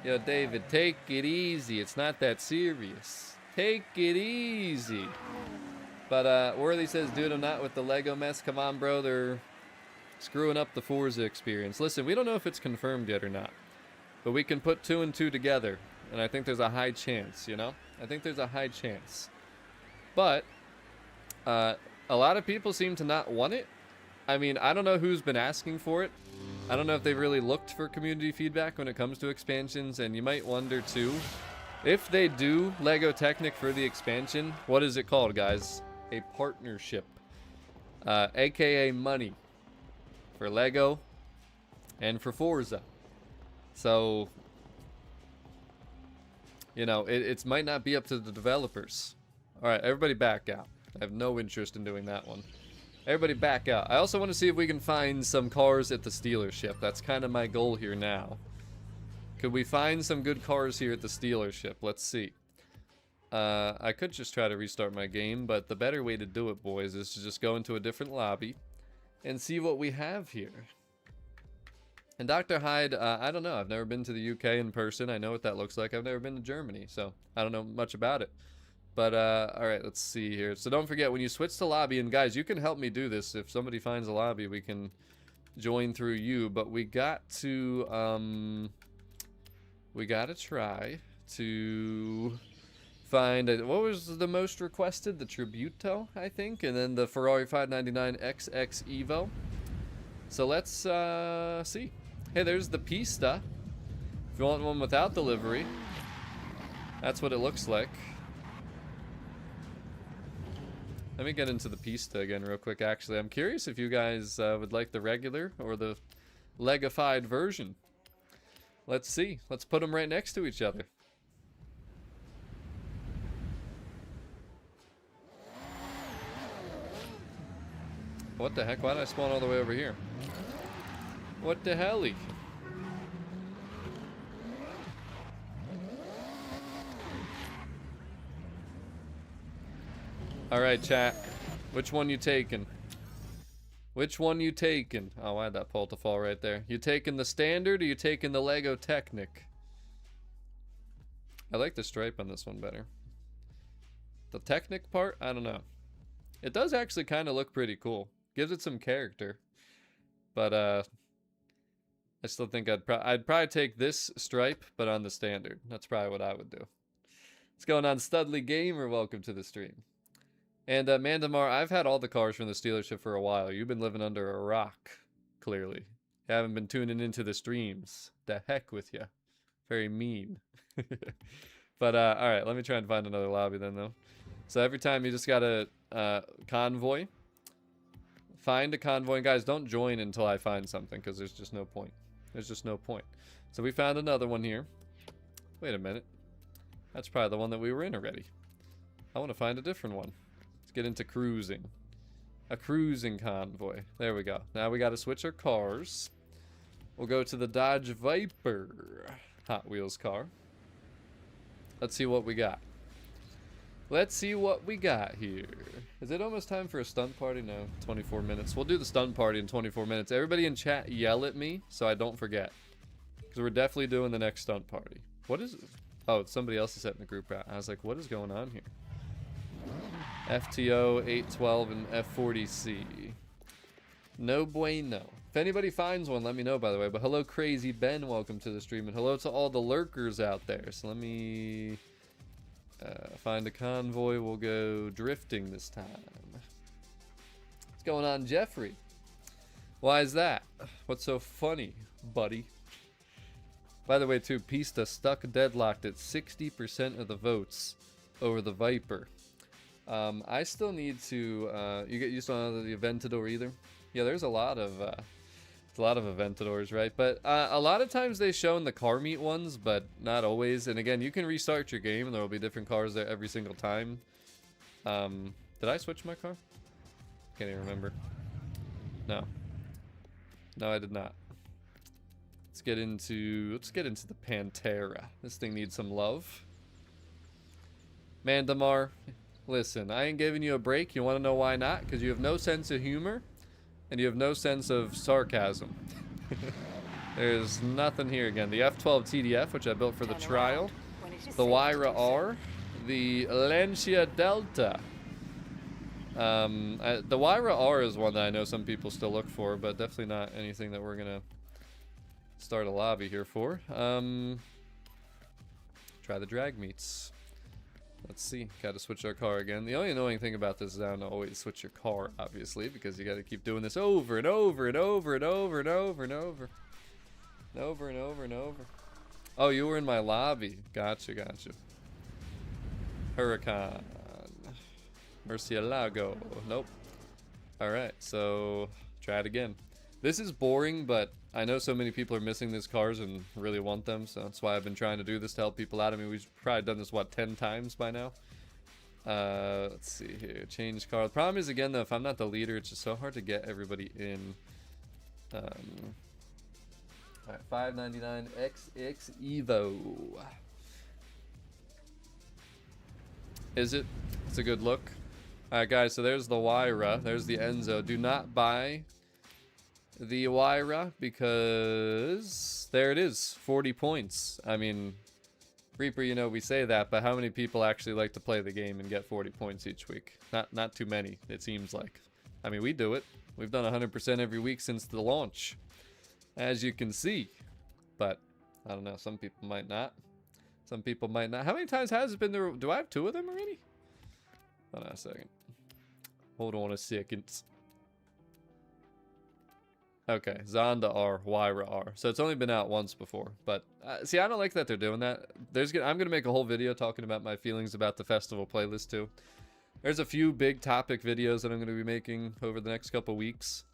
Yo, David, take it easy. It's not that serious. Take it easy. But Worthy says, dude, I'm not with the Lego mess. Come on, bro. They're screwing up the Forza experience. Listen, we don't know if it's confirmed yet or not, but we can put 2 and 2 together, and I think there's a high chance, you know? I think there's a high chance. But a lot of people seem to not want it. I mean, I don't know who's been asking for it. I don't know if they've really looked for community feedback when it comes to expansions, and you might wonder, too, if they do Lego Technic for the expansion, what is it called, guys? A partnership, aka money. For Lego and for Forza. So, you know, it might not be up to the developers. Alright, everybody back out. I have no interest in doing that one. Everybody back out. I also want to see if we can find some cars at the dealership. That's kind of my goal here now. Could we find some good cars here at the dealership? Let's see. I could just try to restart my game, but the better way to do it, boys, is to just go into a different lobby and see what we have here. And Dr. Hyde, I don't know. I've never been to the UK in person. I know what that looks like. I've never been to Germany, so I don't know much about it. But, alright, let's see here. So don't forget, when you switch to lobby, and guys, you can help me do this. If somebody finds a lobby, we can join through you. But we got to, we gotta try to find what was the most requested? The Tributo, I think, and then the Ferrari 599 XX Evo. So let's see. Hey, there's the Pista. If you want one without the livery, that's what it looks like. Let me get into the Pista again real quick. Actually, I'm curious if you guys would like the regular or the Legified version. Let's see. Let's put them right next to each other. What the heck? Why did I spawn all the way over here? What the helly? Alright, chat. Which one you taking? Which one you taking? Oh, why'd that pole to fall right there? You taking the standard or you taking the Lego Technic? I like the stripe on this one better. The Technic part? I don't know. It does actually kind of look pretty cool. Gives it some character. But, I still think I'd probably take this stripe, but on the standard. That's probably what I would do. What's going on, Studley Gamer? Welcome to the stream. And, Mandamar, I've had all the cars from the dealership for a while. You've been living under a rock, clearly. You haven't been tuning into the streams. The heck with you. Very mean. But, alright, let me try and find another lobby then, though. So every time you just gotta, convoy. Find a convoy. And guys, don't join until I find something, because there's just no point. There's just no point. So we found another one here. Wait a minute. That's probably the one that we were in already. I want to find a different one. Let's get into cruising. A cruising convoy. There we go. Now we got to switch our cars. We'll go to the Dodge Viper Hot Wheels car. Let's see what we got. Let's see what we got here. Is it almost time for a stunt party? No, 24 minutes. We'll do the stunt party in 24 minutes. Everybody in chat yell at me so I don't forget. Because we're definitely doing the next stunt party. What is it? Oh, it's somebody else is setting the group out. I was like, what is going on here? FTO, 812, and F40C. No bueno. If anybody finds one, let me know, by the way. But hello, Crazy Ben. Welcome to the stream. And hello to all the lurkers out there. So let me Find a convoy. We'll go drifting this time. What's going on, Jeffrey? Why is that? What's so funny, buddy? By the way, too, Pista stuck deadlocked at 60% of the votes over the Viper. I still need to. You still don't know the Aventador either? Yeah, there's a lot of Aventadors, right? But a lot of times they show in the car meet ones, but not always. And again, you can restart your game, and there will be different cars there every single time. Did I switch my car? Can't even remember. No. No, I did not. Let's get into the Pantera. This thing needs some love. Mandamar, listen, I ain't giving you a break. You want to know why not? Because you have no sense of humor, and you have no sense of sarcasm. There's nothing here again. The F12 TDF, which I built for the trial. The Wyra R. The Lancia Delta. The Wyra R is one that I know some people still look for, but definitely not anything that we're gonna start a lobby here for. Try the drag meets. Let's see. Gotta switch our car again. The only annoying thing about this is I don't always switch your car, obviously, because you gotta keep doing this over and over and over and over and over and over. And over and over and over. Oh, you were in my lobby. Gotcha, gotcha. Huracan. Murcielago. Nope. Alright, so try it again. This is boring, but I know so many people are missing these cars and really want them, so that's why I've been trying to do this to help people out. I mean, we've probably done this, what, 10 times by now? Let's see here. Change car. The problem is, again, though, if I'm not the leader, it's just so hard to get everybody in. Alright, 599 XX Evo. Is it? It's a good look. Alright, guys, so there's the Wyra. There's the Enzo. Do not buy the Wyra because there it is, 40 points. I mean, Reaper, you know, we say that, but how many people actually like to play the game and get 40 points each week? Not too many, it seems like. I mean, we do it. We've done 100% every week since the launch, as you can see. But, I don't know, some people might not. Some people might not. How many times has it been there? Do I have 2 of them already? Hold on a second. Hold on a second. Okay, Zonda R, Wyra R. So it's only been out once before, but see, I don't like that they're doing that. I'm gonna make a whole video talking about my feelings about the festival playlist too. There's a few big topic videos that I'm gonna be making over the next couple weeks.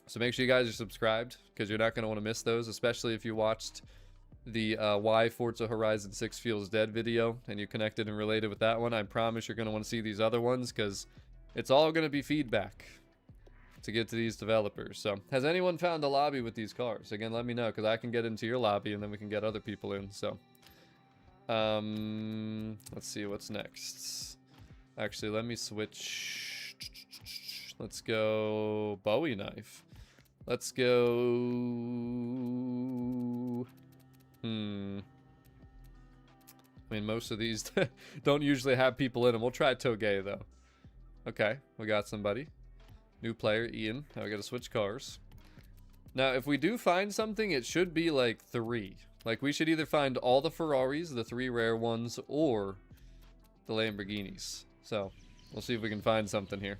So make sure you guys are subscribed, because you're not gonna want to miss those, especially if you watched the why Forza Horizon 6 feels dead video and you connected and related with that one. I promise you're gonna want to see these other ones, because it's all gonna be feedback to get to these developers. So, has anyone found a lobby with these cars? Again, let me know, because I can get into your lobby and then we can get other people in. So, let's see what's next. Actually, let me switch. Let's go Bowie knife. Let's go. I mean, most of these don't usually have people in them. We'll try Togay though. Okay, we got somebody. New player, Ian. Now we gotta switch cars. Now, if we do find something, it should be like 3. Like, we should either find all the Ferraris, the 3 rare ones, or the Lamborghinis. So, we'll see if we can find something here.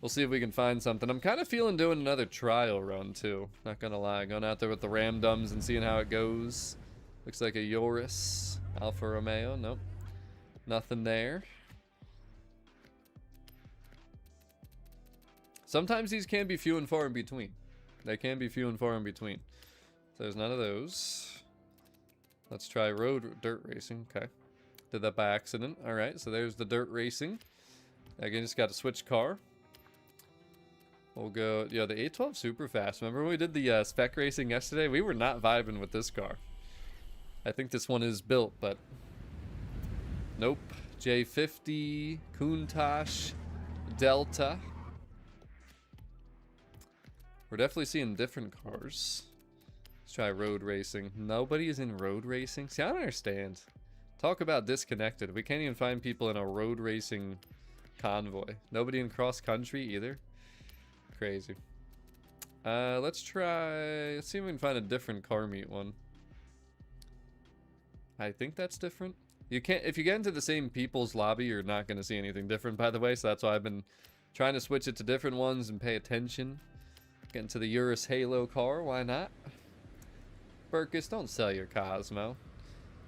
We'll see if we can find something. I'm kind of feeling doing another trial run, too. Not gonna lie. Going out there with the Ramdums and seeing how it goes. Looks like a Yoris. Alfa Romeo. Nope. Nothing there. Sometimes these can be few and far in between. They can be few and far in between. So there's none of those. Let's try dirt racing. Okay. Did that by accident. Alright, so there's the dirt racing. Again, just got to switch car. We'll go... Yeah, the 812 super fast. Remember when we did the spec racing yesterday? We were not vibing with this car. I think this one is built, but... Nope. J50, Countach, Delta. We're definitely seeing different cars. Let's try road racing. Nobody is in road racing? See, I don't understand. Talk about disconnected. We can't even find people in a road racing convoy. Nobody in cross country either. Crazy. Let's see if we can find a different car meet one. I think that's different. You can't, if you get into the same people's lobby, you're not going to see anything different, by the way. So that's why I've been trying to switch it to different ones and pay attention. Get into the Urus Halo car, why not? Burkus, don't sell your Cosmo.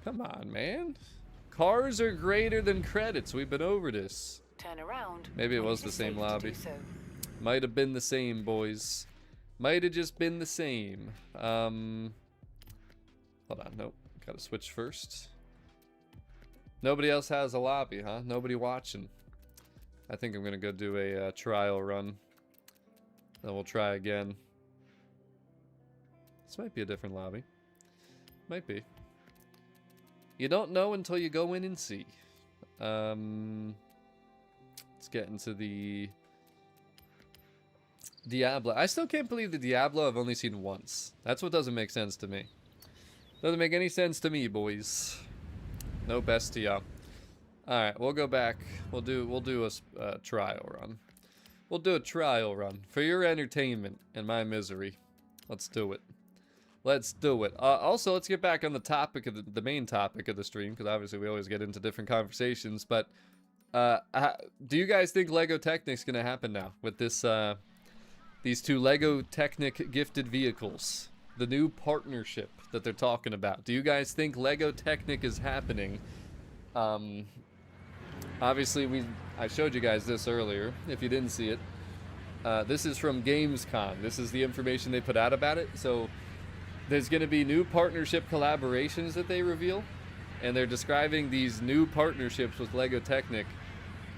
Come on, man. Cars are greater than credits. We've been over this. Turn around. Maybe it was the same lobby. So. Might have been the same, boys. Might have just been the same. Hold on, nope. Gotta switch first. Nobody else has a lobby, huh? Nobody watching. I think I'm gonna go do a trial run. Then we'll try again. This might be a different lobby. Might be. You don't know until you go in and see. Let's get into the Diablo. I still can't believe the Diablo I've only seen once. That's what doesn't make sense to me. Doesn't make any sense to me, boys. No best to y'all. Alright, we'll go back. We'll do a trial run. We'll do a trial run. For your entertainment and my misery. Let's do it. Let's do it. Also, let's get back on the topic of the main topic of the stream, because obviously we always get into different conversations, but do you guys think Lego Technic's gonna happen now with this these two Lego Technic gifted vehicles? The new partnership that they're talking about. Do you guys think Lego Technic is happening? Obviously, I showed you guys this earlier, if you didn't see it. This is from Gamescom. This is the information they put out about it. So there's going to be new partnership collaborations that they reveal, and they're describing these new partnerships with Lego Technic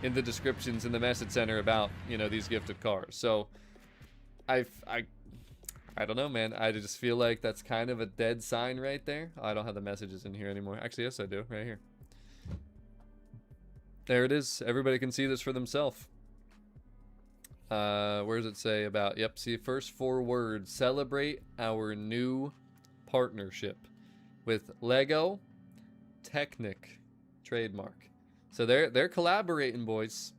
in the descriptions in the message center about, you know, these gifted cars. So I don't know, man. I just feel like that's kind of a dead sign right there. I don't have the messages in here anymore. Actually, yes, I do. Right here. There it is. Everybody can see this for themselves. Where does it say about? Yep, see, first 4 words. Celebrate our new partnership with Lego Technic trademark. So they're collaborating, boys.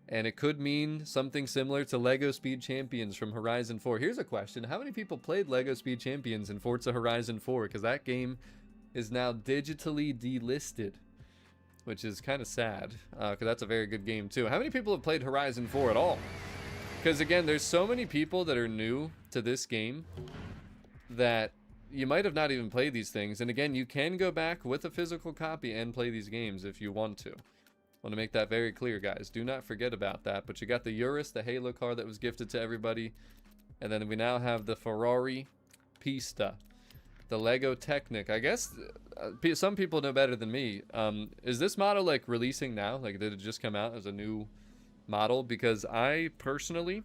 And it could mean something similar to Lego Speed Champions from Horizon 4. Here's a question. How many people played Lego Speed Champions in Forza Horizon 4? Because that game is now digitally delisted, which is kind of sad, because that's a very good game too. How many people have played Horizon 4 at all? Because again, there's so many people that are new to this game that you might have not even played these things. And again, you can go back with a physical copy and play these games if you want to. Want to make that very clear, guys. Do not forget about that. But you got the Urus, the Halo car that was gifted to everybody. And then we now have the Ferrari Pista. The Lego Technic. I guess some people know better than me. Is this model like releasing now? Like, did it just come out as a new model? Because I personally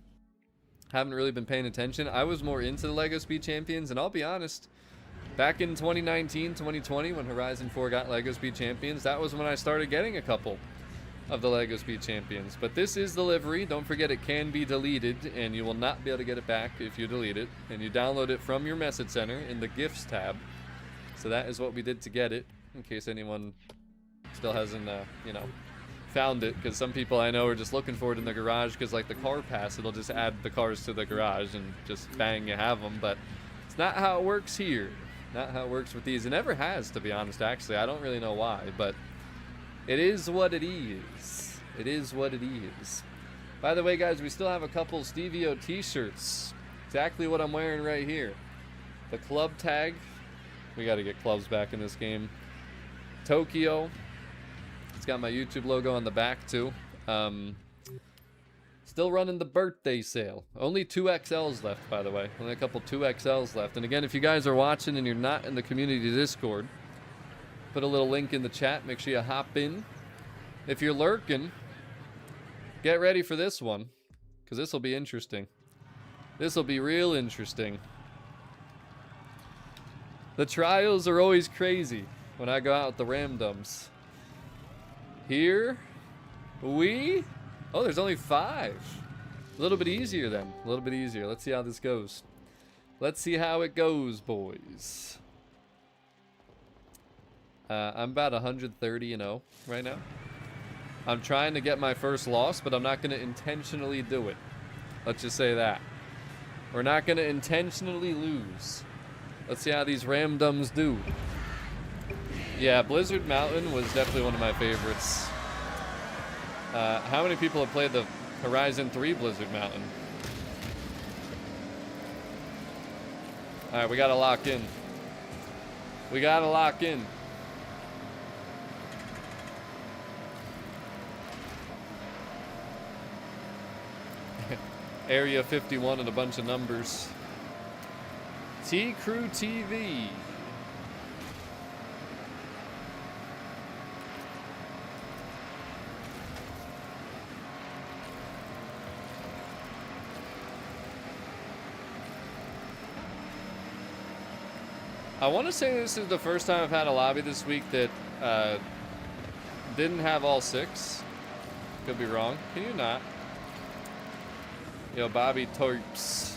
haven't really been paying attention. I was more into the Lego Speed Champions, and I'll be honest, back in 2019, 2020, when Horizon 4 got Lego Speed Champions, that was when I started getting a couple of the Lego Speed Champions. But this is the livery. Don't forget, it can be deleted, and you will not be able to get it back if you delete it. And you download it from your message center in the gifts tab. So that is what we did to get it, in case anyone still hasn't, you know, found it. Because some people I know are just looking for it in the garage, because like the car pass, it'll just add the cars to the garage and just bang, you have them. But it's not how it works here. Not how it works with these. It never has, to be honest, actually. I don't really know why, but it is what it is. It is what it is. By the way, guys, we still have a couple Stevio t-shirts. Exactly what I'm wearing right here. The club tag. We got to get clubs back in this game. Tokyo. It's got my YouTube logo on the back, too. Still running the birthday sale. Only 2XLs left, by the way. Only a couple 2XLs left. And again, if you guys are watching and you're not in the community Discord, put a little link in the chat. Make sure you hop in. If you're lurking, get ready for this one, because this will be interesting. This will be real interesting. The trials are always crazy when I go out with the ramdums. Here we... Oh, there's only 5. A little bit easier then. A little bit easier. Let's see how this goes. Let's see how it goes, boys. I'm about 130-0 right now. I'm trying to get my first loss, but I'm not going to intentionally do it. Let's just say that. We're not going to intentionally lose. Let's see how these ramdums do. Yeah, Blizzard Mountain was definitely one of my favorites. How many people have played the Horizon 3 Blizzard Mountain? Alright, we gotta lock in. We gotta lock in. Area 51 and a bunch of numbers. T-Crew TV. I want to say this is the first time I've had a lobby this week that didn't have all 6. Could be wrong. Can you not? Yo, Bobby Torps.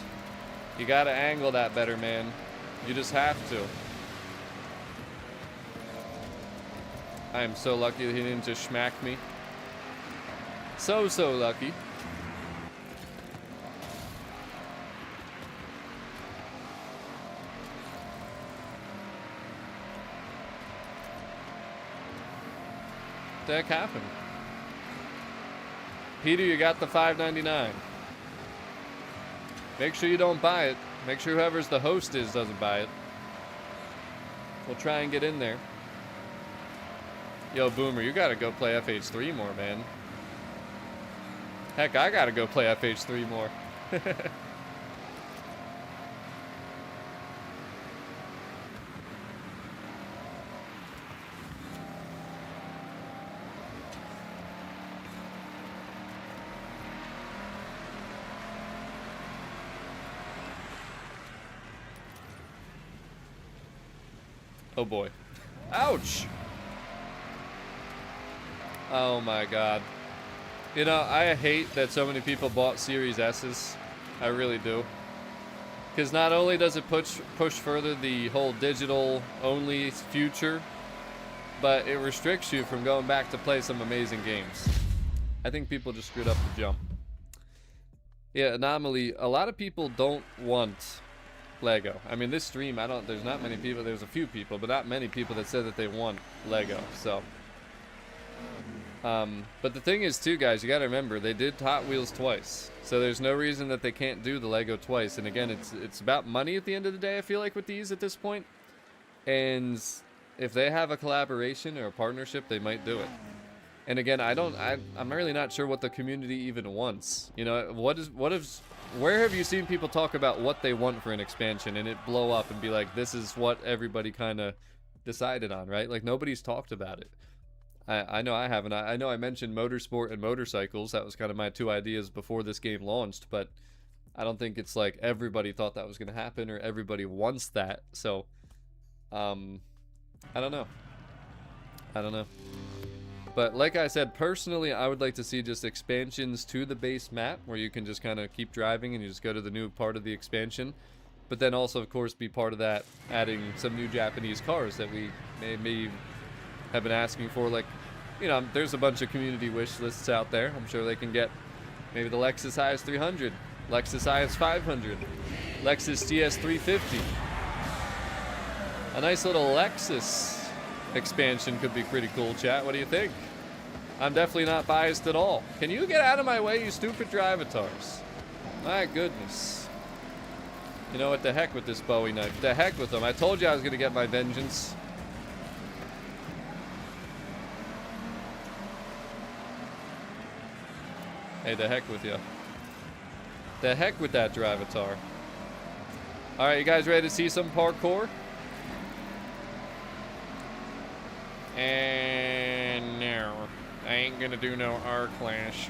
You gotta angle that better, man. You just have to. I am so lucky that he didn't just smack me. So lucky. What the heck happened? Peter, you got the $5.99. Make sure you don't buy it. Make sure whoever's the host is doesn't buy it. We'll try and get in there. Yo, Boomer, you gotta go play FH3 more, man. Heck, I gotta go play FH3 more. Oh boy. Ouch! Oh my god. You know, I hate that so many people bought Series S's. I really do. Because not only does it push further the whole digital-only future, but it restricts you from going back to play some amazing games. I think people just screwed up the jump. Yeah, Anomaly, a lot of people don't want Lego. I mean, this stream, there's not many people, there's a few people, but not many people that said that they want Lego, so. But the thing is, too, guys, you gotta remember, they did Hot Wheels twice, so there's no reason that they can't do the Lego twice, and again, it's about money at the end of the day, I feel like, with these at this point, and if they have a collaboration or a partnership, they might do it. And again, I'm really not sure what the community even wants. You know, where have you seen people talk about what they want for an expansion and it blow up and be like, this is what everybody kind of decided on, right? Like, nobody's talked about it. I know I haven't. I know I mentioned motorsport and motorcycles. That was kind of my 2 ideas before this game launched, but I don't think it's like everybody thought that was going to happen or everybody wants that. So, I don't know. But like I said, personally, I would like to see just expansions to the base map where you can just kind of keep driving and you just go to the new part of the expansion. But then also, of course, be part of that, adding some new Japanese cars that we maybe have been asking for. Like, you know, there's a bunch of community wish lists out there. I'm sure they can get maybe the Lexus IS 300, Lexus IS 500, Lexus GS 350. A nice little Lexus expansion could be pretty cool, chat. What do you think? I'm definitely not biased at all. Can you get out of my way, you stupid drivatars? My goodness. You know what? The heck with this Bowie knife. The heck with them. I told you I was going to get my vengeance. Hey, the heck with you. The heck with that drivatar. Alright, you guys ready to see some parkour? And no, I ain't gonna do no R-Clash.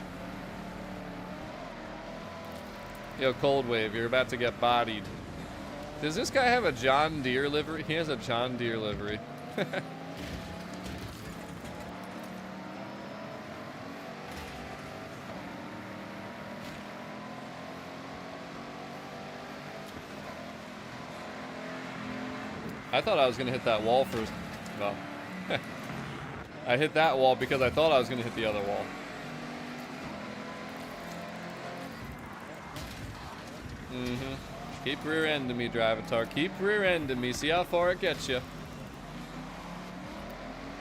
Yo, Cold Wave, you're about to get bodied. Does this guy have a John Deere livery? He has a John Deere livery. I thought I was gonna hit that wall first. Well, I hit that wall because I thought I was gonna hit the other wall. Keep rear-ending me, Drivatar. Keep rear-ending me. See how far it gets you.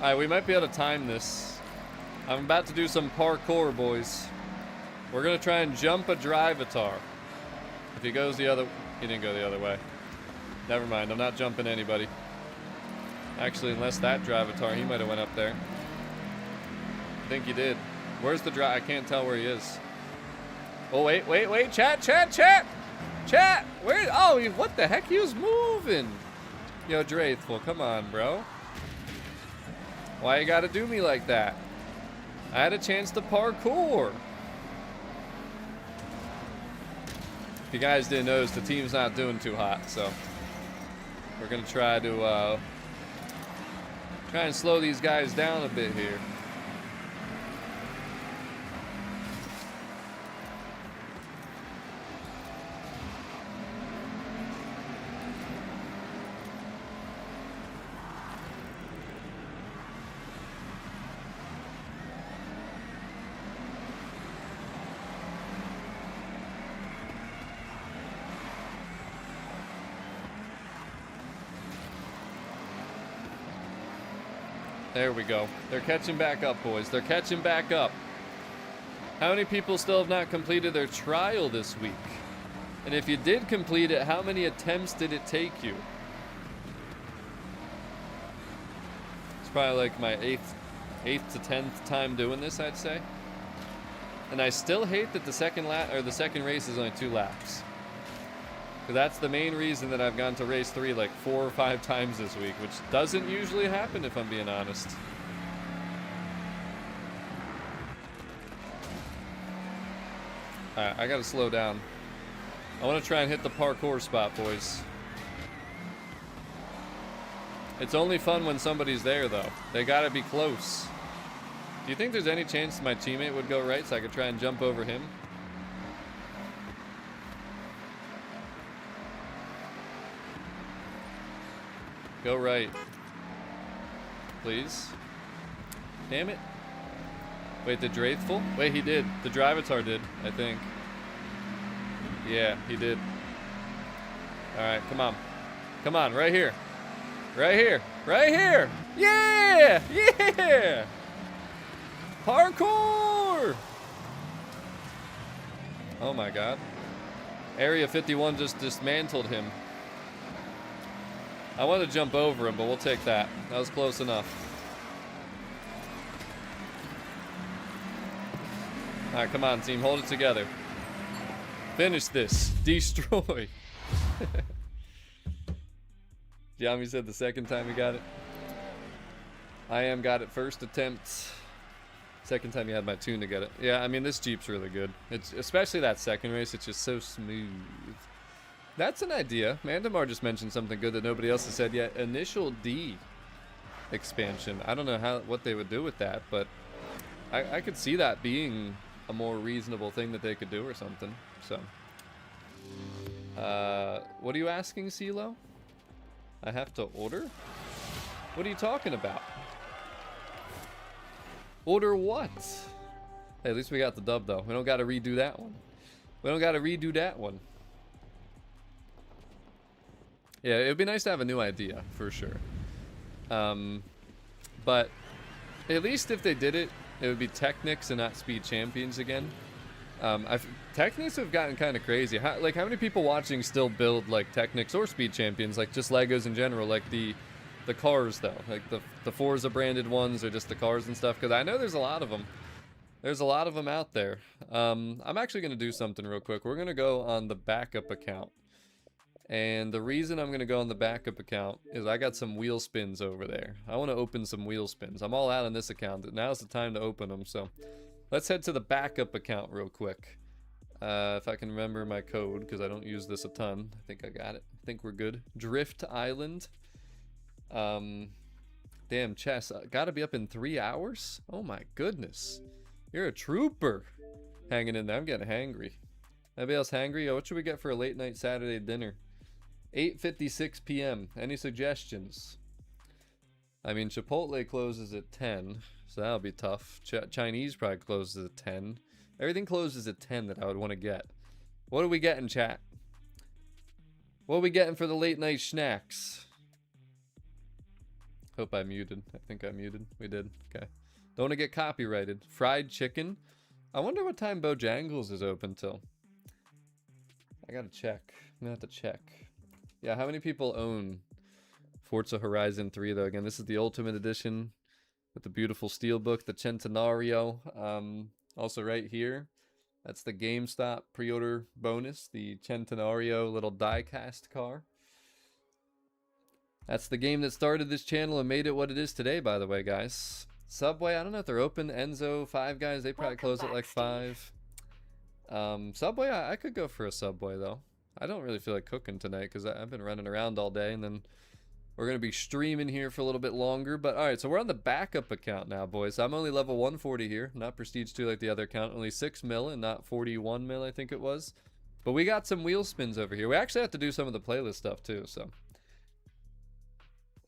Alright, we might be able to time this. I'm about to do some parkour, boys. We're gonna try and jump a drivatar. If he goes the other... He didn't go the other way. Never mind, I'm not jumping anybody. Actually, unless that drivatar, he might have went up there. I think he did. Where's the I can't tell where he is. Oh, wait. Chat. Chat! Where? Oh, what the heck? He was moving. Yo, Draithful, come on, bro. Why you gotta do me like that? I had a chance to parkour. If you guys didn't notice, the team's not doing too hot, so we're gonna try to try and slow these guys down a bit here. There we go. They're catching back up, boys. They're catching back up. How many people still have not completed their trial this week? And if you did complete it, how many attempts did it take you? It's probably like my eighth to 10th time doing this, I'd say. And I still hate that the second race is only 2 laps. That's the main reason that I've gone to race 3 like 4 or 5 times this week, which doesn't usually happen if I'm being honest. Alright, I gotta slow down. I want to try and hit the parkour spot, boys. It's only fun when somebody's there, though. They gotta be close. Do you think there's any chance my teammate would go right so I could try and jump over him? Go right. Please. Damn it. Wait, the Draithful? Wait, he did. The Drivatar did, I think. Yeah, he did. Alright, come on. Come on, right here. Right here. Right here! Yeah! Yeah! Parkour! Oh my god. Area 51 just dismantled him. I want to jump over him, but we'll take that. That was close enough. Alright, come on, team. Hold it together. Finish this. Destroy. Yami said the second time he got it. I am got it first attempt. Second time you had my tune to get it. Yeah, I mean, this Jeep's really good. It's especially that second race. It's just so smooth. That's an idea. Mandamar just mentioned something good that nobody else has said yet. Initial D expansion. I don't know what they would do with that, but I could see that being a more reasonable thing that they could do or something. So, what are you asking, CeeLo? I have to order? What are you talking about? Order what? Hey, at least we got the dub, though. We don't got to redo that one. We don't got to redo that one. Yeah, it would be nice to have a new idea, for sure. But at least if they did it, it would be Technics and not Speed Champions again. Technics have gotten kind of crazy. How many people watching still build like Technics or Speed Champions, like just Legos in general, like the cars though, like the Forza branded ones or just the cars and stuff? Because I know there's a lot of them. There's a lot of them out there. I'm actually going to do something real quick. We're going to go on the backup account. And the reason I'm going to go on the backup account is I got some wheel spins over there. I want to open some wheel spins. I'm all out on this account. Now's the time to open them. So let's head to the backup account real quick. If I can remember my code, because I don't use this a ton. I think I got it. I think we're good. Drift Island. Damn, Chess. Gotta be up in 3 hours? Oh my goodness. You're a trooper. Hanging in there. I'm getting hangry. Anybody else hangry? Oh, what should we get for a late night Saturday dinner? 8:56 p.m. Any suggestions? I mean, Chipotle closes at 10, so that'll be tough. Chinese probably closes at 10. Everything closes at 10 that I would want to get. What are we getting, chat? What are we getting for the late night snacks? Hope I muted. I think I muted. We did. Okay. Don't want to get copyrighted. Fried chicken. I wonder what time Bojangles is open till. I gotta check. I'm gonna have to check. Yeah, how many people own Forza Horizon 3 though? Again, this is the Ultimate Edition with the beautiful steelbook, the Centenario. Also right here, that's the GameStop pre-order bonus, the Centenario little die-cast car. That's the game that started this channel and made it what it is today, by the way, guys. Subway, I don't know if they're open. Enzo, Five Guys, they probably close at like 5. Subway, I could go for a Subway, though. I don't really feel like cooking tonight because I've been running around all day, and then we're going to be streaming here for a little bit longer. But, all right, so we're on the backup account now, boys. I'm only level 140 here, not Prestige 2 like the other account. Only 6 mil and not 41 mil, I think it was. But we got some wheel spins over here. We actually have to do some of the playlist stuff, too, so...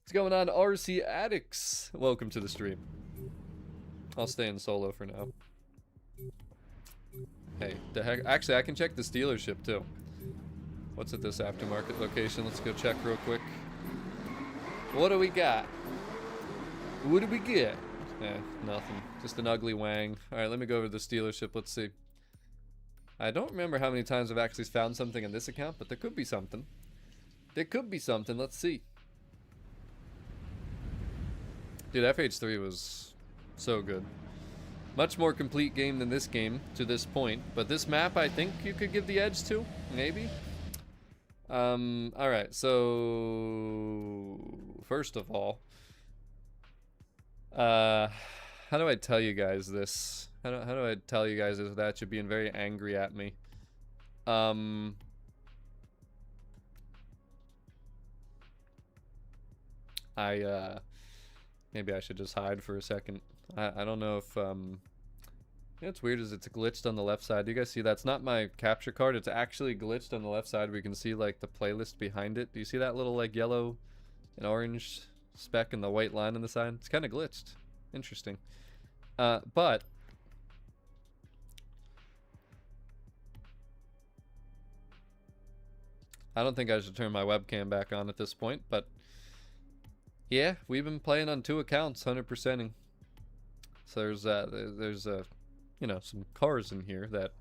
What's going on, RC Addicts? Welcome to the stream. I'll stay in solo for now. Hey, the heck? Actually, I can check this dealership too. What's at this aftermarket location? Let's go check real quick. What do we got? What do we get? Eh, nothing. Just an ugly wang. Alright, let me go over to this dealership. Let's see. I don't remember how many times I've actually found something in this account, but there could be something. There could be something. Let's see. Dude, FH3 was so good. Much more complete game than this game to this point. But this map, I think you could give the edge to. Maybe. Alright, so... First of all... how do I tell you guys this? How do I tell you guys this without you being very angry at me? Maybe I should just hide for a second. I don't know if, you know what's weird is it's glitched on the left side. Do you guys see that? It's not my capture card. It's actually glitched on the left side where you can see, like, the playlist behind it. Do you see that little, like, yellow and orange speck and the white line on the side? It's kind of glitched. Interesting. But... I don't think I should turn my webcam back on at this point, but... Yeah, we've been playing on 2 accounts, 100%ing. So there's you know, some cars in here that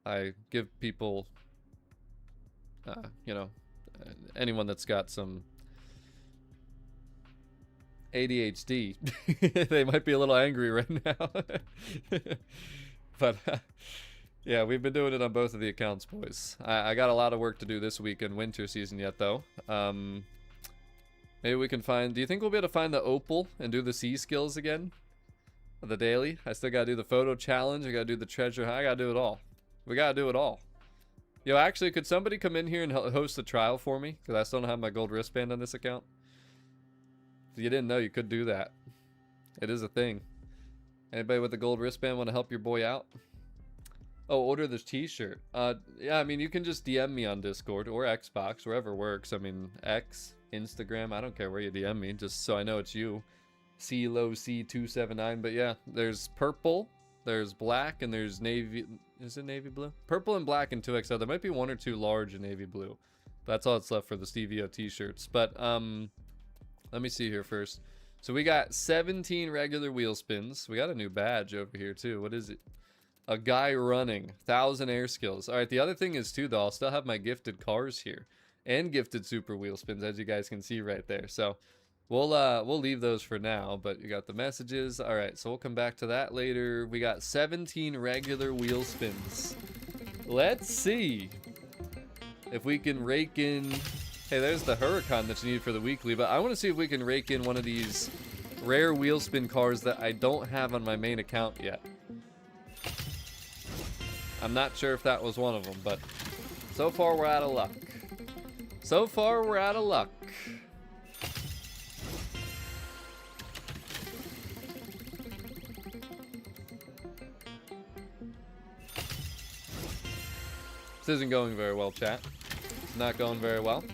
I give people, you know, anyone that's got some ADHD, they might be a little angry right now. But yeah, we've been doing it on both of the accounts, boys. I got a lot of work to do this week in winter season yet, though. Maybe we can find... Do you think we'll be able to find the Opal and do the C skills again? The daily? I still gotta do the photo challenge. I gotta do the treasure hunt. I gotta do it all. We gotta do it all. Yo, actually, could somebody come in here and host a trial for me? Because I still don't have my gold wristband on this account. If you didn't know, you could do that. It is a thing. Anybody with a gold wristband want to help your boy out? Oh, order this t-shirt. Yeah, I mean, you can just DM me on Discord or Xbox, wherever works. I mean, X... Instagram, I don't care where you DM me, just so I know it's you. CLOC279, but yeah, there's purple, there's black, and there's navy, is it navy blue? Purple and black and 2XL, there might be 1 or 2 large in navy blue. That's all that's left for the Stevio t-shirts, but let me see here first. So we got 17 regular wheel spins, we got a new badge over here too, what is it? A guy running, 1,000 air skills. Alright, the other thing is too though, I'll still have my gifted cars here. And gifted super wheel spins, as you guys can see right there. So we'll leave those for now, but you got the messages. All right, so we'll come back to that later. We got 17 regular wheel spins. Let's see if we can rake in. Hey, there's the Huracan that you need for the weekly, but I want to see if we can rake in one of these rare wheel spin cars that I don't have on my main account yet. I'm not sure if that was one of them, but so far we're out of luck. So far, we're out of luck. This isn't going very well, chat. It's not going very well.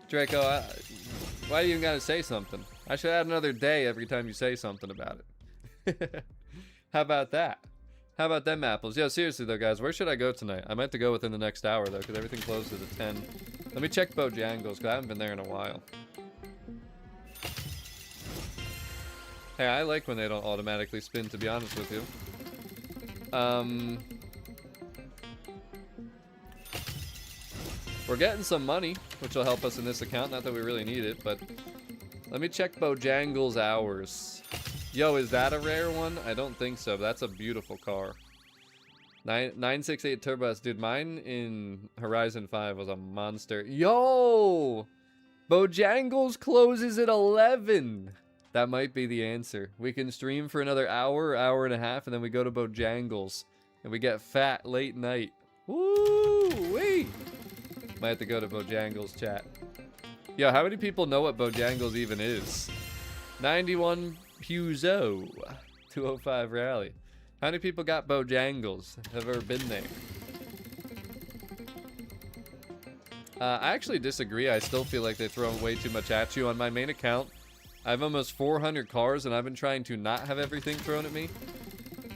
Draco, why do you even gotta say something? I should add another day every time you say something about it. How about that? How about them apples? Yo, seriously though, guys, where should I go tonight? I might have to go within the next hour though, because everything closes at 10. Let me check Bojangles, because I haven't been there in a while. Hey, I like when they don't automatically spin, to be honest with you. We're getting some money, which will help us in this account. Not that we really need it, but let me check Bojangles hours. Yo, is that a rare one? I don't think so. But that's a beautiful car. 968 Turbo S. Dude, mine in Horizon 5 was a monster. Yo! Bojangles closes at 11. That might be the answer. We can stream for another hour, hour and a half, and then we go to Bojangles. And we get fat late night. Woo-wee! Might have to go to Bojangles chat. Yo, how many people know what Bojangles even is? 91 Puzo. 205 Rally. How many people got Bojangles? Have ever been there? I actually disagree. I still feel like they throw way too much at you. On my main account, I have almost 400 cars, and I've been trying to not have everything thrown at me.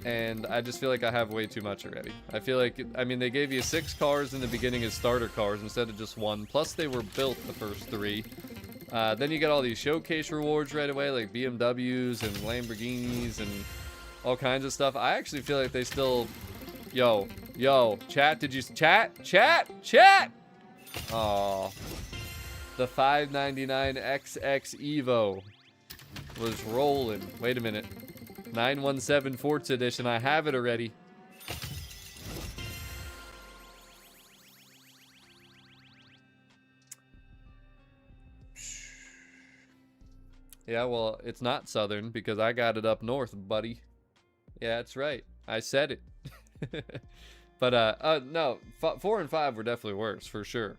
And I just feel like I have way too much already. I feel like, I mean, they gave you 6 cars in the beginning as starter cars instead of just 1. Plus, they were built the first 3. Then you get all these showcase rewards right away, like BMWs and Lamborghinis and all kinds of stuff. I actually feel like they still... Yo, chat, did you... Chat! Aw. The 599 XX Evo was rolling. Wait a minute. 917 Forza Edition. I have it already. Yeah, well, it's not Southern because I got it up north, buddy. Yeah, that's right. I said it. But, no, 4 and 5 were definitely worse, for sure.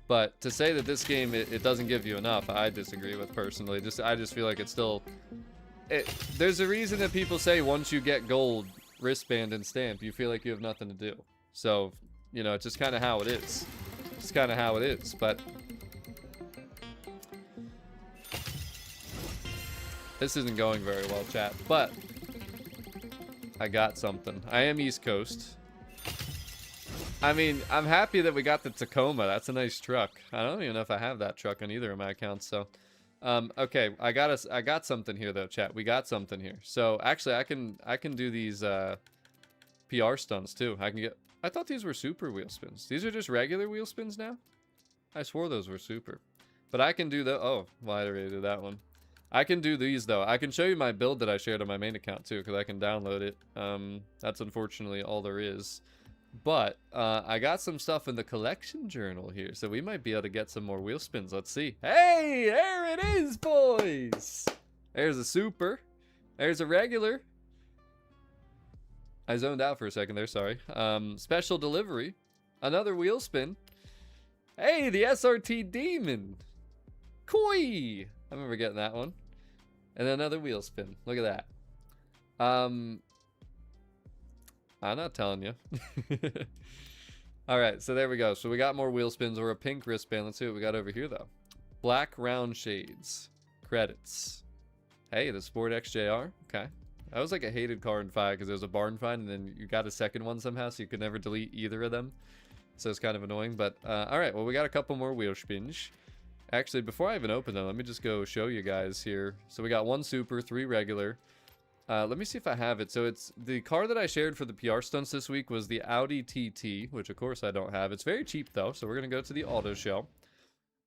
But to say that this game, it doesn't give you enough, I disagree with personally. I just feel like it's still... there's a reason that people say once you get gold, wristband, and stamp, you feel like you have nothing to do. So, you know, it's just kind of how it is. It's kind of how it is, but... This isn't going very well, chat, but... I got something. I am East Coast. I mean, I'm happy that we got the Tacoma. That's a nice truck. I don't even know if I have that truck on either of my accounts, so... okay, I got something here though, chat. We got something here. So actually, I can do these PR stunts too. I thought these were super wheel spins. These are just regular wheel spins now. I swore those were super, but I can do the. Oh, well, I already did that one. I can do these though. I can show you my build that I shared on my main account too, because I can download it. That's unfortunately all there is. But I got some stuff in the collection journal here, so we might be able to get some more wheel spins. Let's see. Hey, there it is, boys. There's a super. There's a regular. I zoned out for a second there, sorry. Special delivery. Another wheel spin. Hey, the SRT Demon. Koi. I remember getting that one. And another wheel spin. Look at that. I'm not telling you. All right, so there we go. So we got more wheel spins or a pink wristband. Let's see what we got over here, though. Black round shades. Credits. Hey, the Sport XJR. Okay. That was like a hated car in 5 because it was a barn find, and then you got a second one somehow, so you could never delete either of them. So it's kind of annoying. But, all right, well, we got a couple more wheel spins. Actually, before I even open them, let me just go show you guys here. So we got 1 super, 3 regular. Let me see if I have it. So it's the car that I shared for the PR stunts this week was the Audi TT, which of course I don't have. It's very cheap though, so we're gonna go to the auto show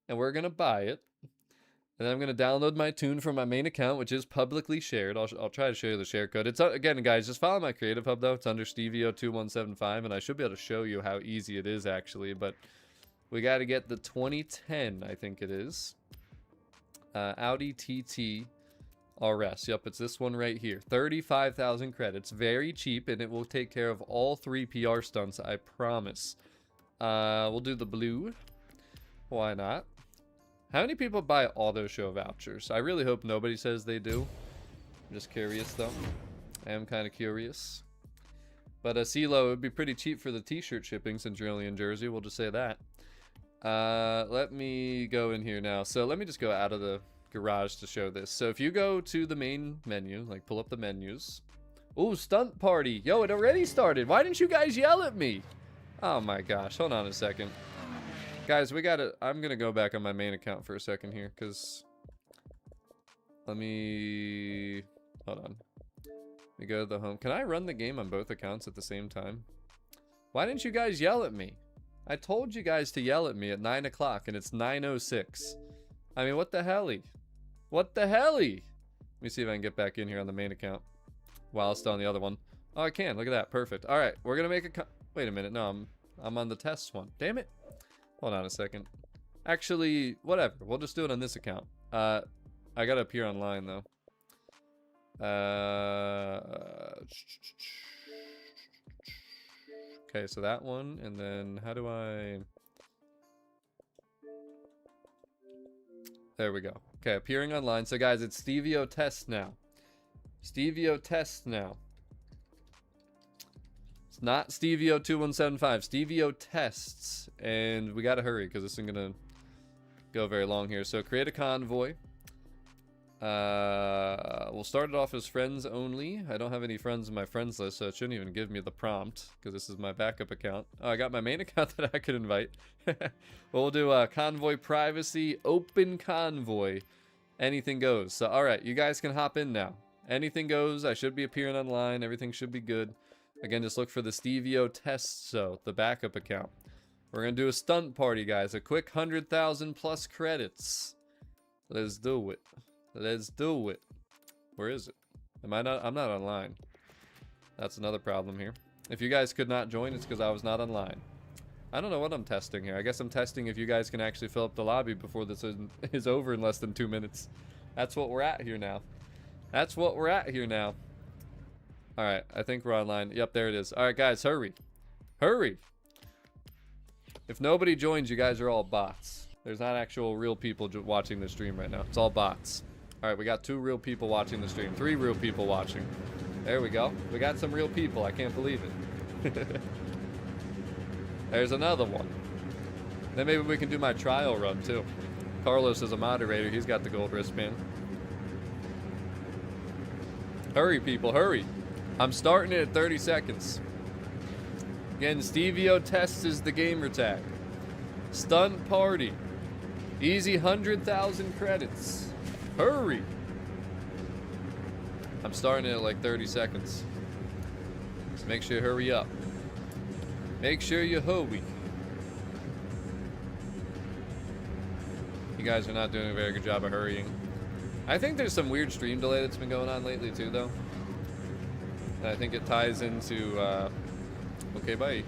and we're gonna buy it. And then I'm gonna download my tune from my main account, which is publicly shared. I'll try to show you the share code. It's again, guys, just follow my Creative Hub though. It's under Stevio2175, and I should be able to show you how easy it is actually. But we got to get the 2010, I think it is, Audi TT. RS. Yep, it's this one right here. 35,000 credits. Very cheap, and it will take care of all 3 PR stunts, I promise. We'll do the blue. Why not? How many people buy auto show vouchers? I really hope nobody says they do. I'm just curious, though. I am kind of curious. But CeeLo, it would be pretty cheap for the t-shirt shipping since you're only in Jersey. We'll just say that. Let me go in here now. So let me just go out of the garage to show this. So if you go to the main menu, like pull up the menus. Oh, stunt party. Yo, it already started. Why didn't you guys yell at me? Oh my gosh. Hold on a second. Guys, we gotta... I'm gonna go back on my main account for a second here, because... Let me... Hold on. Let me go to the home. Can I run the game on both accounts at the same time? Why didn't you guys yell at me? I told you guys to yell at me at 9 o'clock, and it's 9:06. I mean, what the helly? What the helly? Let me see if I can get back in here on the main account while still on the other one. Oh, I can. Look at that. Perfect. All right. We're going to make a... Wait a minute. No, I'm on the test one. Damn it. Hold on a second. Actually, whatever. We'll just do it on this account. I got to appear online, though. Okay, so that one. And then how do I... There we go. Okay, appearing online. So, guys, it's Stevio Test now. Stevio Test now. It's not Stevio 2175. Stevio Tests. And we gotta hurry because this isn't gonna go very long here. So, create a convoy. We'll start it off as friends only. I don't have any friends in my friends list, so it shouldn't even give me the prompt because this is my backup account. Oh, I got my main account that I could invite. Well, we'll do convoy privacy, open convoy. Anything goes. So, all right, you guys can hop in now. Anything goes. I should be appearing online. Everything should be good. Again, just look for the Stevio Test, so the backup account. We're gonna do a stunt party, guys. A quick 100,000 plus credits. Let's do it. Let's do it. Where is it? I'm not online. That's another problem here. If you guys could not join, it's because I was not online. I don't know what I'm testing here. I guess I'm testing if you guys can actually fill up the lobby before this is over in less than 2 minutes. That's what we're at here now. That's what we're at here now. Alright, I think we're online. Yep, there it is. Alright, guys, hurry. Hurry! If nobody joins, you guys are all bots. There's not actual real people watching the stream right now. It's all bots. Alright, we got 2 real people watching the stream. 3 real people watching. There we go. We got some real people. I can't believe it. There's another one. Then maybe we can do my trial run, too. Carlos is a moderator. He's got the gold wristband. Hurry, people. Hurry. I'm starting it at 30 seconds. Again, Stevio Tests is the gamer tag. Stunt party. Easy 100,000 credits. Hurry. I'm starting it at like 30 seconds. So make sure you hurry up. Make sure you hurry. You guys are not doing a very good job of hurrying. I think there's some weird stream delay that's been going on lately too, though. And I think it ties into, okay, bye. I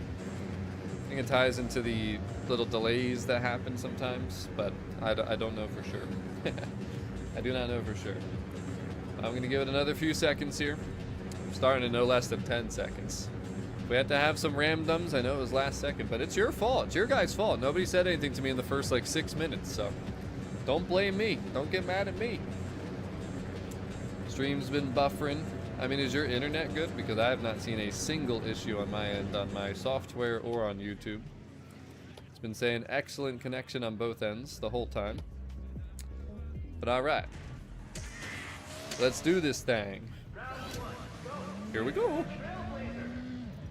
think it ties into the little delays that happen sometimes, but I don't know for sure. I do not know for sure. I'm gonna give it another few seconds here. I'm starting in no less than 10 seconds. We had to have some ramdums. I know it was last second, but it's your fault. It's your guys' fault. Nobody said anything to me in the first like 6 minutes, so don't blame me. Don't get mad at me. Stream's been buffering. I mean, is your internet good? Because I have not seen a single issue on my end on my software or on YouTube. It's been saying excellent connection on both ends the whole time. But all right. Let's do this thing. Here we go.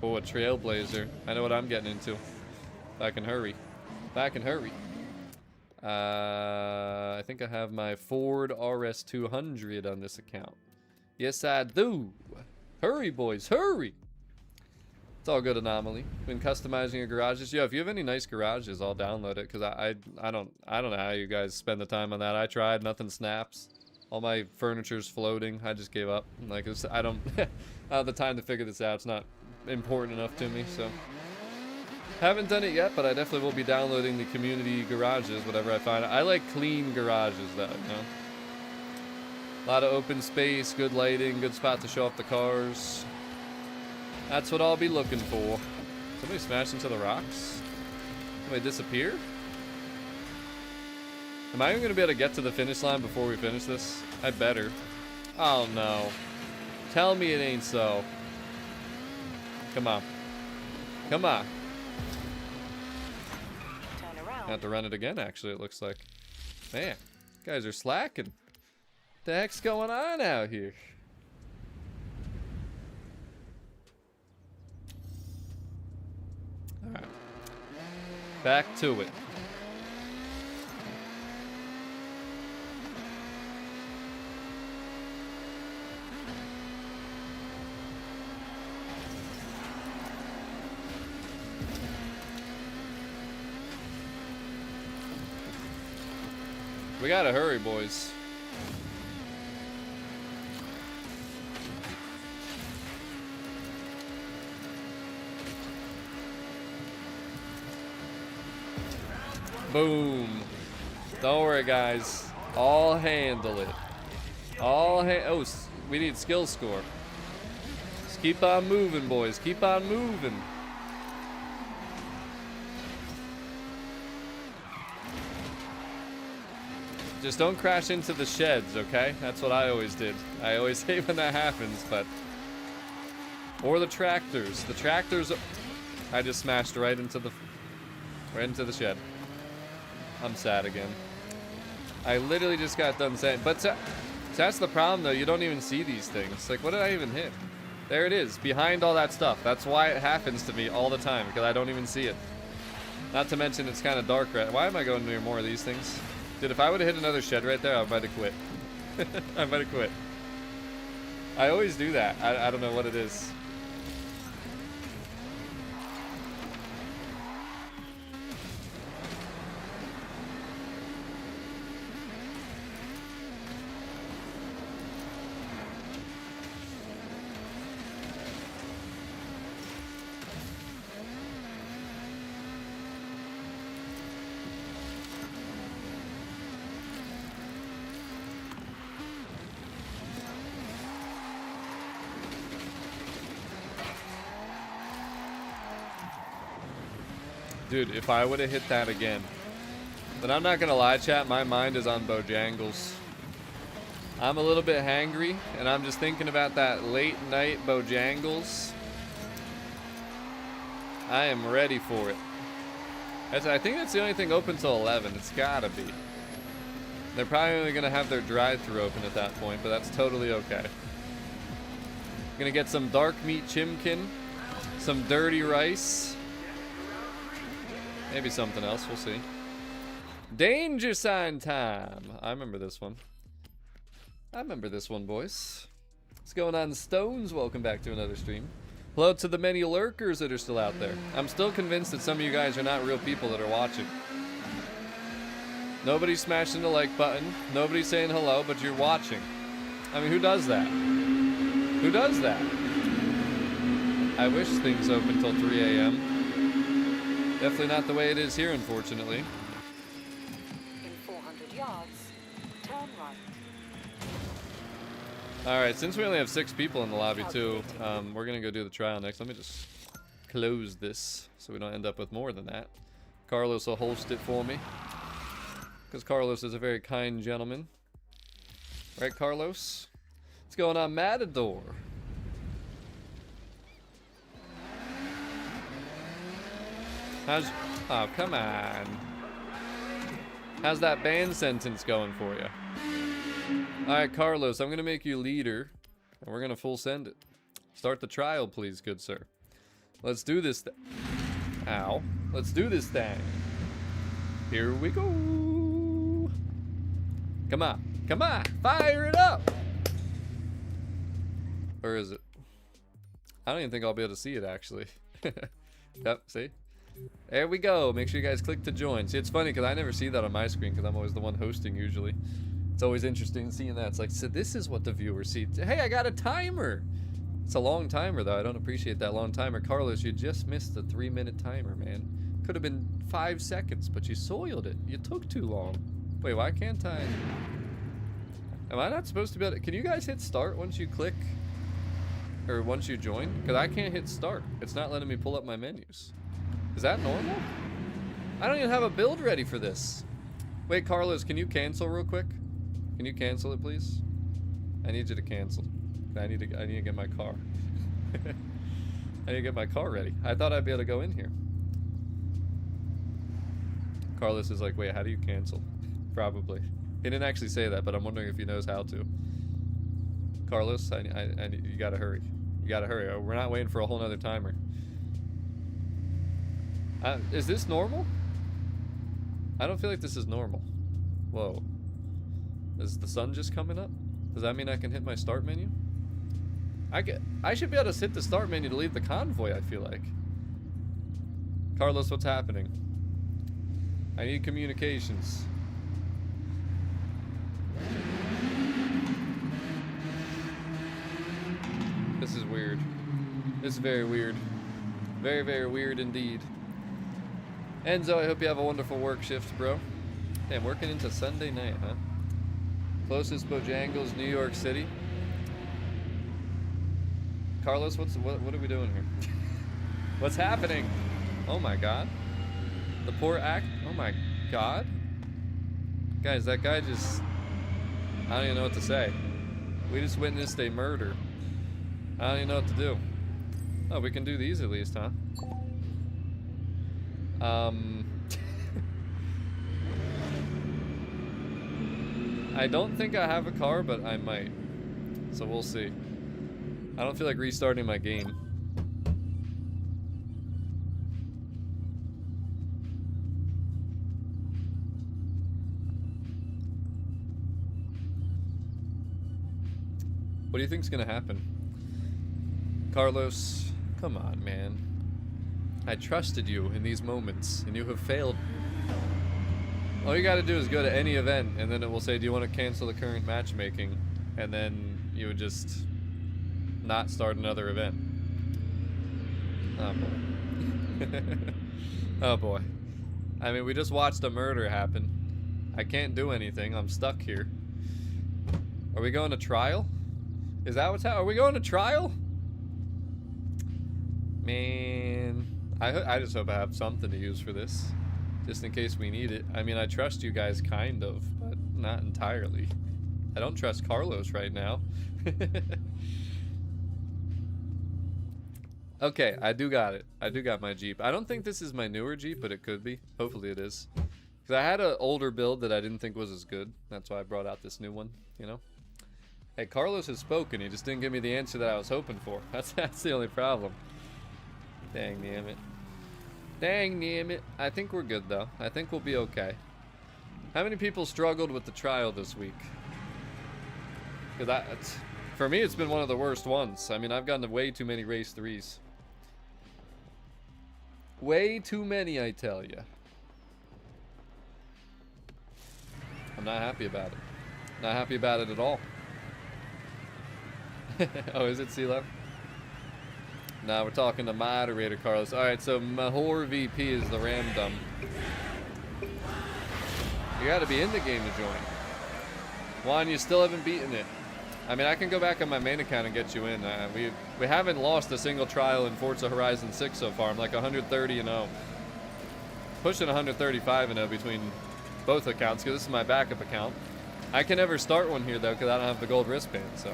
Oh, a trailblazer. I know what I'm getting into. If I can hurry. If I can hurry. I think I have my Ford RS200 on this account. Yes, I do. Hurry, boys, hurry. It's all good, Anomaly. Been customizing your garages. Yeah, if you have any nice garages, I'll download it because I don't know how you guys spend the time on that. I tried, nothing snaps. All my furniture's floating. I just gave up. Like I don't have the time to figure this out. It's not important enough to me, so haven't done it yet, but I definitely will be downloading the community garages, whatever I find. I like clean garages, though, you know? A lot of open space, good lighting, good spot to show off the cars. That's what I'll be looking for. Somebody smashed into the rocks? Somebody disappear? Am I even going to be able to get to the finish line before we finish this? I better. Oh, no. Tell me it ain't so. Come on. Come on. I have to run it again, actually, it looks like. Man, you guys are slacking. What the heck's going on out here? Alright. Back to it. We gotta hurry, boys. Boom. Don't worry, guys. I'll handle it. Oh, we need skill score. Just keep on moving, boys. Keep on moving. Just don't crash into the sheds, okay? That's what I always did. I always hate when that happens, but... Or the tractors. The tractors... I just smashed right into the shed. I'm sad again. I literally just got done saying... But that's the problem, though. You don't even see these things. Like, what did I even hit? There it is. Behind all that stuff. That's why it happens to me all the time, because I don't even see it. Not to mention it's kind of dark right... Why am I going near more of these things? Dude, if I would have hit another shed right there, I might have quit. I might have quit. I always do that. I don't know what it is. Dude, if I would have hit that again. But I'm not gonna lie, chat, my mind is on Bojangles. I'm a little bit hangry, and I'm just thinking about that late night Bojangles. I am ready for it. I think that's the only thing open till 11. It's gotta be. They're probably only gonna have their drive-thru open at that point, but that's totally okay. Gonna get some dark meat chimkin, some dirty rice. Maybe something else, we'll see. Danger sign time. I remember this one. I remember this one, boys. What's going on, Stones? Welcome back to another stream. Hello to the many lurkers that are still out there. I'm still convinced that some of you guys are not real people that are watching. Nobody's smashing the like button. Nobody's saying hello, but you're watching. I mean, who does that? Who does that? I wish things open till 3 a.m. Definitely not the way it is here, unfortunately. In 400 yards, turn right. Alright, since we only have 6 people in the lobby too, we're gonna go do the trial next. Let me just close this so we don't end up with more than that. Carlos will host it for me, because Carlos is a very kind gentleman. Right, Carlos? What's going on, Matador? Oh, come on. How's that ban sentence going for you? Alright, Carlos, I'm going to make you leader, and we're going to full send it. Start the trial, please, good sir. Let's do this Ow. Let's do this thing. Here we go. Come on. Come on. Fire it up. Or is it? I don't even think I'll be able to see it, actually. Yep, see? There we go. Make sure you guys click to join. See, it's funny because I never see that on my screen because I'm always the one hosting usually. It's always interesting seeing that. It's like, so this is what the viewers see. Hey, I got a timer. It's a long timer, though. I don't appreciate that long timer. Carlos, you just missed the 3-minute timer, man. Could have been 5 seconds, but you soiled it. You took too long. Wait, why can't I? Am I not supposed to be able to? Can you guys hit start once you click? Or once you join? Because I can't hit start. It's not letting me pull up my menus. Is that normal? I don't even have a build ready for this. Wait, Carlos, can you cancel real quick? Can you cancel it, please? I need you to cancel. I need to get my car. I need to get my car ready. I thought I'd be able to go in here. Carlos is like, wait, how do you cancel? Probably. He didn't actually say that, but I'm wondering if he knows how to. Carlos, you gotta hurry. You gotta hurry. We're not waiting for a whole nother timer. Is this normal? I don't feel like this is normal. Whoa. Is the sun just coming up? Does that mean I can hit my start menu? I should be able to hit the start menu to leave the convoy, I feel like. Carlos, what's happening? I need communications. is weird. This is very weird. Very, very weird indeed. Enzo, I hope you have a wonderful work shift, bro. Damn, working into Sunday night, huh? Closest Bojangles, New York City. Carlos, what are we doing here? What's happening? Oh my god. The poor act. Oh my god. Guys, that guy just... I don't even know what to say. We just witnessed a murder. I don't even know what to do. Oh, we can do these at least, huh? I don't think I have a car, but I might. So we'll see. I don't feel like restarting my game. What do you think's gonna happen? Carlos, come on, man. I trusted you in these moments, and you have failed. All you gotta do is go to any event, and then it will say, do you want to cancel the current matchmaking? And then you would just not start another event. Oh boy. Oh boy. I mean, we just watched a murder happen. I can't do anything. I'm stuck here. Are we going to trial? Is that what's happening? Are we going to trial? Man, I just hope I have something to use for this, just in case we need it. I mean, I trust you guys kind of, but not entirely. I don't trust Carlos right now. Okay, I do got it. I do got my Jeep. I don't think this is my newer Jeep, but it could be. Hopefully it is. Because I had an older build that I didn't think was as good. That's why I brought out this new one, you know? Hey, Carlos has spoken. He just didn't give me the answer that I was hoping for. That's the only problem. Dang damn it. Dang damn it. I think we're good, though. I think we'll be okay. How many people struggled with the trial this week? Because for me, it's been one of the worst ones. I mean, I've gotten to way too many race 3s. Way too many, I tell you. I'm not happy about it. Not happy about it at all. Oh, is it CeeLo? Nah, we're talking to moderator Carlos. Alright, so Mahor VP is the random. You gotta be in the game to join. Juan, you still haven't beaten it. I mean, I can go back on my main account and get you in. We haven't lost a single trial in Forza Horizon 6 so far. I'm like 130-0. Pushing 135-0 between both accounts, because this is my backup account. I can never start one here, though, because I don't have the gold wristband, so...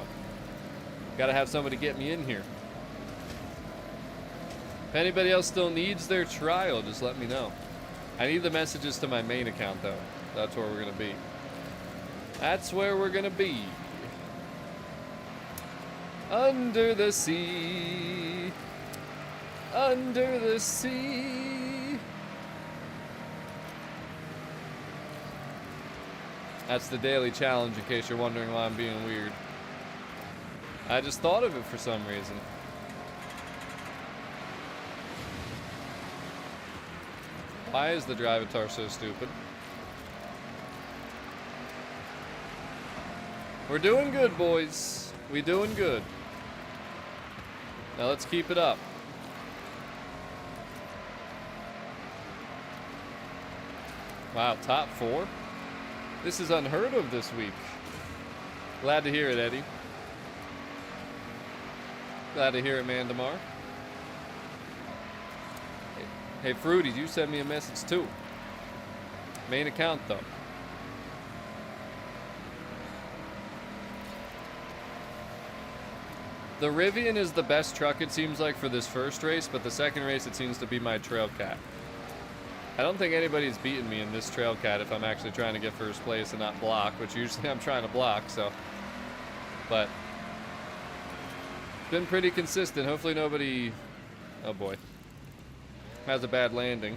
Gotta have somebody get me in here. If anybody else still needs their trial, just let me know. I need the messages to my main account, though. That's where we're gonna be. That's where we're gonna be. Under the sea. Under the sea. That's the daily challenge, in case you're wondering why I'm being weird. I just thought of it for some reason. Why is the Drivatar so stupid? We're doing good, boys. We doing good. Now let's keep it up. Wow, top 4? This is unheard of this week. Glad to hear it, Eddie. Glad to hear it, man, Damar. Hey, Fruities, you sent me a message too. Main account, though. The Rivian is the best truck, it seems like, for this first race, but the second race, it seems to be my Trailcat. I don't think anybody's beaten me in this Trailcat if I'm actually trying to get first place and not block, which usually I'm trying to block, so. But it's been pretty consistent. Hopefully nobody, oh boy, has a bad landing.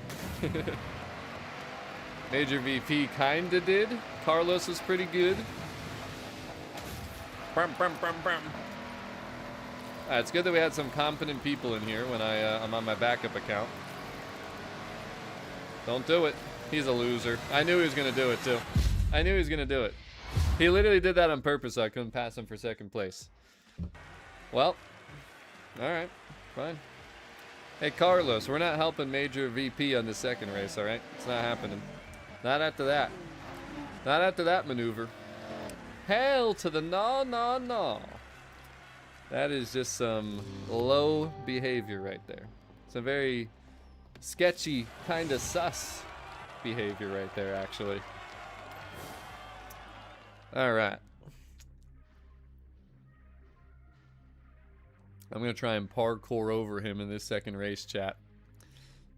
Major VP kinda did. Carlos was pretty good. It's good that we had some competent people in here when I'm on my backup account. Don't do it. He's a loser. I knew he was going to do it, too. I knew he was going to do it. He literally did that on purpose so I couldn't pass him for second place. Well, Alright, fine. Hey, Carlos, we're not helping Major VP on the second race, alright? It's not happening. Not after that. Not after that maneuver. Hell to the no, no, no. That is just some low behavior right there. Some very sketchy, kind of sus behavior right there, actually. Alright. I'm going to try and parkour over him in this second race, chat.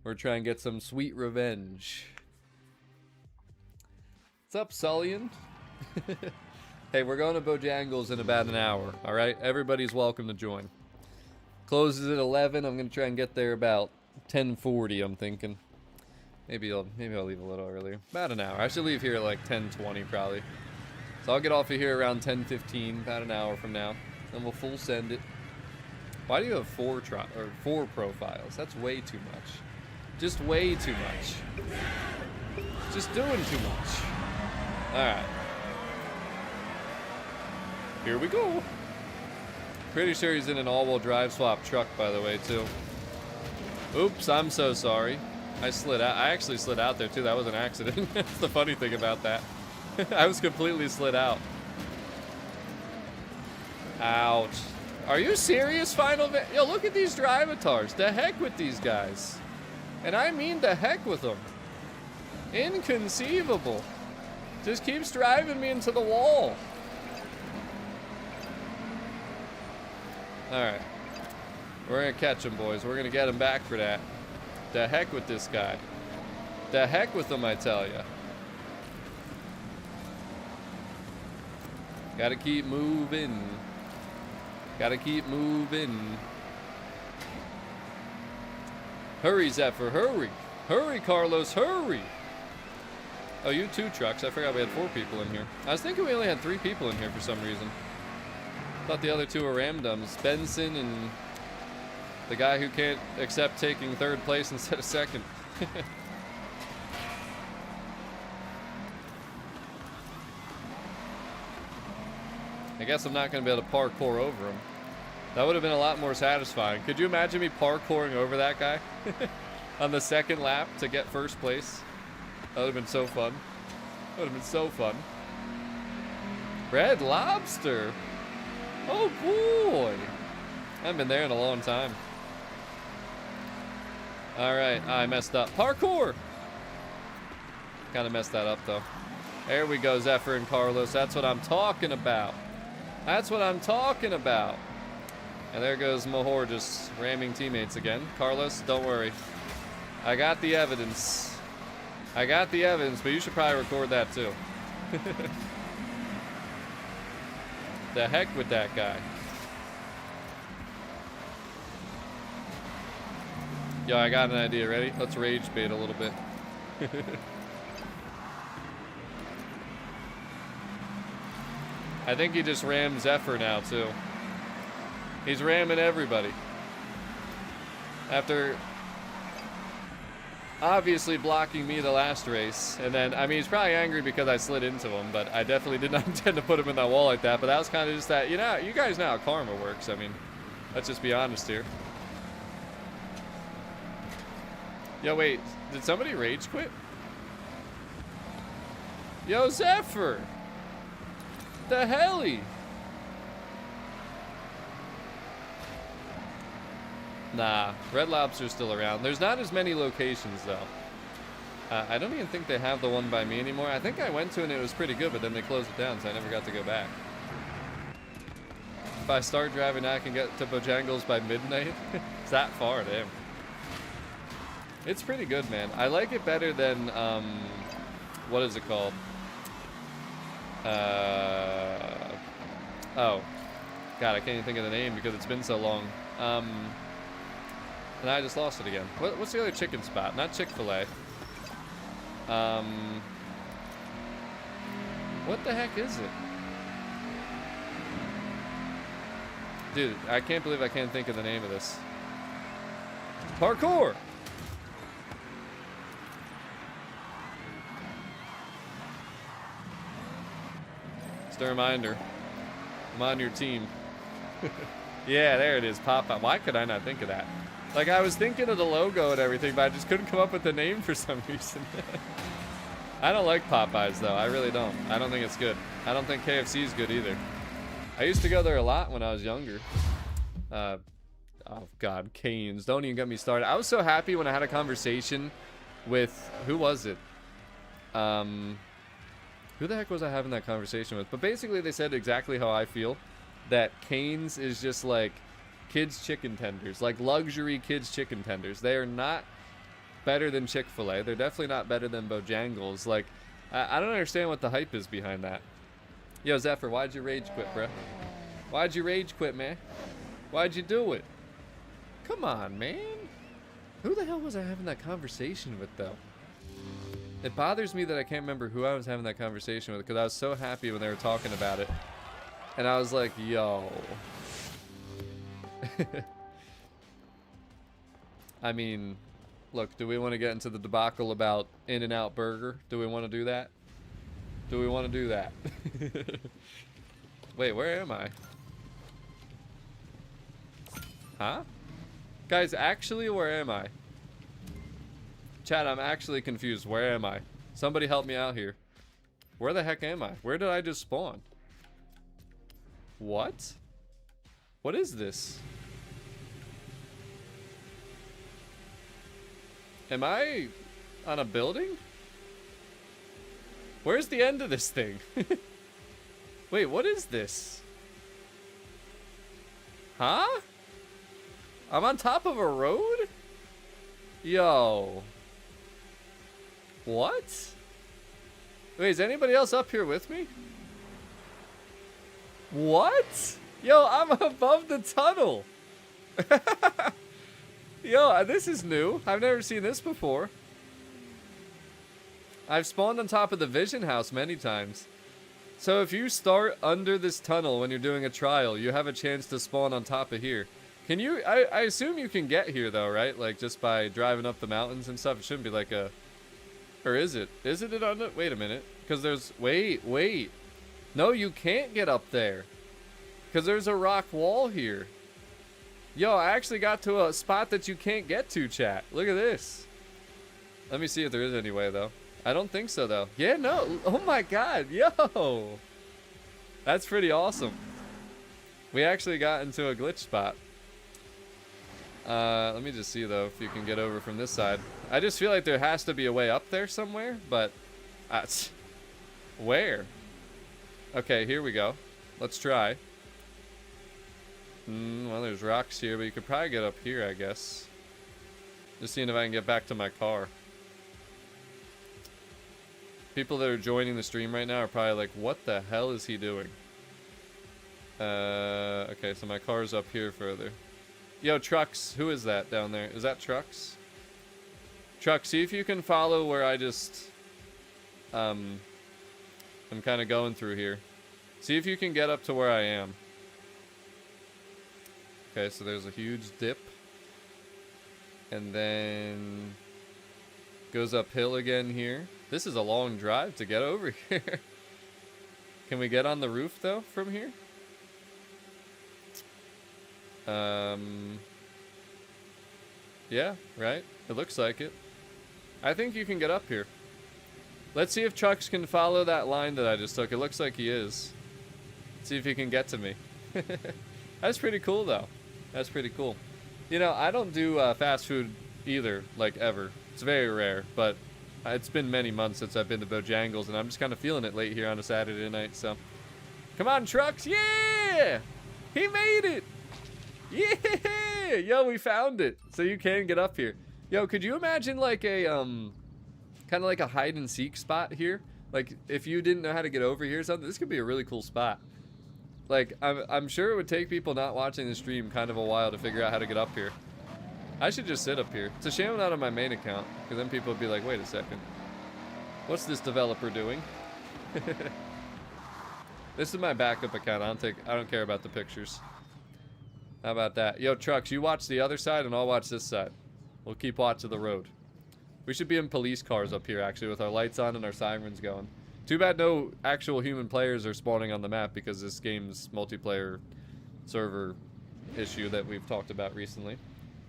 We're trying to get some sweet revenge. What's up, Sullian? Hey, we're going to Bojangles in about an hour, alright? Everybody's welcome to join. Closes at 11. I'm going to try and get there about 10:40, I'm thinking. Maybe I'll leave a little earlier. About an hour. I should leave here at like 10:20 probably. So I'll get off of here around 10:15, about an hour from now. Then we'll full send it. Why do you have four profiles? That's way too much. Just way too much. Just doing too much. Alright. Here we go. Pretty sure he's in an all-wheel drive swap truck, by the way, too. Oops, I'm so sorry. I slid out. I actually slid out there, too. That was an accident. That's the funny thing about that. I was completely slid out. Ouch. Are you serious, Final? Yo, look at these drivatars. The heck with these guys. And I mean the heck with them. Inconceivable. Just keeps driving me into the wall. Alright. We're gonna catch him, boys. We're gonna get him back for that. The heck with this guy. The heck with him, I tell ya. Gotta keep moving. Gotta keep moving. Hurry, Zephyr, hurry. Hurry, Carlos, hurry. Oh, you 2 trucks. I forgot we had 4 people in here. I was thinking we only had 3 people in here for some reason. Thought the other 2 were ramdums. Benson and the guy who can't accept taking 3rd place instead of 2nd. I guess I'm not going to be able to parkour over him. That would have been a lot more satisfying. Could you imagine me parkouring over that guy on the 2nd lap to get 1st place? That would have been so fun. That would have been so fun. Red Lobster. Oh boy. I haven't been there in a long time. Alright, I messed up. Parkour! Kind of messed that up though. There we go, Zephyr and Carlos. That's what I'm talking about. That's what I'm talking about. And there goes Mahor just ramming teammates again. Carlos, don't worry. I got the evidence. I got the evidence, but you should probably record that too. The heck with that guy. Yo, I got an idea. Ready? Let's rage bait a little bit. I think he just rammed Zephyr now, too. He's ramming everybody. After obviously blocking me the last race. And then, I mean, he's probably angry because I slid into him, but I definitely did not intend to put him in that wall like that. But that was kind of just that, you know, you guys know how karma works. I mean, let's just be honest here. Yo, wait, did somebody rage quit? Yo, Zephyr! The helly? Nah, Red Lobster's still around. There's not as many locations, though. I don't even think they have the one by me anymore. I think I went to and it was pretty good, but then they closed it down, so I never got to go back. If I start driving now, I can get to Bojangles by midnight. It's that far, damn. It's pretty good, man. I like it better than, what is it called? Oh. God, I can't even think of the name because it's been so long. And I just lost it again. What's the other chicken spot? Not Chick-fil-A. What the heck is it? Dude, I can't believe I can't think of the name of this. Parkour! Just a reminder. I'm on your team. Yeah, there it is, Popeye. Why could I not think of that? Like, I was thinking of the logo and everything, but I just couldn't come up with the name for some reason. I don't like Popeyes, though. I really don't. I don't think it's good. I don't think KFC is good either. I used to go there a lot when I was younger. Oh, God. Canes. Don't even get me started. I was so happy when I had a conversation with... Who was it? Who the heck was I having that conversation with? But basically, they said exactly how I feel. That Canes is just like kids' chicken tenders. Like luxury kids' chicken tenders. They are not better than Chick-fil-A. They're definitely not better than Bojangles. Like, I don't understand what the hype is behind that. Yo, Zephyr, why'd you rage quit, bro? Why'd you rage quit, man? Why'd you do it? Come on, man. Who the hell was I having that conversation with, though? It bothers me that I can't remember who I was having that conversation with, because I was so happy when they were talking about it. And I was like, yo. I mean, look, do we want to get into the debacle about In-N-Out Burger? Do we want to do that? Do we want to do that? Wait, where am I? Huh? Guys, actually, where am I? Chat, I'm actually confused. Where am I? Somebody help me out here. Where the heck am I? Where did I just spawn? What? What is this? Am I on a building? Where's the end of this thing? Wait, what is this? Huh? I'm on top of a road? Yo. What? Wait, is anybody else up here with me? What? Yo, I'm above the tunnel. Yo, this is new. I've never seen this before. I've spawned on top of the Vision House many times. So if you start under this tunnel when you're doing a trial, you have a chance to spawn on top of here. Can you, I assume you can get here though, right? Like just by driving up the mountains and stuff. It shouldn't be like a, or is it? Is it on the, wait a minute. Because there's, wait. No, you can't get up there. Because there's a rock wall here. Yo, I actually got to a spot that you can't get to, chat. Look at this. Let me see if there is any way, though. I don't think so, though. Yeah, no. Oh, my God. Yo. That's pretty awesome. We actually got into a glitch spot. Let me just see, though, if you can get over from this side. I just feel like there has to be a way up there somewhere, but... where? Okay, here we go. Let's try. Well, there's rocks here, but you could probably get up here, I guess. Just seeing if I can get back to my car. People that are joining the stream right now are probably like, what the hell is he doing? Okay, so my car's up here further. Yo, Trucks, who is that down there? Is that Trucks? Trucks, see if you can follow where I just... I'm kind of going through here. See if you can get up to where I am. Okay, so there's a huge dip. And then... goes uphill again here. This is a long drive to get over here. Can we get on the roof, though, from here? Yeah, right? It looks like it. I think you can get up here. Let's see if Trucks can follow that line that I just took. It looks like he is. See if he can get to me. That's pretty cool, though. That's pretty cool. You know, I don't do fast food either, like, ever. It's very rare, but it's been many months since I've been to Bojangles, and I'm just kind of feeling it late here on a Saturday night, so. Come on, Trucks! Yeah! He made it! Yeah! Yo, we found it! So you can get up here. Yo, could you imagine, like, a, kind of like a hide-and-seek spot here? Like, if you didn't know how to get over here or something, this could be a really cool spot. Like, I'm sure it would take people not watching the stream kind of a while to figure out how to get up here. I should just sit up here. It's a shame I'm not on my main account, because then people would be like, wait a second. What's this developer doing? This is my backup account. I don't care about the pictures. How about that? Yo, Trucks, you watch the other side and I'll watch this side. We'll keep watch of the road. We should be in police cars up here, actually, with our lights on and our sirens going. Too bad no actual human players are spawning on the map because this game's multiplayer server issue that we've talked about recently.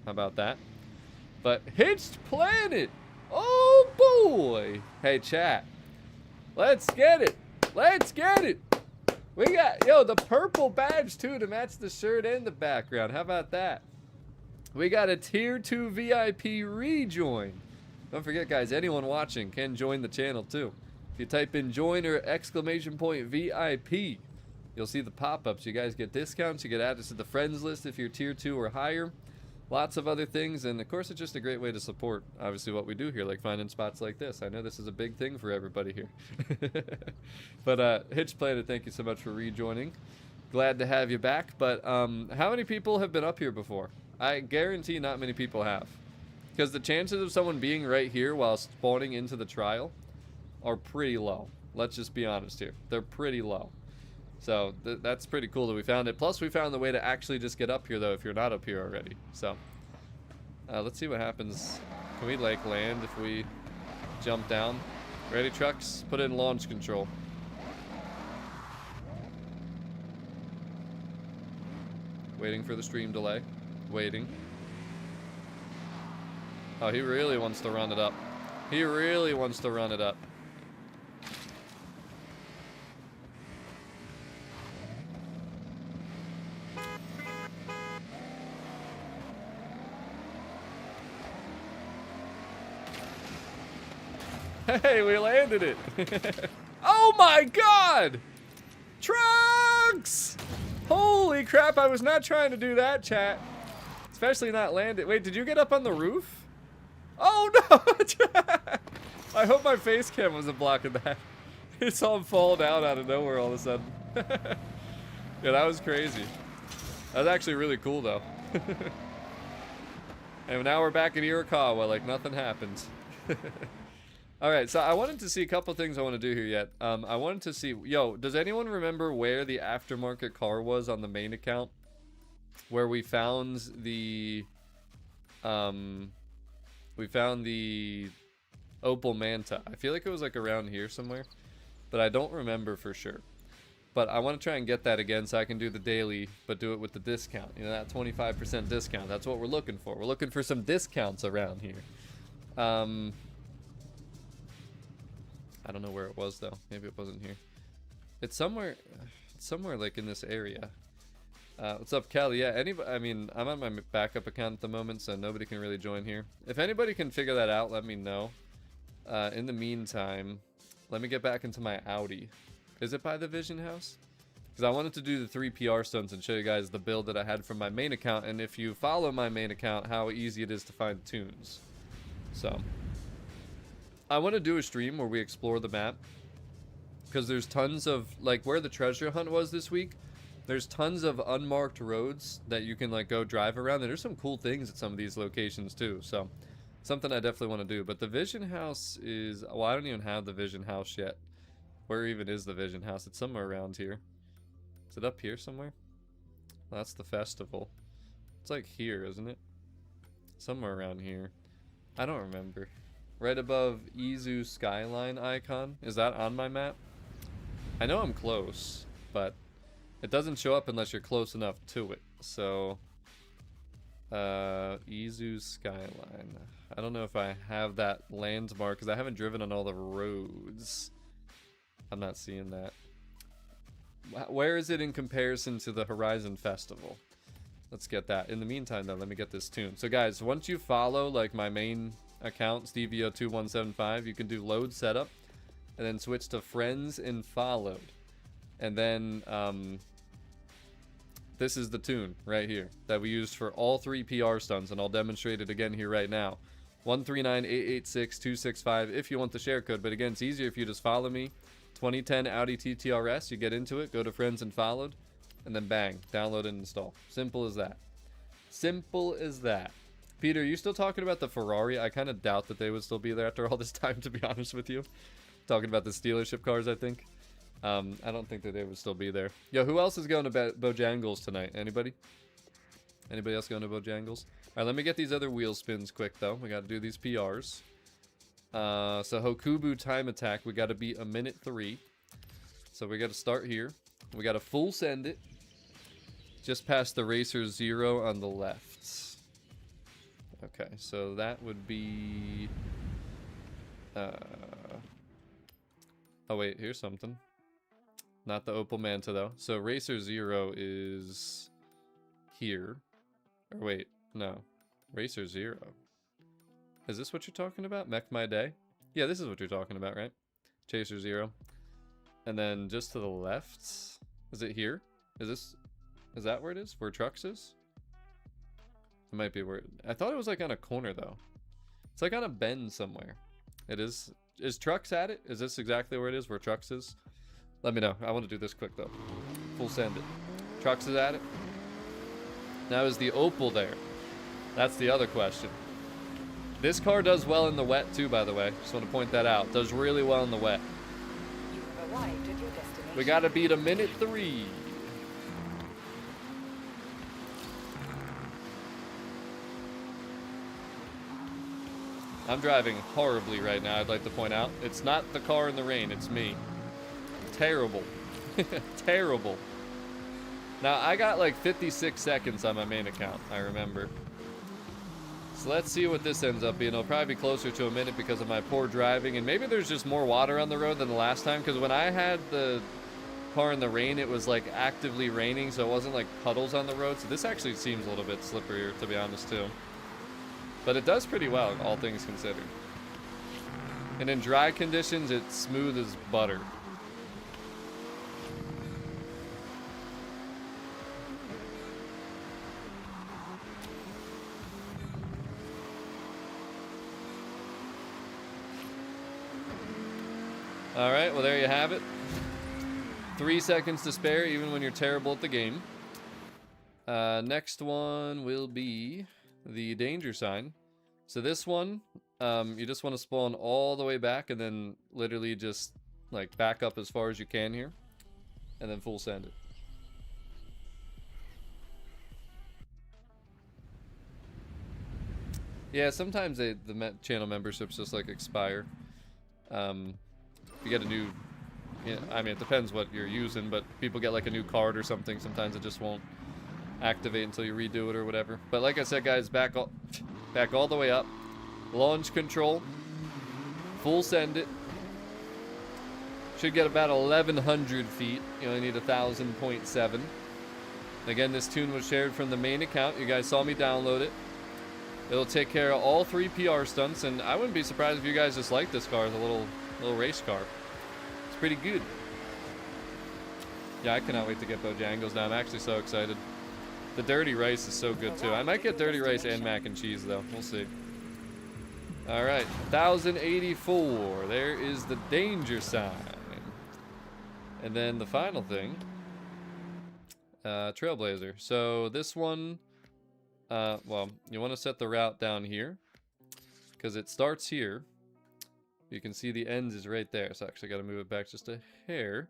How about that? But Hitched Planet! Oh boy! Hey chat, let's get it! Let's get it! We got, yo, the purple badge too to match the shirt and the background. How about that? We got a tier 2 VIP rejoin. Don't forget guys, anyone watching can join the channel too. If you type in join or exclamation point VIP, you'll see the pop-ups. You guys get discounts, you get added to the friends list if you're tier 2 or higher. Lots of other things, and of course it's just a great way to support obviously what we do here, like finding spots like this. I know this is a big thing for everybody here. But Hitch Planet, thank you so much for rejoining. Glad to have you back. But how many people have been up here before? I guarantee not many people have, because the chances of someone being right here while spawning into the trial are pretty low. Let's just be honest here, they're pretty low. So that's pretty cool that we found it. Plus we found the way to actually just get up here though if you're not up here already. So let's see what happens. Can we like land if we jump down? Ready trucks? Put in launch control. Waiting for the stream delay. Waiting. Oh, he really wants to run it up. He really wants to run it up. Hey, we landed it. Oh my god! Trucks! Holy crap, I was not trying to do that, chat. Especially not land it. Wait, did you get up on the roof? Oh no! I hope my face cam wasn't blocking that. It saw him fall down out of nowhere all of a sudden. Yeah, that was crazy. That was actually really cool though. And now we're back in Irakawa like nothing happened. Alright, so I wanted to see a couple things I want to do here yet. I wanted to see, yo, does anyone remember where the aftermarket car was on the main account? Where we found the, Opel Manta. I feel like it was like around here somewhere, but I don't remember for sure. But I want to try and get that again so I can do the daily, but do it with the discount. You know, that 25% discount. That's what we're looking for. We're looking for some discounts around here. I don't know where it was though. Maybe it wasn't here. It's somewhere like in this area. What's up, Kelly? Yeah, I mean, I'm on my backup account at the moment, so nobody can really join here. If anybody can figure that out, let me know. In the meantime, let me get back into my Audi. Is it by the Vision House? Because I wanted to do the 3 PR stunts and show you guys the build that I had from my main account, and if you follow my main account, how easy it is to find tunes. So I want to do a stream where we explore the map, because there's tons of, like, where the treasure hunt was this week, there's tons of unmarked roads that you can like go drive around, and there's some cool things at some of these locations too, so something I definitely want to do. But the Vision House is, well, I don't even have the Vision House yet. Where even is the Vision House? It's somewhere around here. Is it up here somewhere? Well, that's the festival. It's like here, isn't it? Somewhere around here. I don't remember. Right above Izu skyline icon. Is that on my map? I know I'm close, but it doesn't show up unless you're close enough to it. So, Izu skyline. I don't know if I have that landmark because I haven't driven on all the roads. I'm not seeing that. Where is it in comparison to the Horizon Festival? Let's get that. In the meantime, though, let me get this tune. So, guys, once you follow like my main account, Stevio2175, you can do load setup and then switch to friends and followed. And then this is the tune right here that we used for all 3 PR stunts, and I'll demonstrate it again here right now. 139886265 if you want the share code, but again, it's easier if you just follow me. 2010 Audi TTRS, you get into it, go to friends and followed, and then bang, download and install. Simple as that. Simple as that. Peter, are you still talking about the Ferrari? I kind of doubt that they would still be there after all this time, to be honest with you. Talking about the dealership cars, I think. I don't think that they would still be there. Yo, who else is going to Bojangles tonight? Anybody? Anybody else going to Bojangles? Alright, let me get these other wheel spins quick, though. We got to do these PRs. So Hokubu time attack, we got to beat 1:03. So we got to start here. We got to full send it. Just past the Racer Zero on the left. Okay, so that would be... Oh wait, here's something. Not the Opal Manta though. So Racer Zero is here. Or wait, no. Racer Zero. Is this what you're talking about? Mech My Day? Yeah, this is what you're talking about, right? Chaser Zero. And then just to the left, is it here? Is that where it is? Where Trucks is? It might be where, I thought it was like on a corner though. It's like on a bend somewhere. It is. Is Trucks at it? Is this exactly where it is, where Trucks is? Let me know. I want to do this quick though. Full send it. Trucks is at it. Now is the Opal there? That's the other question. This car does well in the wet too, by the way. Just want to point that out. Does really well in the wet. You have arrived at your destination. We gotta beat a minute 3. I'm driving horribly right now, I'd like to point out. It's not the car in the rain, it's me. Terrible. Terrible. Now, I got like 56 seconds on my main account, I remember. So let's see what this ends up being. It'll probably be closer to a minute because of my poor driving. And maybe there's just more water on the road than the last time. Because when I had the car in the rain, it was like actively raining. So it wasn't like puddles on the road. So this actually seems a little bit slipperier, to be honest, too. But it does pretty well, all things considered. And in dry conditions, it's smooth as butter. All right, well, there you have it. 3 seconds to spare, even when you're terrible at the game. Next one will be the danger sign. So this one, you just want to spawn all the way back and then literally just like back up as far as you can here. And then full send it. Yeah, sometimes the channel memberships just like expire. If you get a new, yeah, I mean, it depends what you're using, but people get like a new card or something. Sometimes it just won't activate until you redo it or whatever. But like I said, guys, back all the way up. Launch control. Full send it. Should get about 1,100 feet. You only need 1,000.7. Again, this tune was shared from the main account. You guys saw me download it. It'll take care of all 3 PR stunts, and I wouldn't be surprised if you guys just like this car as a little race car. It's pretty good. Yeah, I cannot wait to get Bojangles now. I'm actually so excited. The dirty rice is so good too. I might get dirty rice and mac and cheese though. We'll see. All right, 1,084. There is the danger sign. And then the final thing, Trailblazer. So this one, well, you want to set the route down here because it starts here. You can see the ends is right there. So I actually got to move it back just a hair.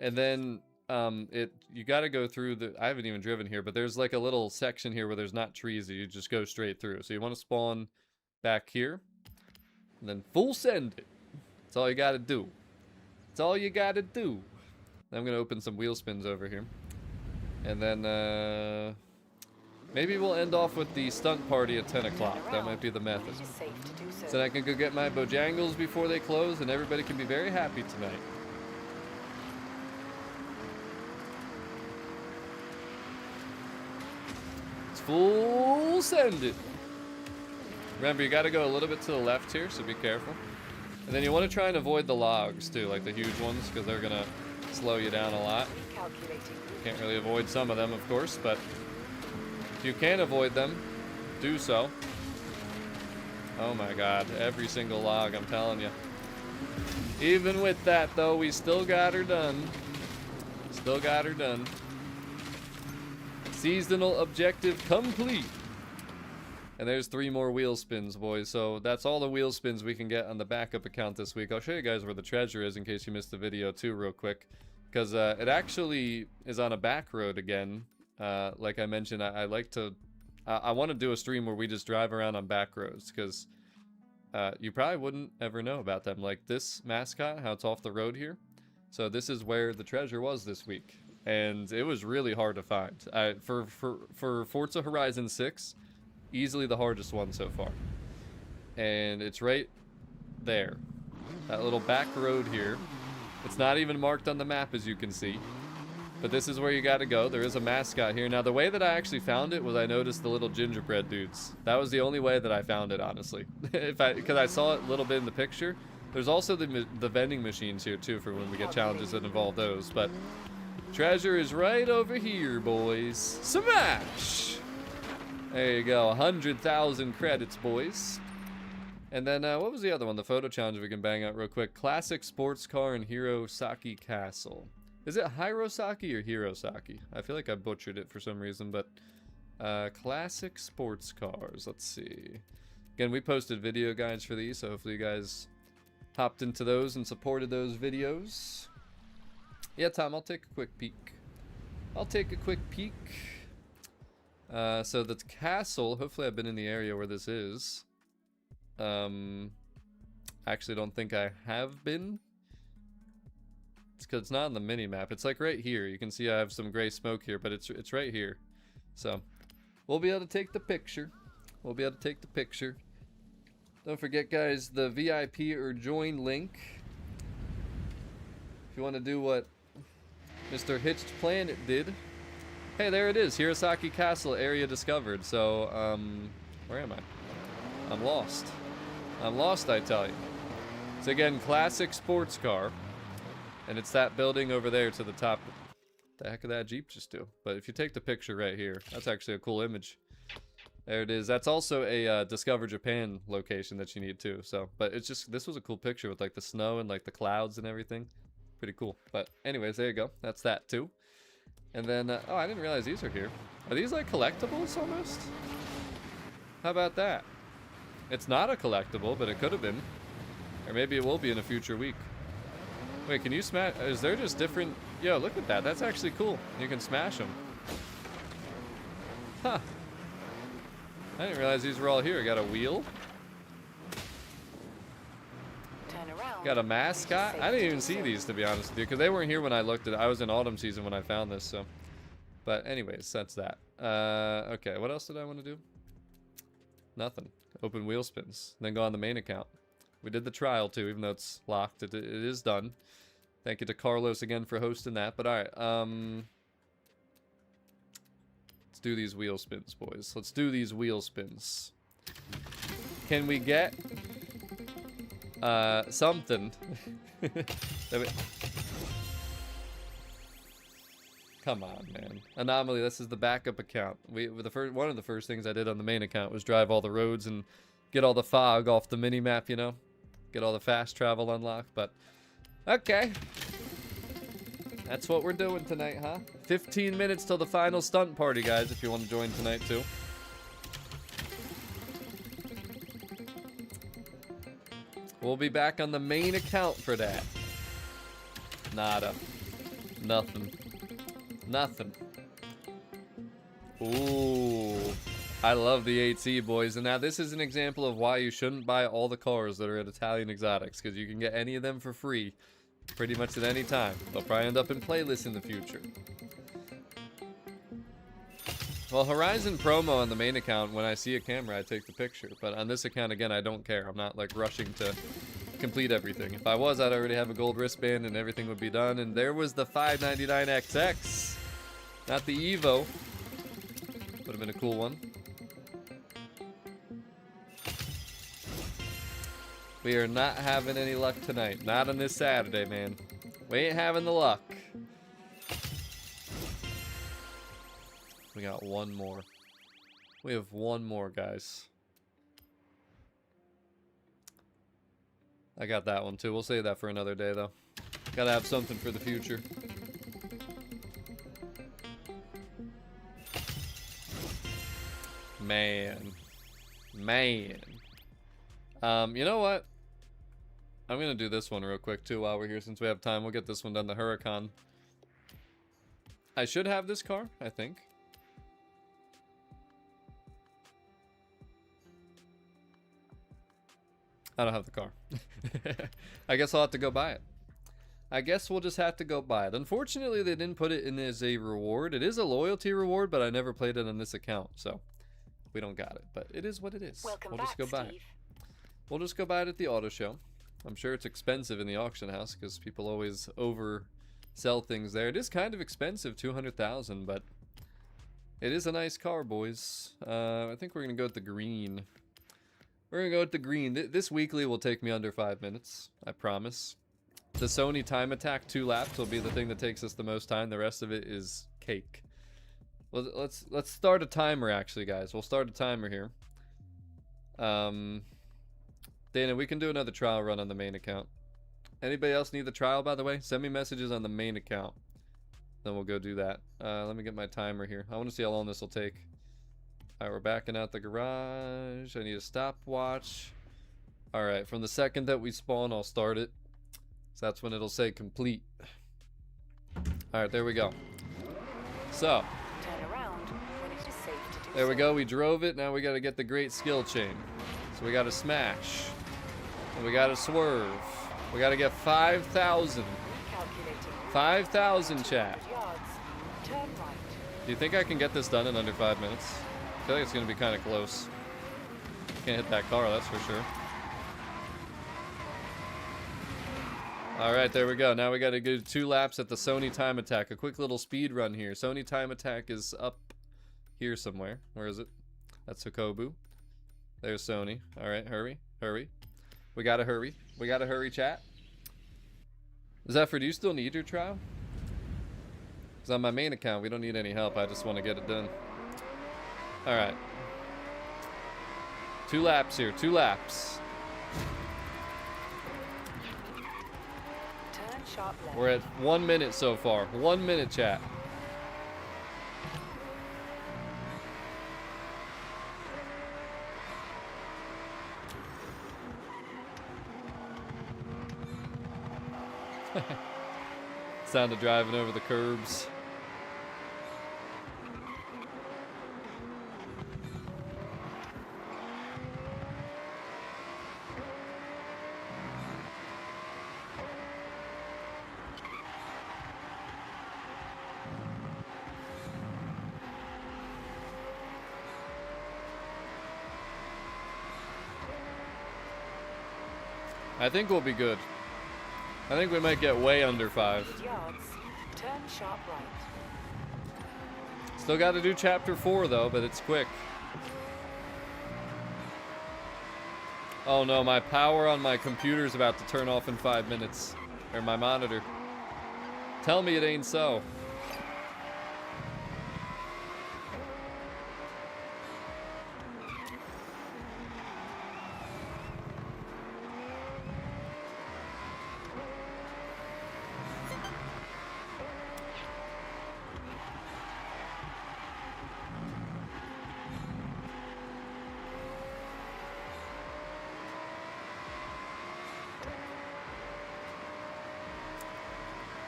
And then you got to go through the, I haven't even driven here, but there's like a little section here where there's not trees that you just go straight through. So you want to spawn back here and then full send it. That's all you got to do. That's all you got to do. I'm going to open some wheel spins over here. And then maybe we'll end off with the stunt party at 10 o'clock. That might be the method. So I can go get my Bojangles before they close and everybody can be very happy tonight. It's full send it. Remember, you got to go a little bit to the left here, so be careful. And then you want to try and avoid the logs too, like the huge ones, because they're going to slow you down a lot. Can't really avoid some of them, of course, but if you can avoid them, do so. Oh my god, every single log, I'm telling you. Even with that, though, we still got her done. Still got her done. Seasonal objective complete. And there's 3 more wheel spins, boys. So that's all the wheel spins we can get on the backup account this week. I'll show you guys where the treasure is in case you missed the video too real quick. Because it actually is on a back road again. Like I mentioned, I like to... I want to do a stream where we just drive around on back roads. Because you probably wouldn't ever know about them. Like this mascot, how it's off the road here. So this is where the treasure was this week. and it was really hard to find. For Forza Horizon 6, easily the hardest one so far. And it's right there. That little back road here. It's not even marked on the map, as you can see. But this is where you gotta go. There is a mascot here. Now, the way that I actually found it was I noticed the little gingerbread dudes. That was the only way that I found it, honestly. Because I saw it a little bit in the picture. There's also the vending machines here, too, for when we get challenges that involve those. But treasure is right over here, boys. Smash! There you go. 100,000 credits, boys. And then, what was the other one? The photo challenge we can bang out real quick. Classic sports car in Hirosaki Castle. Is it Hirosaki or Hirosaki? I feel like I butchered it for some reason, but classic sports cars. Let's see. Again, we posted video guides for these, so hopefully you guys hopped into those and supported those videos. Yeah, Tom, I'll take a quick peek. I'll take a quick peek. So the castle, hopefully I've been in the area where this is. Actually don't think I have been. It's because it's not on the mini map. It's like right here. You can see I have some gray smoke here, but it's right here. So we'll be able to take the picture. We'll be able to take the picture. Don't forget, guys, the VIP or join link. If you want to do what Mr. Hitched Planet did. Hey, there it is. Hirosaki Castle area discovered. So, where am I? I'm lost. I'm lost, I tell you. So again, classic sports car. And it's that building over there to the top. What the heck did that Jeep just do? But if you take the picture right here, that's actually a cool image. There it is. That's also a Discover Japan location that you need too. So, but it's just, this was a cool picture with like the snow and like the clouds and everything. Pretty cool. But anyways, there you go. That's that too. And then, oh, I didn't realize these are here. Are these like collectibles almost? How about that? It's not a collectible, but it could have been. Or maybe it will be in a future week. Wait, can you smash? Is there just different? Yo, look at that. That's actually cool. You can smash them. Huh. I didn't realize these were all here. Got a wheel. Turn around. Got a mascot. I didn't even see these, to be honest with you, because they weren't here when I looked at it. I was in autumn season when I found this, so. But anyways, that's that. Okay, what else did I want to do? Nothing. Open wheel spins. Then go on the main account. We did the trial too, even though it's locked. It is done. Thank you to Carlos again for hosting that. But alright, let's do these wheel spins, boys. Let's do these wheel spins. Can we get something? Come on, man. Anomaly, this is the backup account. One of the first things I did on the main account was drive all the roads and get all the fog off the mini map, you know? Get all the fast travel unlocked, but okay. That's what we're doing tonight, huh? 15 minutes till the final stunt party, guys, if you want to join tonight too. We'll be back on the main account for that. Nada. Nothing. Nothing. Ooh. I love the 8C, boys. And now this is an example of why you shouldn't buy all the cars that are at Italian Exotics, because you can get any of them for free pretty much at any time. They'll probably end up in playlists in the future. Well, Horizon promo on the main account, when I see a camera, I take the picture. But on this account, again, I don't care. I'm not, like, rushing to complete everything. If I was, I'd already have a gold wristband and everything would be done. And there was the 599XX. Not the Evo. Would have been a cool one. We are not having any luck tonight. Not on this Saturday, man. We ain't having the luck. We got one more. We have one more, guys. I got that one too. We'll save that for another day, though. Gotta have something for the future. Man. Man. You know what? I'm gonna do this one real quick too while we're here since we have time. We'll get this one done, the Huracan. I should have this car, I think. I don't have the car. I guess I'll have to go buy it. I guess we'll just have to go buy it. Unfortunately, they didn't put it in as a reward. It is a loyalty reward, but I never played it on this account, so we don't got it. But it is what it is. Welcome We'll back, just go buy it. Steve. We'll just go buy it at the auto show. I'm sure it's expensive in the auction house because people always oversell things there. It is kind of expensive, 200,000, but it is a nice car, boys. I think we're gonna go with the green. We're gonna go with the green. This weekly will take me under 5 minutes, I promise. The Sony time attack 2 laps will be the thing that takes us the most time. The rest of it is cake. Well, let's start a timer, actually, guys. We'll start a timer here. Dana, we can do another trial run on the main account. Anybody else need the trial, by the way? Send me messages on the main account. Then we'll go do that. Let me get my timer here. I want to see how long this will take. Alright, we're backing out the garage. I need a stopwatch. Alright, from the second that we spawn, I'll start it. So that's when it'll say complete. Alright, there we go. So, Turn around when it is safe to do there we so. go. We drove it. Now we got to get the great skill chain. So we got to smash. And we got to swerve. We got to get 5,000. Recalculating. 5,000, chat. 200 yards. Turn right. Do you think I can get this done in under 5 minutes? I feel like it's going to be kind of close. Can't hit that car, that's for sure. Alright, there we go. Now we got to do 2 laps at the Sony time attack. A quick little speed run here. Sony time attack is up here somewhere. Where is it? That's Hakobu. There's Sony. Alright, hurry. Hurry. We gotta hurry. We gotta hurry, chat. Zephyr, do you still need your trial? Because on my main account, we don't need any help. I just want to get it done. Alright. 2 laps here. 2 laps. Turn sharp left. We're at 1 minute so far. 1 minute, chat. Sound of driving over the curbs. I think we'll be good. I think we might get way under 5. 100 yards. Turn sharp right. Still got to do chapter 4 though, but it's quick. Oh no, my power on my computer's about to turn off in 5 minutes. Or my monitor. Tell me it ain't so.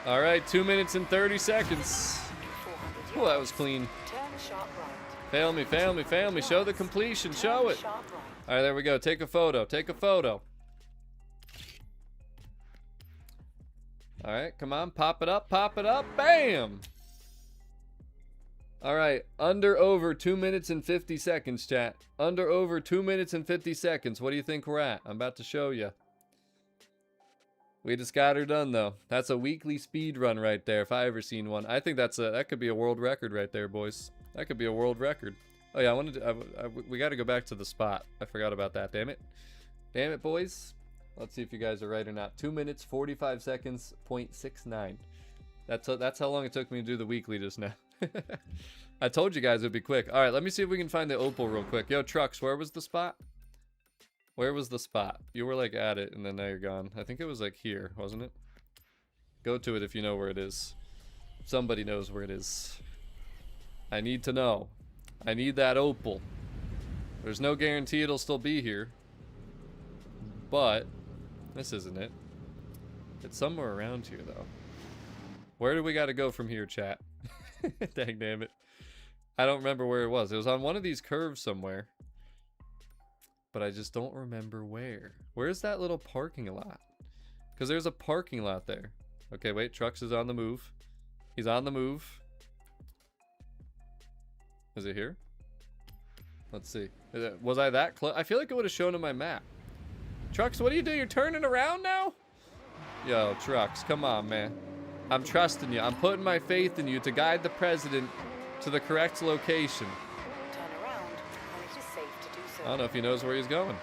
All right, 2 minutes and 30 seconds. 400 Oh, that yards. was clean. Turn sharp right. Fail me, fail me, fail me. Show the completion, show Turn it. sharp right. All right, there we go. Take a photo, take a photo. All right, come on, pop it up, bam. All right, under over 2 minutes and 50 seconds, chat. Under over 2 minutes and 50 seconds. What do you think we're at? I'm about to show you. We just got her done though. That's a weekly speed run right there. If I ever seen one, I think that could be a world record right there, boys. That could be a world record. Oh yeah, we got to go back to the spot. I forgot about that. Damn it, boys. Let's see if you guys are right or not. 2 minutes 45 seconds .69. That's how long it took me to do the weekly just now. I told you guys it'd be quick. All right, let me see if we can find the opal real quick. Yo, Trucks, where was the spot? Where was the spot? You were like at it and then now you're gone. I think it was like here, wasn't it? Go to it if you know where it is. Somebody knows where it is. I need to know. I need that opal. There's no guarantee it'll still be here. But this isn't it. It's somewhere around here though. Where do we gotta go from here, chat? Dang damn it. I don't remember where it was. It was on one of these curves somewhere. But I just don't remember where. Where's that little parking lot? Because there's a parking lot there. Okay, wait. Trucks is on the move. He's on the move. Is it here? Let's see. Was I that close? I feel like it would have shown on my map. Trucks, what do you do? You're turning around now? Yo, Trucks, come on, man. I'm trusting you. I'm putting my faith in you to guide the president to the correct location. Turn around when it is safe to do so. I don't know if he knows where he's going.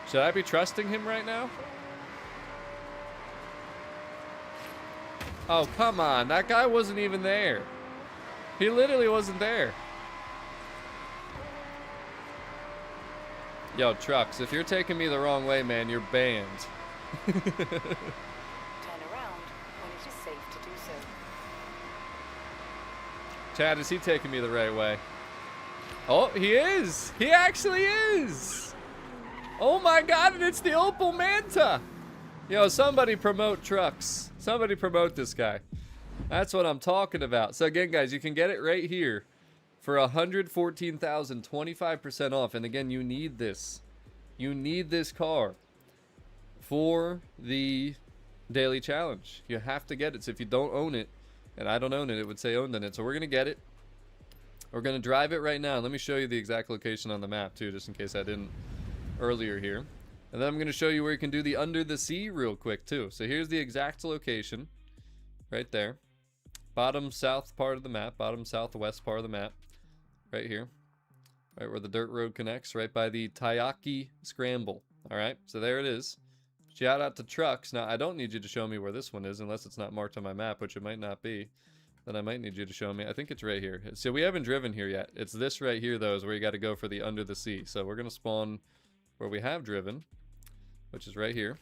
Should I be trusting him right now? Oh, come on. That guy wasn't even there. He literally wasn't there. Yo, Trucks, if you're taking me the wrong way, man, you're banned. Turn around when it is safe to do so. Chad, is he taking me the right way? Oh, he is. He actually is. Oh my God, and it's the Opal Manta. Yo, somebody promote Trucks. Somebody promote this guy. That's what I'm talking about. So again, guys, you can get it right here for 114,000, 25% off. And again, you need this. You need this car for the daily challenge. You have to get it. So if you don't own it, and I don't own it, it would say owned in it. So we're going to get it. We're going to drive it right now. Let me show you the exact location on the map too, just in case I didn't earlier here. And then I'm going to show you where you can do the under the sea real quick too. So here's the exact location right there. Bottom south part of the map, bottom southwest part of the map. Right here. Right where the dirt road connects, right by the Taiyaki Scramble. Alright, so there it is. Shout out to Trucks. Now, I don't need you to show me where this one is, unless it's not marked on my map, which it might not be. Then I might need you to show me. I think it's right here. So we haven't driven here yet. It's this right here, though, is where you got to go for the under the sea. So we're going to spawn where we have driven, which is right here.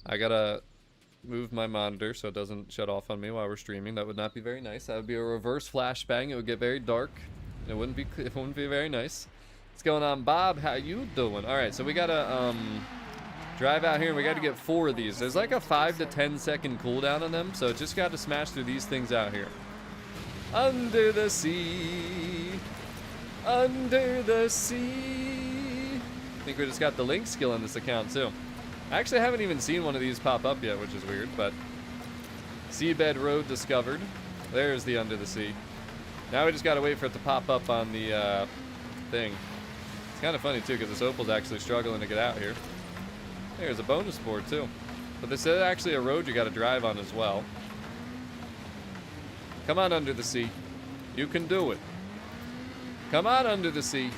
I got to move my monitor so it doesn't shut off on me while we're streaming. That would not be very nice. That would be a reverse flashbang. It would get very dark. It wouldn't be very nice. What's going on, Bob? How you doing? All right, so we got to drive out here, and we got to get 4 of these. There's like a 5 to 10 second cooldown on them, so just got to smash through these things out here. Under the sea, under the sea. I think we just got the link skill on this account too. I actually haven't even seen one of these pop up yet, which is weird, but seabed road discovered. There's the under the sea. Now we just got to wait for it to pop up on the thing. It's kind of funny too, because this Opal's actually struggling to get out here. There's a bonus board too. But this is actually a road you got to drive on as well. Come on, under the sea. You can do it. Come on, under the sea.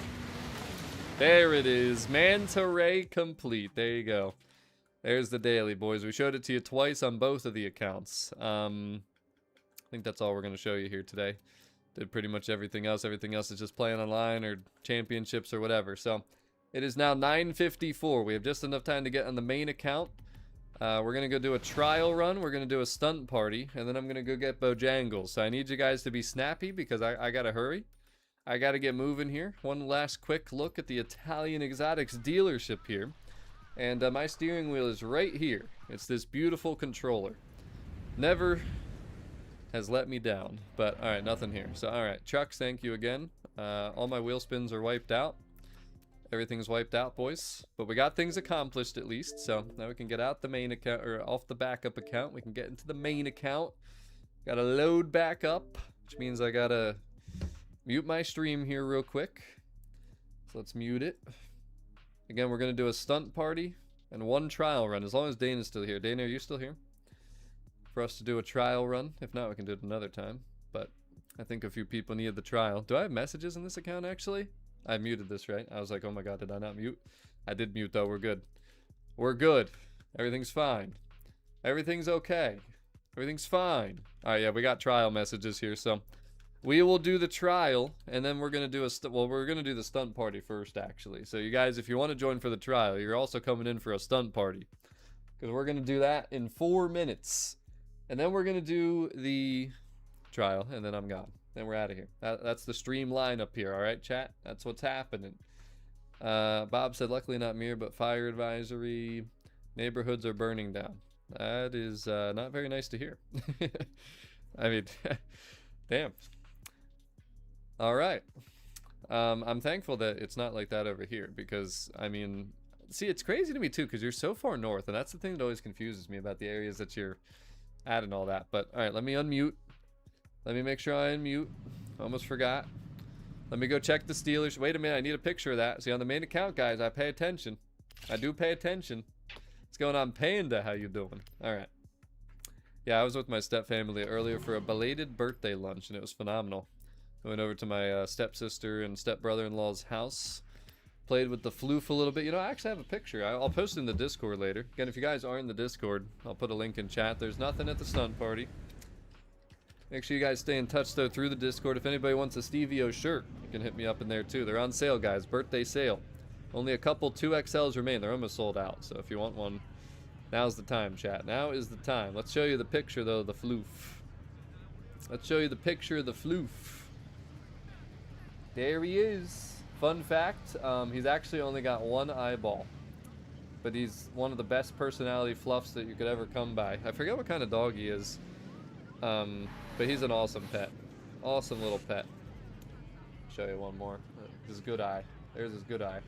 There it is. Manta Ray complete. There you go. There's the daily, boys. We showed it to you twice on both of the accounts. I think that's all we're going to show you here today. Did pretty much everything else. Everything else is just playing online or championships or whatever. So it is now 9:54. We have just enough time to get on the main account. We're going to go do a trial run. We're going to do a stunt party. And then I'm going to go get Bojangles. So I need you guys to be snappy because I got to hurry. I got to get moving here. One last quick look at the Italian Exotics dealership here. And my steering wheel is right here. It's this beautiful controller. Never has let me down. But alright, nothing here. So alright, Trucks, thank you again. All my wheel spins are wiped out. Everything's wiped out, boys. But we got things accomplished at least. So now we can get out the main account, or off the backup account. We can get into the main account. Gotta load back up, which means I gotta mute my stream here real quick. So let's mute it. Again, we're gonna do a stunt party and 1 trial run, as long as Dana's still here. Dana, are you still here? For us to do a trial run. If not, we can do it another time. But I think a few people need the trial. Do I have messages in this account, actually? I muted this, right? I was like, oh my god, did I not mute? I did mute, though. We're good. We're good. Everything's fine. Everything's okay. Everything's fine. Alright, yeah, we got trial messages here, so we will do the trial, and then we're going to do we're going to do the stunt party first, actually. So you guys, if you want to join for the trial, you're also coming in for a stunt party. Because we're going to do that in 4 minutes. And then we're going to do the trial, and then I'm gone. Then we're out of here. That's the stream lineup here, all right, chat? That's what's happening. Bob said, luckily not Mir, but fire advisory. Neighborhoods are burning down. That is not very nice to hear. I mean, damn. All right. I'm thankful that it's not like that over here because, I mean, see, it's crazy to me too because you're so far north, and that's the thing that always confuses me about the areas that you're adding all that. But all right, let me unmute. Let me make sure I unmute. Almost forgot. Let me go check the Steelers. Wait a minute, I need a picture of that. See, on the main account, guys, I pay attention. I do pay attention. What's going on, Panda? How you doing? All right. Yeah, I was with my step family earlier for a belated birthday lunch, and it was phenomenal. I went over to my stepsister and stepbrother-in-law's house. Played with the floof a little bit. You know, I actually have a picture. I'll post it in the Discord later. Again, if you guys are in the Discord, I'll put a link in chat. There's nothing at the stunt party. Make sure you guys stay in touch, though, through the Discord. If anybody wants a Stevie O shirt, you can hit me up in there, too. They're on sale, guys. Birthday sale. Only a couple 2XLs remain. They're almost sold out. So if you want one, now's the time, chat. Now is the time. Let's show you the picture, though, of the floof. Let's show you the picture of the floof. There he is. Fun fact, he's actually only got one eyeball. But he's one of the best personality fluffs that you could ever come by. I forget what kind of dog he is. But he's an awesome pet. Awesome little pet. Show you one more. His good eye. There's his good eye.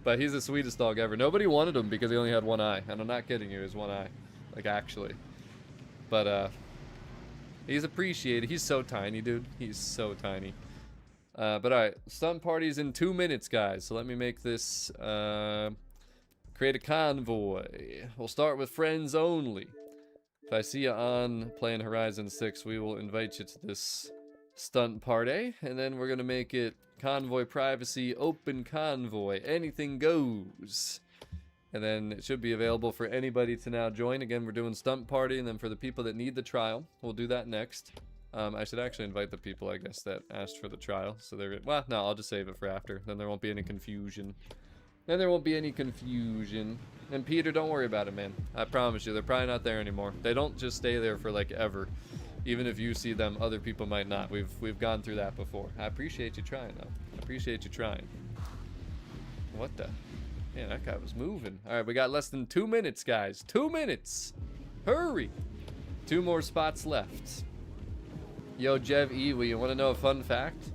But he's the sweetest dog ever. Nobody wanted him because he only had one eye. And I'm not kidding you, he has one eye. Like, actually. But, he's appreciated. He's so tiny, dude. He's so tiny. But alright, stunt party's in 2 minutes, guys. So let me make this, create a convoy. We'll start with friends only. If I see you on playing Horizon 6, we will invite you to this stunt party. And then we're going to make it convoy privacy, open convoy, anything goes. And then it should be available for anybody to now join. Again, we're doing stunt party, and then for the people that need the trial, we'll do that next. I should actually invite the people, I guess, that asked for the trial. So they're, well, no, I'll just save it for after. Then there won't be any confusion. And Peter, don't worry about it, man. I promise you, they're probably not there anymore. They don't just stay there for, like, ever. Even if you see them, other people might not. We've gone through that before. I appreciate you trying, though. I appreciate you trying. What the? Man, that guy was moving. All right, we got less than 2 minutes, guys. 2 minutes. Hurry. 2 more spots left. Yo, Jev E, you want to know a fun fact?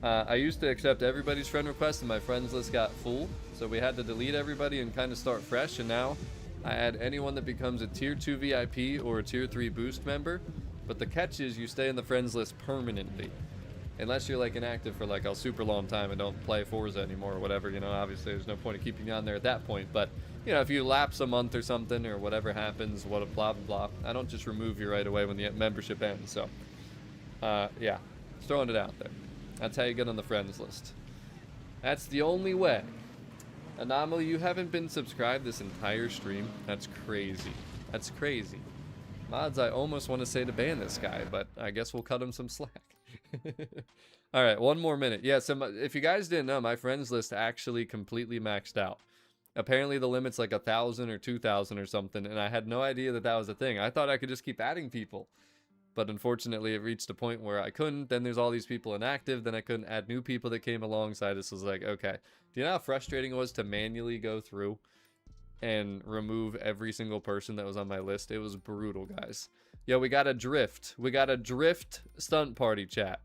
I used to accept everybody's friend request and my friends list got full. So we had to delete everybody and kind of start fresh. And now I add anyone that becomes a tier 2 VIP or a tier 3 boost member. But the catch is you stay in the friends list permanently. Unless you're like inactive for like a super long time and don't play Forza anymore or whatever. You know, obviously there's no point in keeping you on there at that point. But, you know, if you lapse a month or something or whatever happens, blah, blah, blah. I don't just remove you right away when the membership ends. So, yeah, just throwing it out there. That's how you get on the friends list. That's the only way. Anomaly, you haven't been subscribed this entire stream? That's crazy. That's crazy. Mods, I almost want to say to ban this guy, but I guess we'll cut him some slack. Alright, 1 more minute. Yeah, so if you guys didn't know, my friends list actually completely maxed out. Apparently the limit's like 1,000 or 2,000 or something, and I had no idea that that was a thing. I thought I could just keep adding people. But unfortunately, it reached a point where I couldn't. Then there's all these people inactive. Then I couldn't add new people that came alongside us. Was like, okay. Do you know how frustrating it was to manually go through and remove every single person that was on my list? It was brutal, guys. Yo, we got a drift. We got a drift stunt party, chat.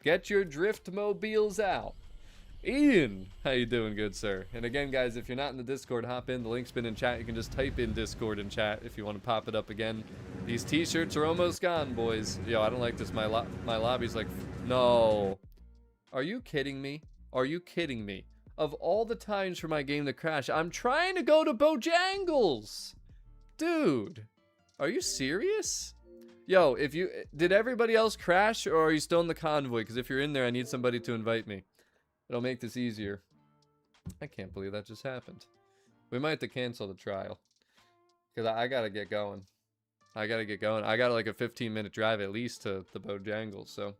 Get your drift mobiles out. Ian, how you doing, good sir? And again, guys, if you're not in the Discord, hop in. The link's been in chat. You can just type in Discord in chat if you want to pop it up again. These t-shirts are almost gone, boys. Yo, I don't like this. My lobby's like, no. Are you kidding me? Are you kidding me? Of all the times for my game to crash, I'm trying to go to Bojangles. Dude, are you serious? Yo, did everybody else crash or are you still in the convoy? Because if you're in there, I need somebody to invite me. It'll make this easier. I can't believe that just happened. We might have to cancel the trial. Because I gotta get going. I got like a 15-minute drive at least to the Bojangles, so.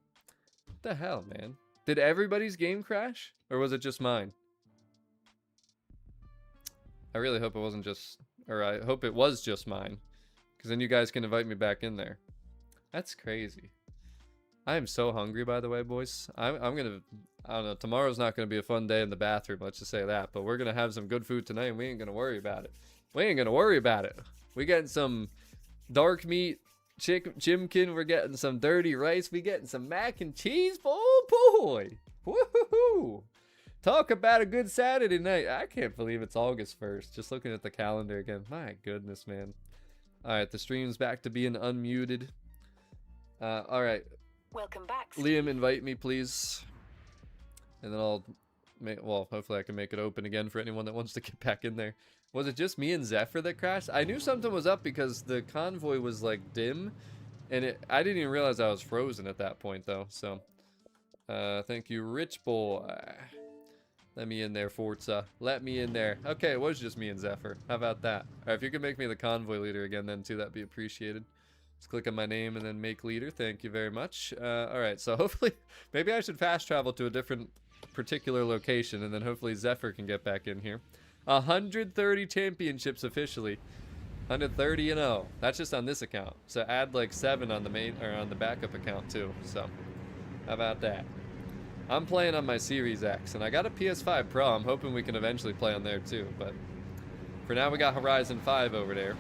What the hell, man? Did everybody's game crash? Or was it just mine? I really hope it wasn't just, or I hope it was just mine. Because then you guys can invite me back in there. That's crazy. I am so hungry, by the way, boys. I'm gonna, I don't know, tomorrow's not gonna be a fun day in the bathroom, let's just say that. But we're gonna have some good food tonight and we ain't gonna worry about it. We ain't gonna worry about it. We getting some dark meat chimkin, we're getting some dirty rice, we getting some mac and cheese. Oh boy. Woohoo! Talk about a good Saturday night. I can't believe it's August 1st. Just looking at the calendar again. My goodness, man. All right, the stream's back to being unmuted. All right, Welcome back, Steve. Liam, invite me, please. And then I'll make, well, hopefully I can make it open again for anyone that wants to get back in there. Was it just me and Zephyr that crashed? I knew something was up because the convoy was like dim, and I didn't even realize I was frozen at that point though. So, thank you, Rich Boy. Let me in there, Forza. Let me in there. Okay, it was just me and Zephyr. How about that? All right, if you could make me the convoy leader again then too, that'd be appreciated. Just click on my name and then make leader. Thank you very much. All right, so hopefully, maybe I should fast travel to a different particular location, and then hopefully Zephyr can get back in here. 130 championships officially. 130-0. That's just on this account. So add like 7 on the main or on the backup account too. So how about that? I'm playing on my Series X, and I got a PS5 Pro. I'm hoping we can eventually play on there too. But for now, we got Horizon 5 over there.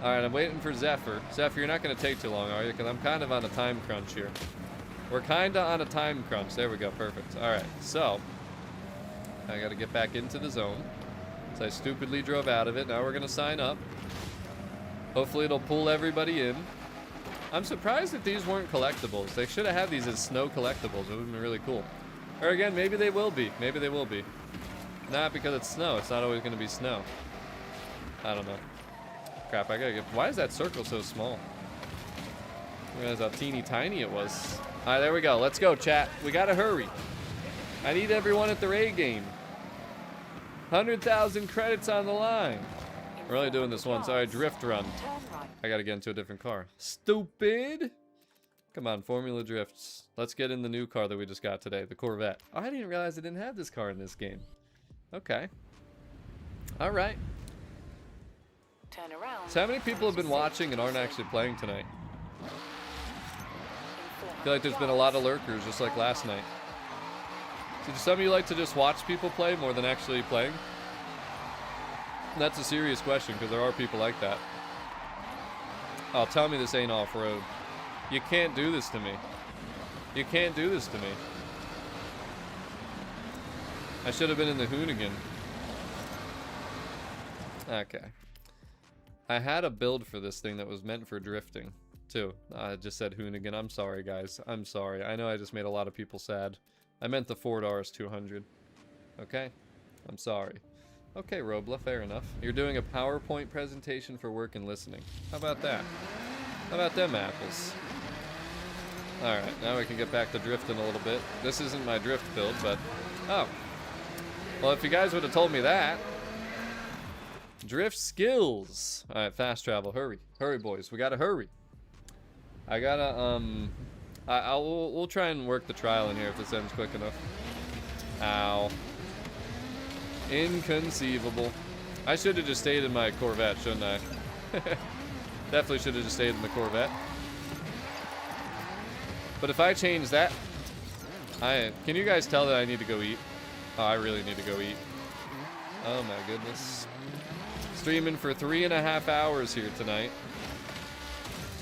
All right, I'm waiting for Zephyr. Zephyr, you're not going to take too long, are you? Because I'm kind of on a time crunch here. We're kind of on a time crunch. There we go. Perfect. All right, so I got to get back into the zone. So I stupidly drove out of it. Now we're going to sign up. Hopefully it'll pull everybody in. I'm surprised that these weren't collectibles. They should have had these as snow collectibles. It would have been really cool. Or again, maybe they will be. Maybe they will be. Not because it's snow. It's not always going to be snow. I don't know. Crap, I gotta get... Why is that circle so small? I realized how teeny tiny it was. Alright, there we go. Let's go, chat. We gotta hurry. I need everyone at the raid game. 100,000 credits on the line. We're only doing this once. Alright, drift run. I gotta get into a different car. Stupid! Come on, Formula Drifts. Let's get in the new car that we just got today, the Corvette. Oh, I didn't realize I didn't have this car in this game. Okay. Alright. Turn around. So how many people have been watching and aren't actually playing tonight? I feel like there's been a lot of lurkers, just like last night. So do some of you like to just watch people play more than actually playing? That's a serious question, because there are people like that. Oh, tell me this ain't off-road. You can't do this to me. You can't do this to me. I should have been in the Hoonigan. Okay. I had a build for this thing that was meant for drifting, too. I just said Hoonigan. I'm sorry, guys. I'm sorry. I know I just made a lot of people sad. I meant the Ford RS200. Okay? I'm sorry. Okay, Robla, fair enough. You're doing a PowerPoint presentation for work and listening. How about that? How about them apples? Alright, now we can get back to drifting a little bit. This isn't my drift build, but... Oh. Well, if you guys would have told me that... Drift skills. Alright, fast travel. Hurry. Hurry, boys. We gotta hurry. I gotta, we'll try and work the trial in here if this ends quick enough. Ow. Inconceivable. I should have just stayed in my Corvette, shouldn't I? Definitely should have just stayed in the Corvette. But if I change that... Can you guys tell that I need to go eat? Oh, I really need to go eat. Oh my goodness. Streaming for 3.5 hours here tonight.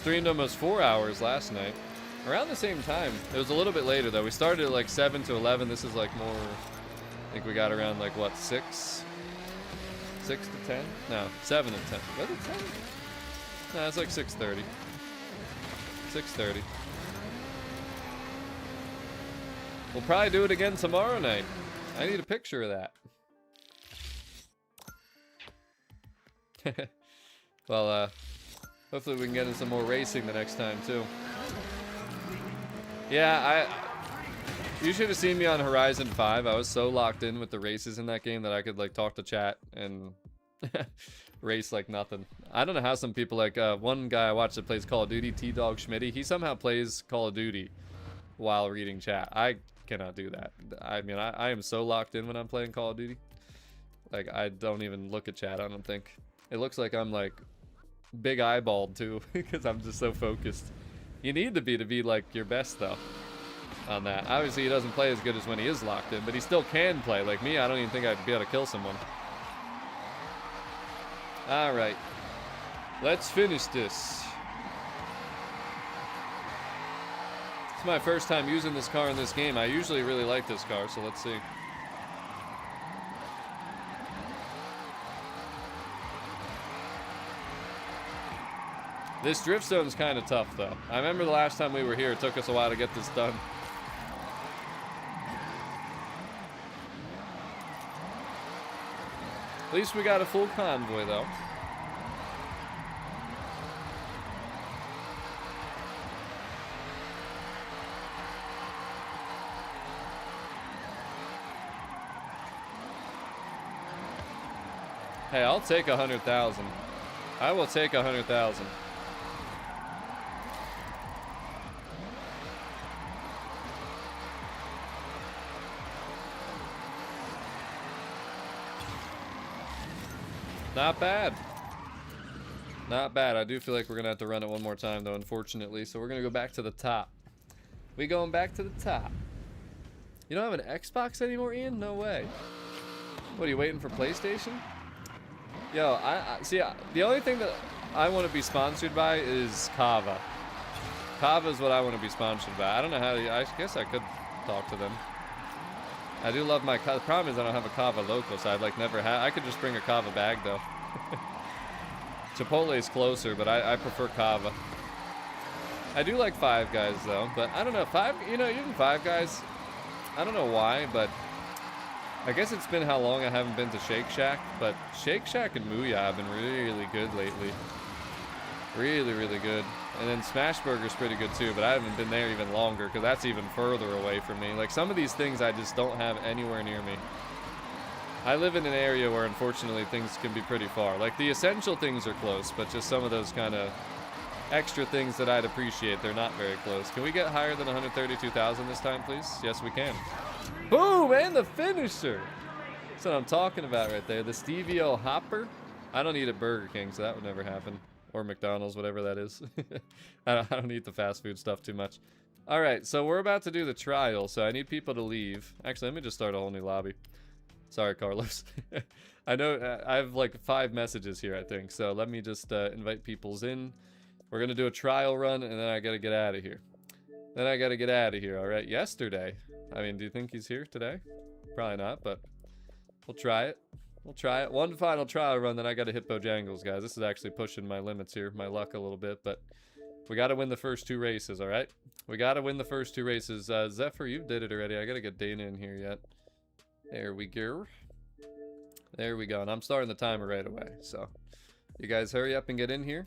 Streamed almost 4 hours last night. Around the same time. It was a little bit later though. We started at like 7 to 11. This is like more... I think we got around like what, 6? 6 to 10? No, 7 to 10. Was it 10? No, it's like 6:30. 6:30. We'll probably do it again tomorrow night. I need a picture of that. Well, hopefully we can get in some more racing the next time too. Yeah, you should have seen me on Horizon 5. I was so locked in with the races in that game that I could like talk to chat and race like nothing. I don't know how some people like one guy I watched that plays Call of Duty, T-Dog Schmitty. He somehow plays Call of Duty while reading chat. I cannot do that. I mean, I am so locked in when I'm playing Call of Duty. Like I don't even look at chat. I don't think. It looks like I'm like big eyeballed too because I'm just so focused. You need to be like your best though on that. Obviously he doesn't play as good as when he is locked in, but he still can play. Like me, I don't even think I'd be able to kill someone. All right, let's finish this. It's my first time using this car in this game. I usually really like this car, so let's see. This drift zone's kind of tough, though. I remember the last time we were here, it took us a while to get this done. At least we got a full convoy, though. Hey, I'll take 100,000. I will take 100,000. Not bad. Not bad. I do feel like we're gonna have to run it one more time, though, unfortunately. So we're gonna go back to the top. We going back to the top. You don't have an Xbox anymore, Ian? No way. What, are you waiting for PlayStation? Yo, I see. The only thing that I want to be sponsored by is Kava. Kava is what I want to be sponsored by. I don't know how to. I guess I could talk to them. I do love my. The problem is I don't have a Kava local, so I'd like never have. I could just bring a Kava bag though. Chipotle is closer, but I prefer Kava. I do like Five Guys though, but I don't know. Even Five Guys. I don't know why, but. I guess it's been how long I haven't been to Shake Shack, but Shake Shack and Mooyah have been really good lately. Really, really good. And then Smash Burger's pretty good too, but I haven't been there even longer because that's even further away from me. Like some of these things I just don't have anywhere near me. I live in an area where unfortunately things can be pretty far. Like the essential things are close, but just some of those kind of extra things that I'd appreciate, they're not very close. Can we get higher than 132,000 this time, please? Yes, we can. Boom, and the finisher. That's what I'm talking about right there. The Stevio Hopper. I don't eat at Burger King, so that would never happen. Or McDonald's, whatever that is. I don't eat the fast food stuff too much. All right, so we're about to do the trial, so I need people to leave. Actually, let me just start a whole new lobby. Sorry, Carlos. I know I have like 5 messages here, I think. So let me just invite people's in. We're going to do a trial run, and then I got to get out of here. All right? Yesterday. I mean, do you think he's here today? Probably not, but we'll try it. One final trial run, then I got to hit Bojangles, guys. This is actually pushing my limits here, my luck a little bit, but we got to win the first 2 races, all right? We got to win the first 2 races. Zephyr, you did it already. I got to get Dana in here yet. There we go. There we go, and I'm starting the timer right away, so you guys hurry up and get in here.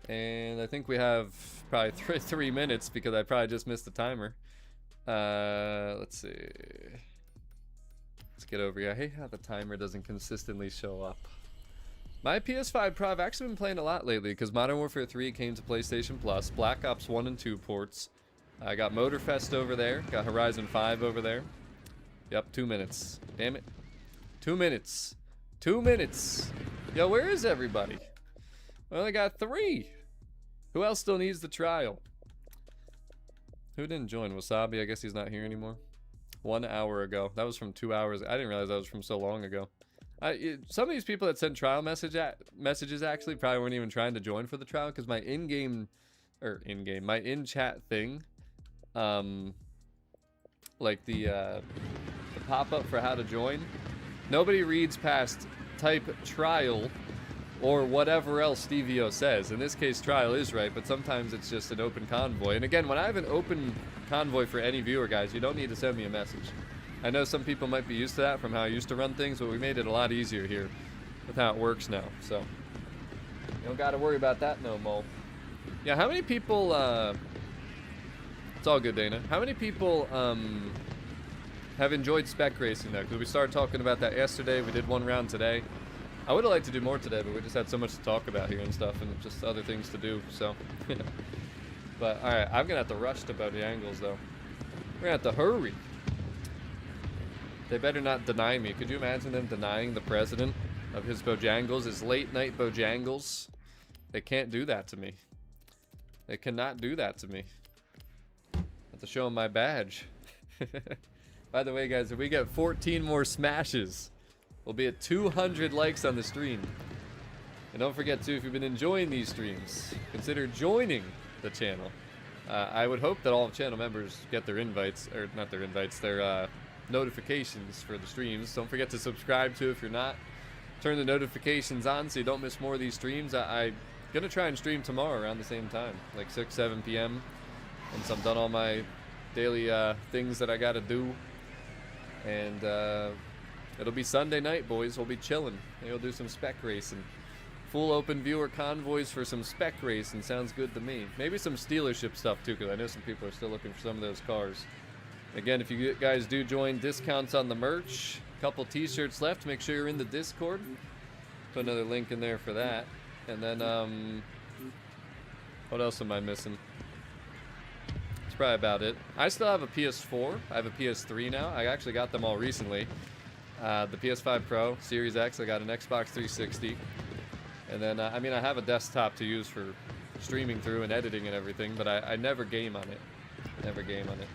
And I think we have probably 3 minutes because I probably just missed the timer. Let's see. Let's get over here. I hate how the timer doesn't consistently show up. My PS5 Pro, I've actually been playing a lot lately because Modern Warfare 3 came to PlayStation Plus. Black Ops 1 and 2 ports. I got Motorfest over there. Got Horizon 5 over there. Yep, 2 minutes. Damn it. 2 minutes. 2 minutes. Yo, where is everybody? We only got 3. Who else still needs the trial? Who didn't join? Wasabi, I guess he's not here anymore. 1 hour ago. That was from 2 hours. I didn't realize that was from so long ago. Some of these people that sent trial messages actually probably weren't even trying to join for the trial because my my in-chat thing, like the pop-up for how to join, nobody reads past type trial or whatever else Stevio says. In this case, trial is right, but sometimes it's just an open convoy. And again, when I have an open convoy for any viewer, guys, you don't need to send me a message. I know some people might be used to that from how I used to run things, but we made it a lot easier here with how it works now. So, you don't got to worry about that no more. Yeah, how many people, it's all good, Dana. How many people have enjoyed spec racing, though? Because we started talking about that yesterday. We did 1 round today. I would have liked to do more today, but we just had so much to talk about here and stuff, and just other things to do, so. But, alright, I'm going to have to rush to Bojangles, though. We're going to have to hurry. They better not deny me. Could you imagine them denying the president of his Bojangles, his late-night Bojangles? They can't do that to me. They cannot do that to me. I have to show them my badge. By the way, guys, if we get 14 more smashes, we'll be at 200 likes on the stream. And don't forget, too, if you've been enjoying these streams, consider joining the channel. I would hope that all channel members get their invites, or not their invites, their notifications for the streams. Don't forget to subscribe to if you're not. Turn the notifications on so you don't miss more of these streams. I Gonna try and stream tomorrow around the same time, like 6, 7 p.m. Once I'm done all my daily things that I gotta do. And it'll be Sunday night, boys. We'll be chilling. Maybe we'll do some spec racing. Full open viewer convoys for some spec racing sounds good to me. Maybe some dealership stuff too, because I know some people are still looking for some of those cars. Again, if you guys do join, discounts on the merch. Couple t-shirts left. Make sure you're in the Discord. Put another link in there for that. And then, what else am I missing? That's probably about it. I still have a PS4. I have a PS3 now. I actually got them all recently. The PS5 Pro, Series X. I got an Xbox 360. And then, I mean, I have a desktop to use for streaming through and editing and everything, but I never game on it. Never game on it.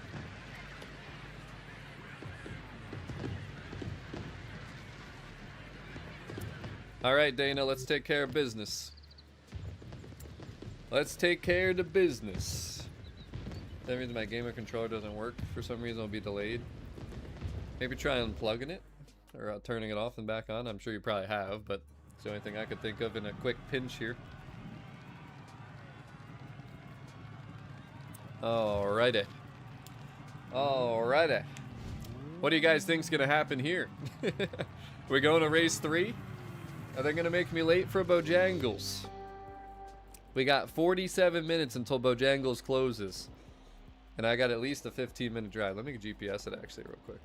All right, Dana, let's take care of business. Let's take care of the business. That means my gamer controller doesn't work. For some reason, it'll be delayed. Maybe try unplugging it or turning it off and back on. I'm sure you probably have, but it's the only thing I could think of in a quick pinch here. Alrighty. Alrighty. What do you guys think's gonna happen here? We're going to race 3? Are they gonna make me late for Bojangles? We got 47 minutes until Bojangles closes. And I got at least a 15-minute drive. Let me GPS it actually real quick.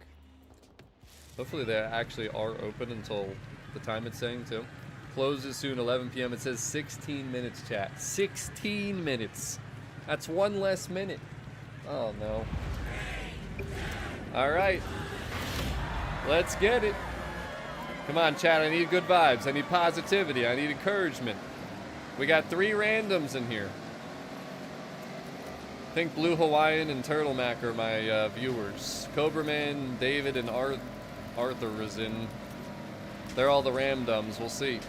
Hopefully they actually are open until the time it's saying too. Closes soon, 11 p.m. It says 16 minutes, chat. 16 minutes. That's one less minute. Oh, no. All right. Let's get it. Come on, chat. I need good vibes. I need positivity. I need encouragement. We got 3 randoms in here. I think Blue Hawaiian and Turtle Mac are my viewers. Cobraman, David, and Arthur is in. They're all the ramdums. We'll see.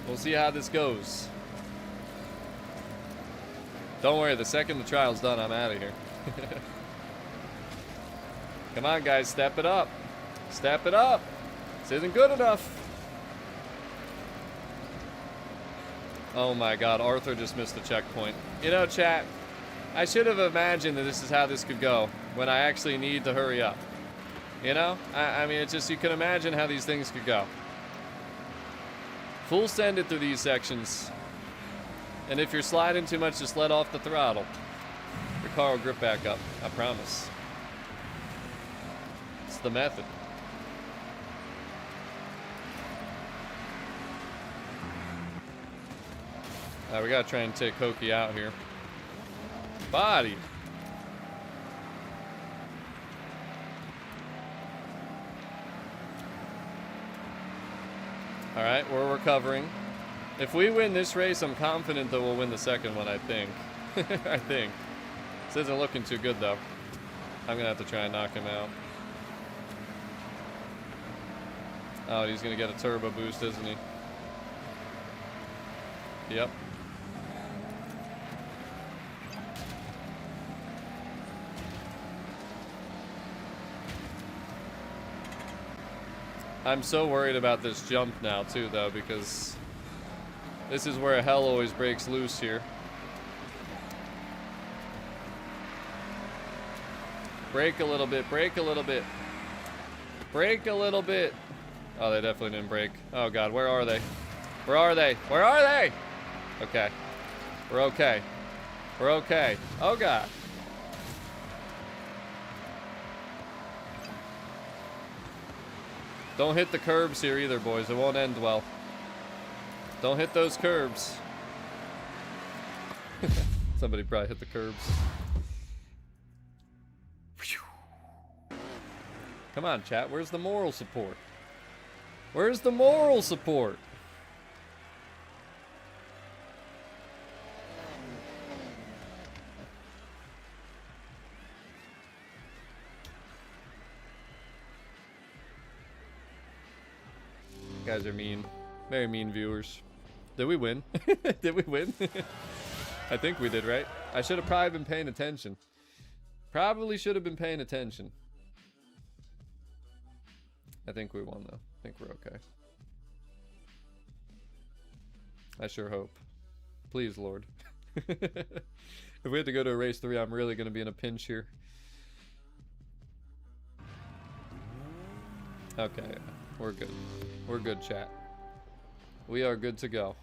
We'll see how this goes. Don't worry, the second the trial's done, I'm out of here. Come on, guys, step it up. Step it up. This isn't good enough. Oh my god, Arthur just missed the checkpoint. You know, chat, I should have imagined that this is how this could go when I actually need to hurry up. You know? I mean, it's just, you can imagine how these things could go. Full send it through these sections. And if you're sliding too much, just let off the throttle. Your car will grip back up. I promise. It's the method. We gotta try and take Hokie out here. Body. Alright, we're recovering. If we win this race, I'm confident that we'll win the second one, I think. I think. This isn't looking too good, though. I'm gonna have to try and knock him out. Oh, he's gonna get a turbo boost, isn't he? Yep. I'm so worried about this jump now, too, though, because this is where hell always breaks loose here. Brake a little bit, brake a little bit. Brake a little bit. Oh, they definitely didn't brake. Oh, God, where are they? Where are they? Where are they? Okay. We're okay. We're okay. Oh, God. Don't hit the curbs here either, boys. It won't end well. Don't hit those curbs. Somebody probably hit the curbs. Come on, chat. Where's the moral support? Where's the moral support? You guys are mean. Very mean viewers. Did we win? Did we win? I think we did, right? I should have probably been paying attention. Probably should have been paying attention. I think we won, though. I think we're okay. I sure hope. Please, Lord. If we have to go to a race 3, I'm really going to be in a pinch here. Okay, we're good. We're good, chat. We are good to go.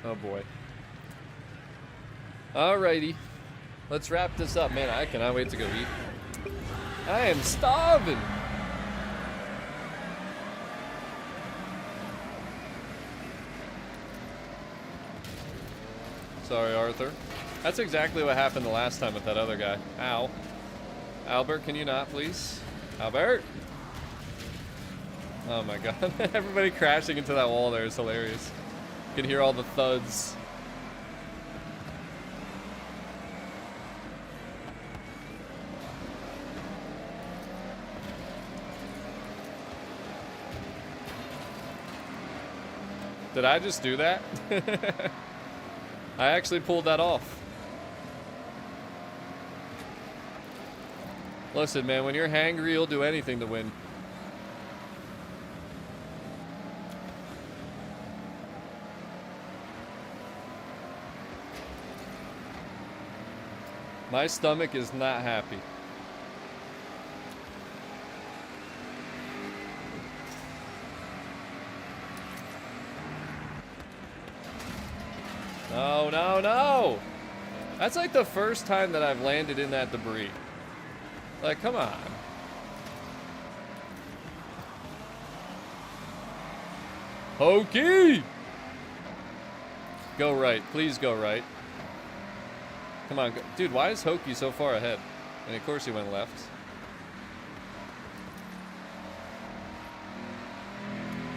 Oh boy. Alrighty. Let's wrap this up, man. I cannot wait to go eat. I am starving. Sorry, Arthur. That's exactly what happened the last time with that other guy. Ow. Albert, can you not, please? Albert! Oh my god. Everybody crashing into that wall there is hilarious. You can hear all the thuds. Did I just do that? I actually pulled that off. Listen, man, when you're hangry, you'll do anything to win. My stomach is not happy. No, no, no! That's like the first time that I've landed in that debris. Like, come on. Hokey! Go right. Please go right. Come on. Go. Dude, why is Hokey so far ahead? And of course he went left.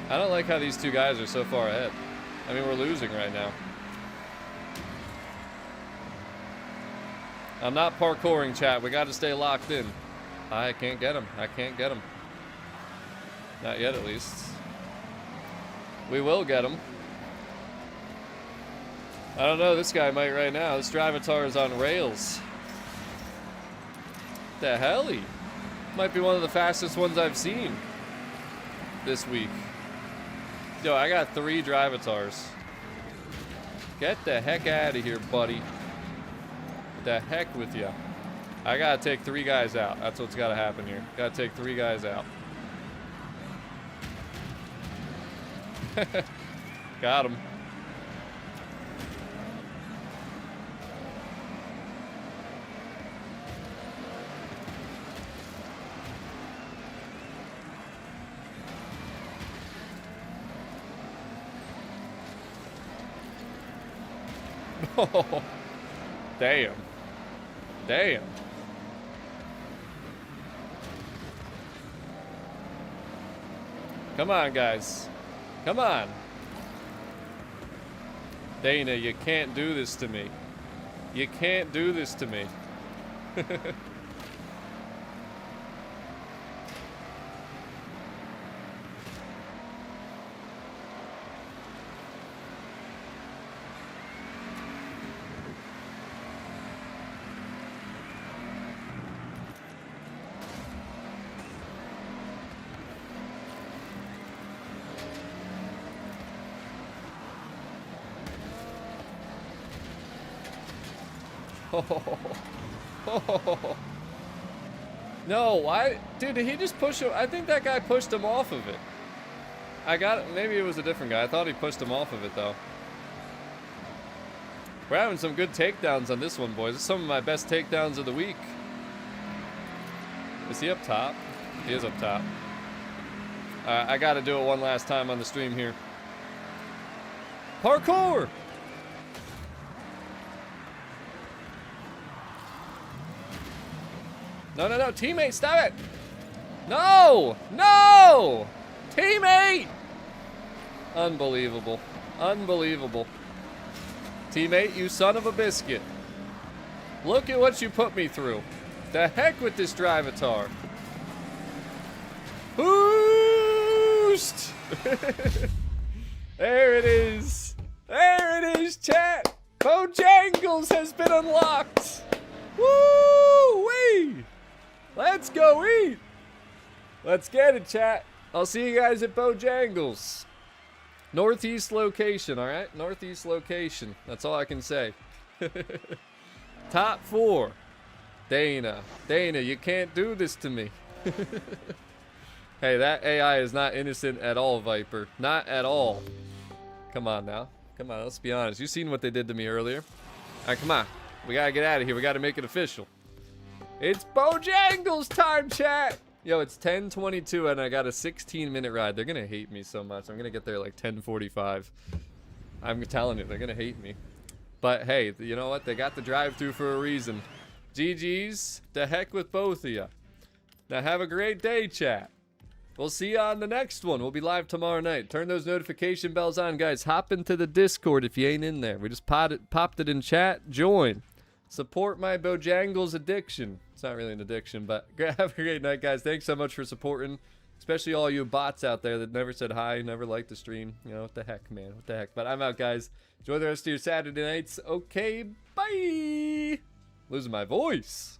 I don't like how these two guys are so far ahead. I mean, we're losing right now. I'm not parkouring, chat. We got to stay locked in. I can't get him. I can't get him. Not yet, at least. We will get him. I don't know. This guy might right now. This Drivatar is on rails. The hell? He might be one of the fastest ones I've seen this week. Yo, I got 3 Drivatars. Get the heck out of here, buddy. The heck with you. I gotta take 3 guys out. That's what's gotta happen here. Gotta take 3 guys out. Got him. Oh, damn. Damn. Come on, guys. Come on. Dana, you can't do this to me. You can't do this to me. No, why? Dude, did he just push him? I think that guy pushed him off of it. I got it. Maybe it was a different guy. I thought he pushed him off of it, though. We're having some good takedowns on this one, boys. This is some of my best takedowns of the week. Is he up top? He is up top. I got to do it one last time on the stream here. Parkour! No, no, no. Teammate, stop it. No. No. Teammate. Unbelievable. Unbelievable. Teammate, you son of a biscuit. Look at what you put me through. The heck with this Drivatar. Boost. There it is. There it is, chat. Bojangles has been unlocked. Woo-wee! Let's go eat. Let's get it, chat. I'll see you guys at Bojangles. Northeast location, all right? Northeast location. That's all I can say. Top 4. Dana. Dana, you can't do this to me. Hey, that AI is not innocent at all, Viper. Not at all. Come on now. Come on, let's be honest. You seen what they did to me earlier. All right, come on. We gotta get out of here. We gotta make it official. It's Bojangles time, chat. Yo, it's 10:22 and I got a 16-minute ride. They're gonna hate me so much. I'm gonna get there like 10:45. I'm telling you, they're gonna hate me. But hey, you know what? They got the drive-through for a reason. GG's. The heck with both of you. Now have a great day, chat. We'll see you on the next one. We'll be live tomorrow night. Turn those notification bells on, guys. Hop into the Discord if you ain't in there. We just popped it in chat. Join. Support my Bojangles addiction. It's not really an addiction, but have a great night, guys. Thanks so much for supporting, especially all you bots out there that never said hi, never liked the stream. You know, what the heck, man? What the heck? But I'm out, guys. Enjoy the rest of your Saturday nights. Okay, bye. Losing my voice.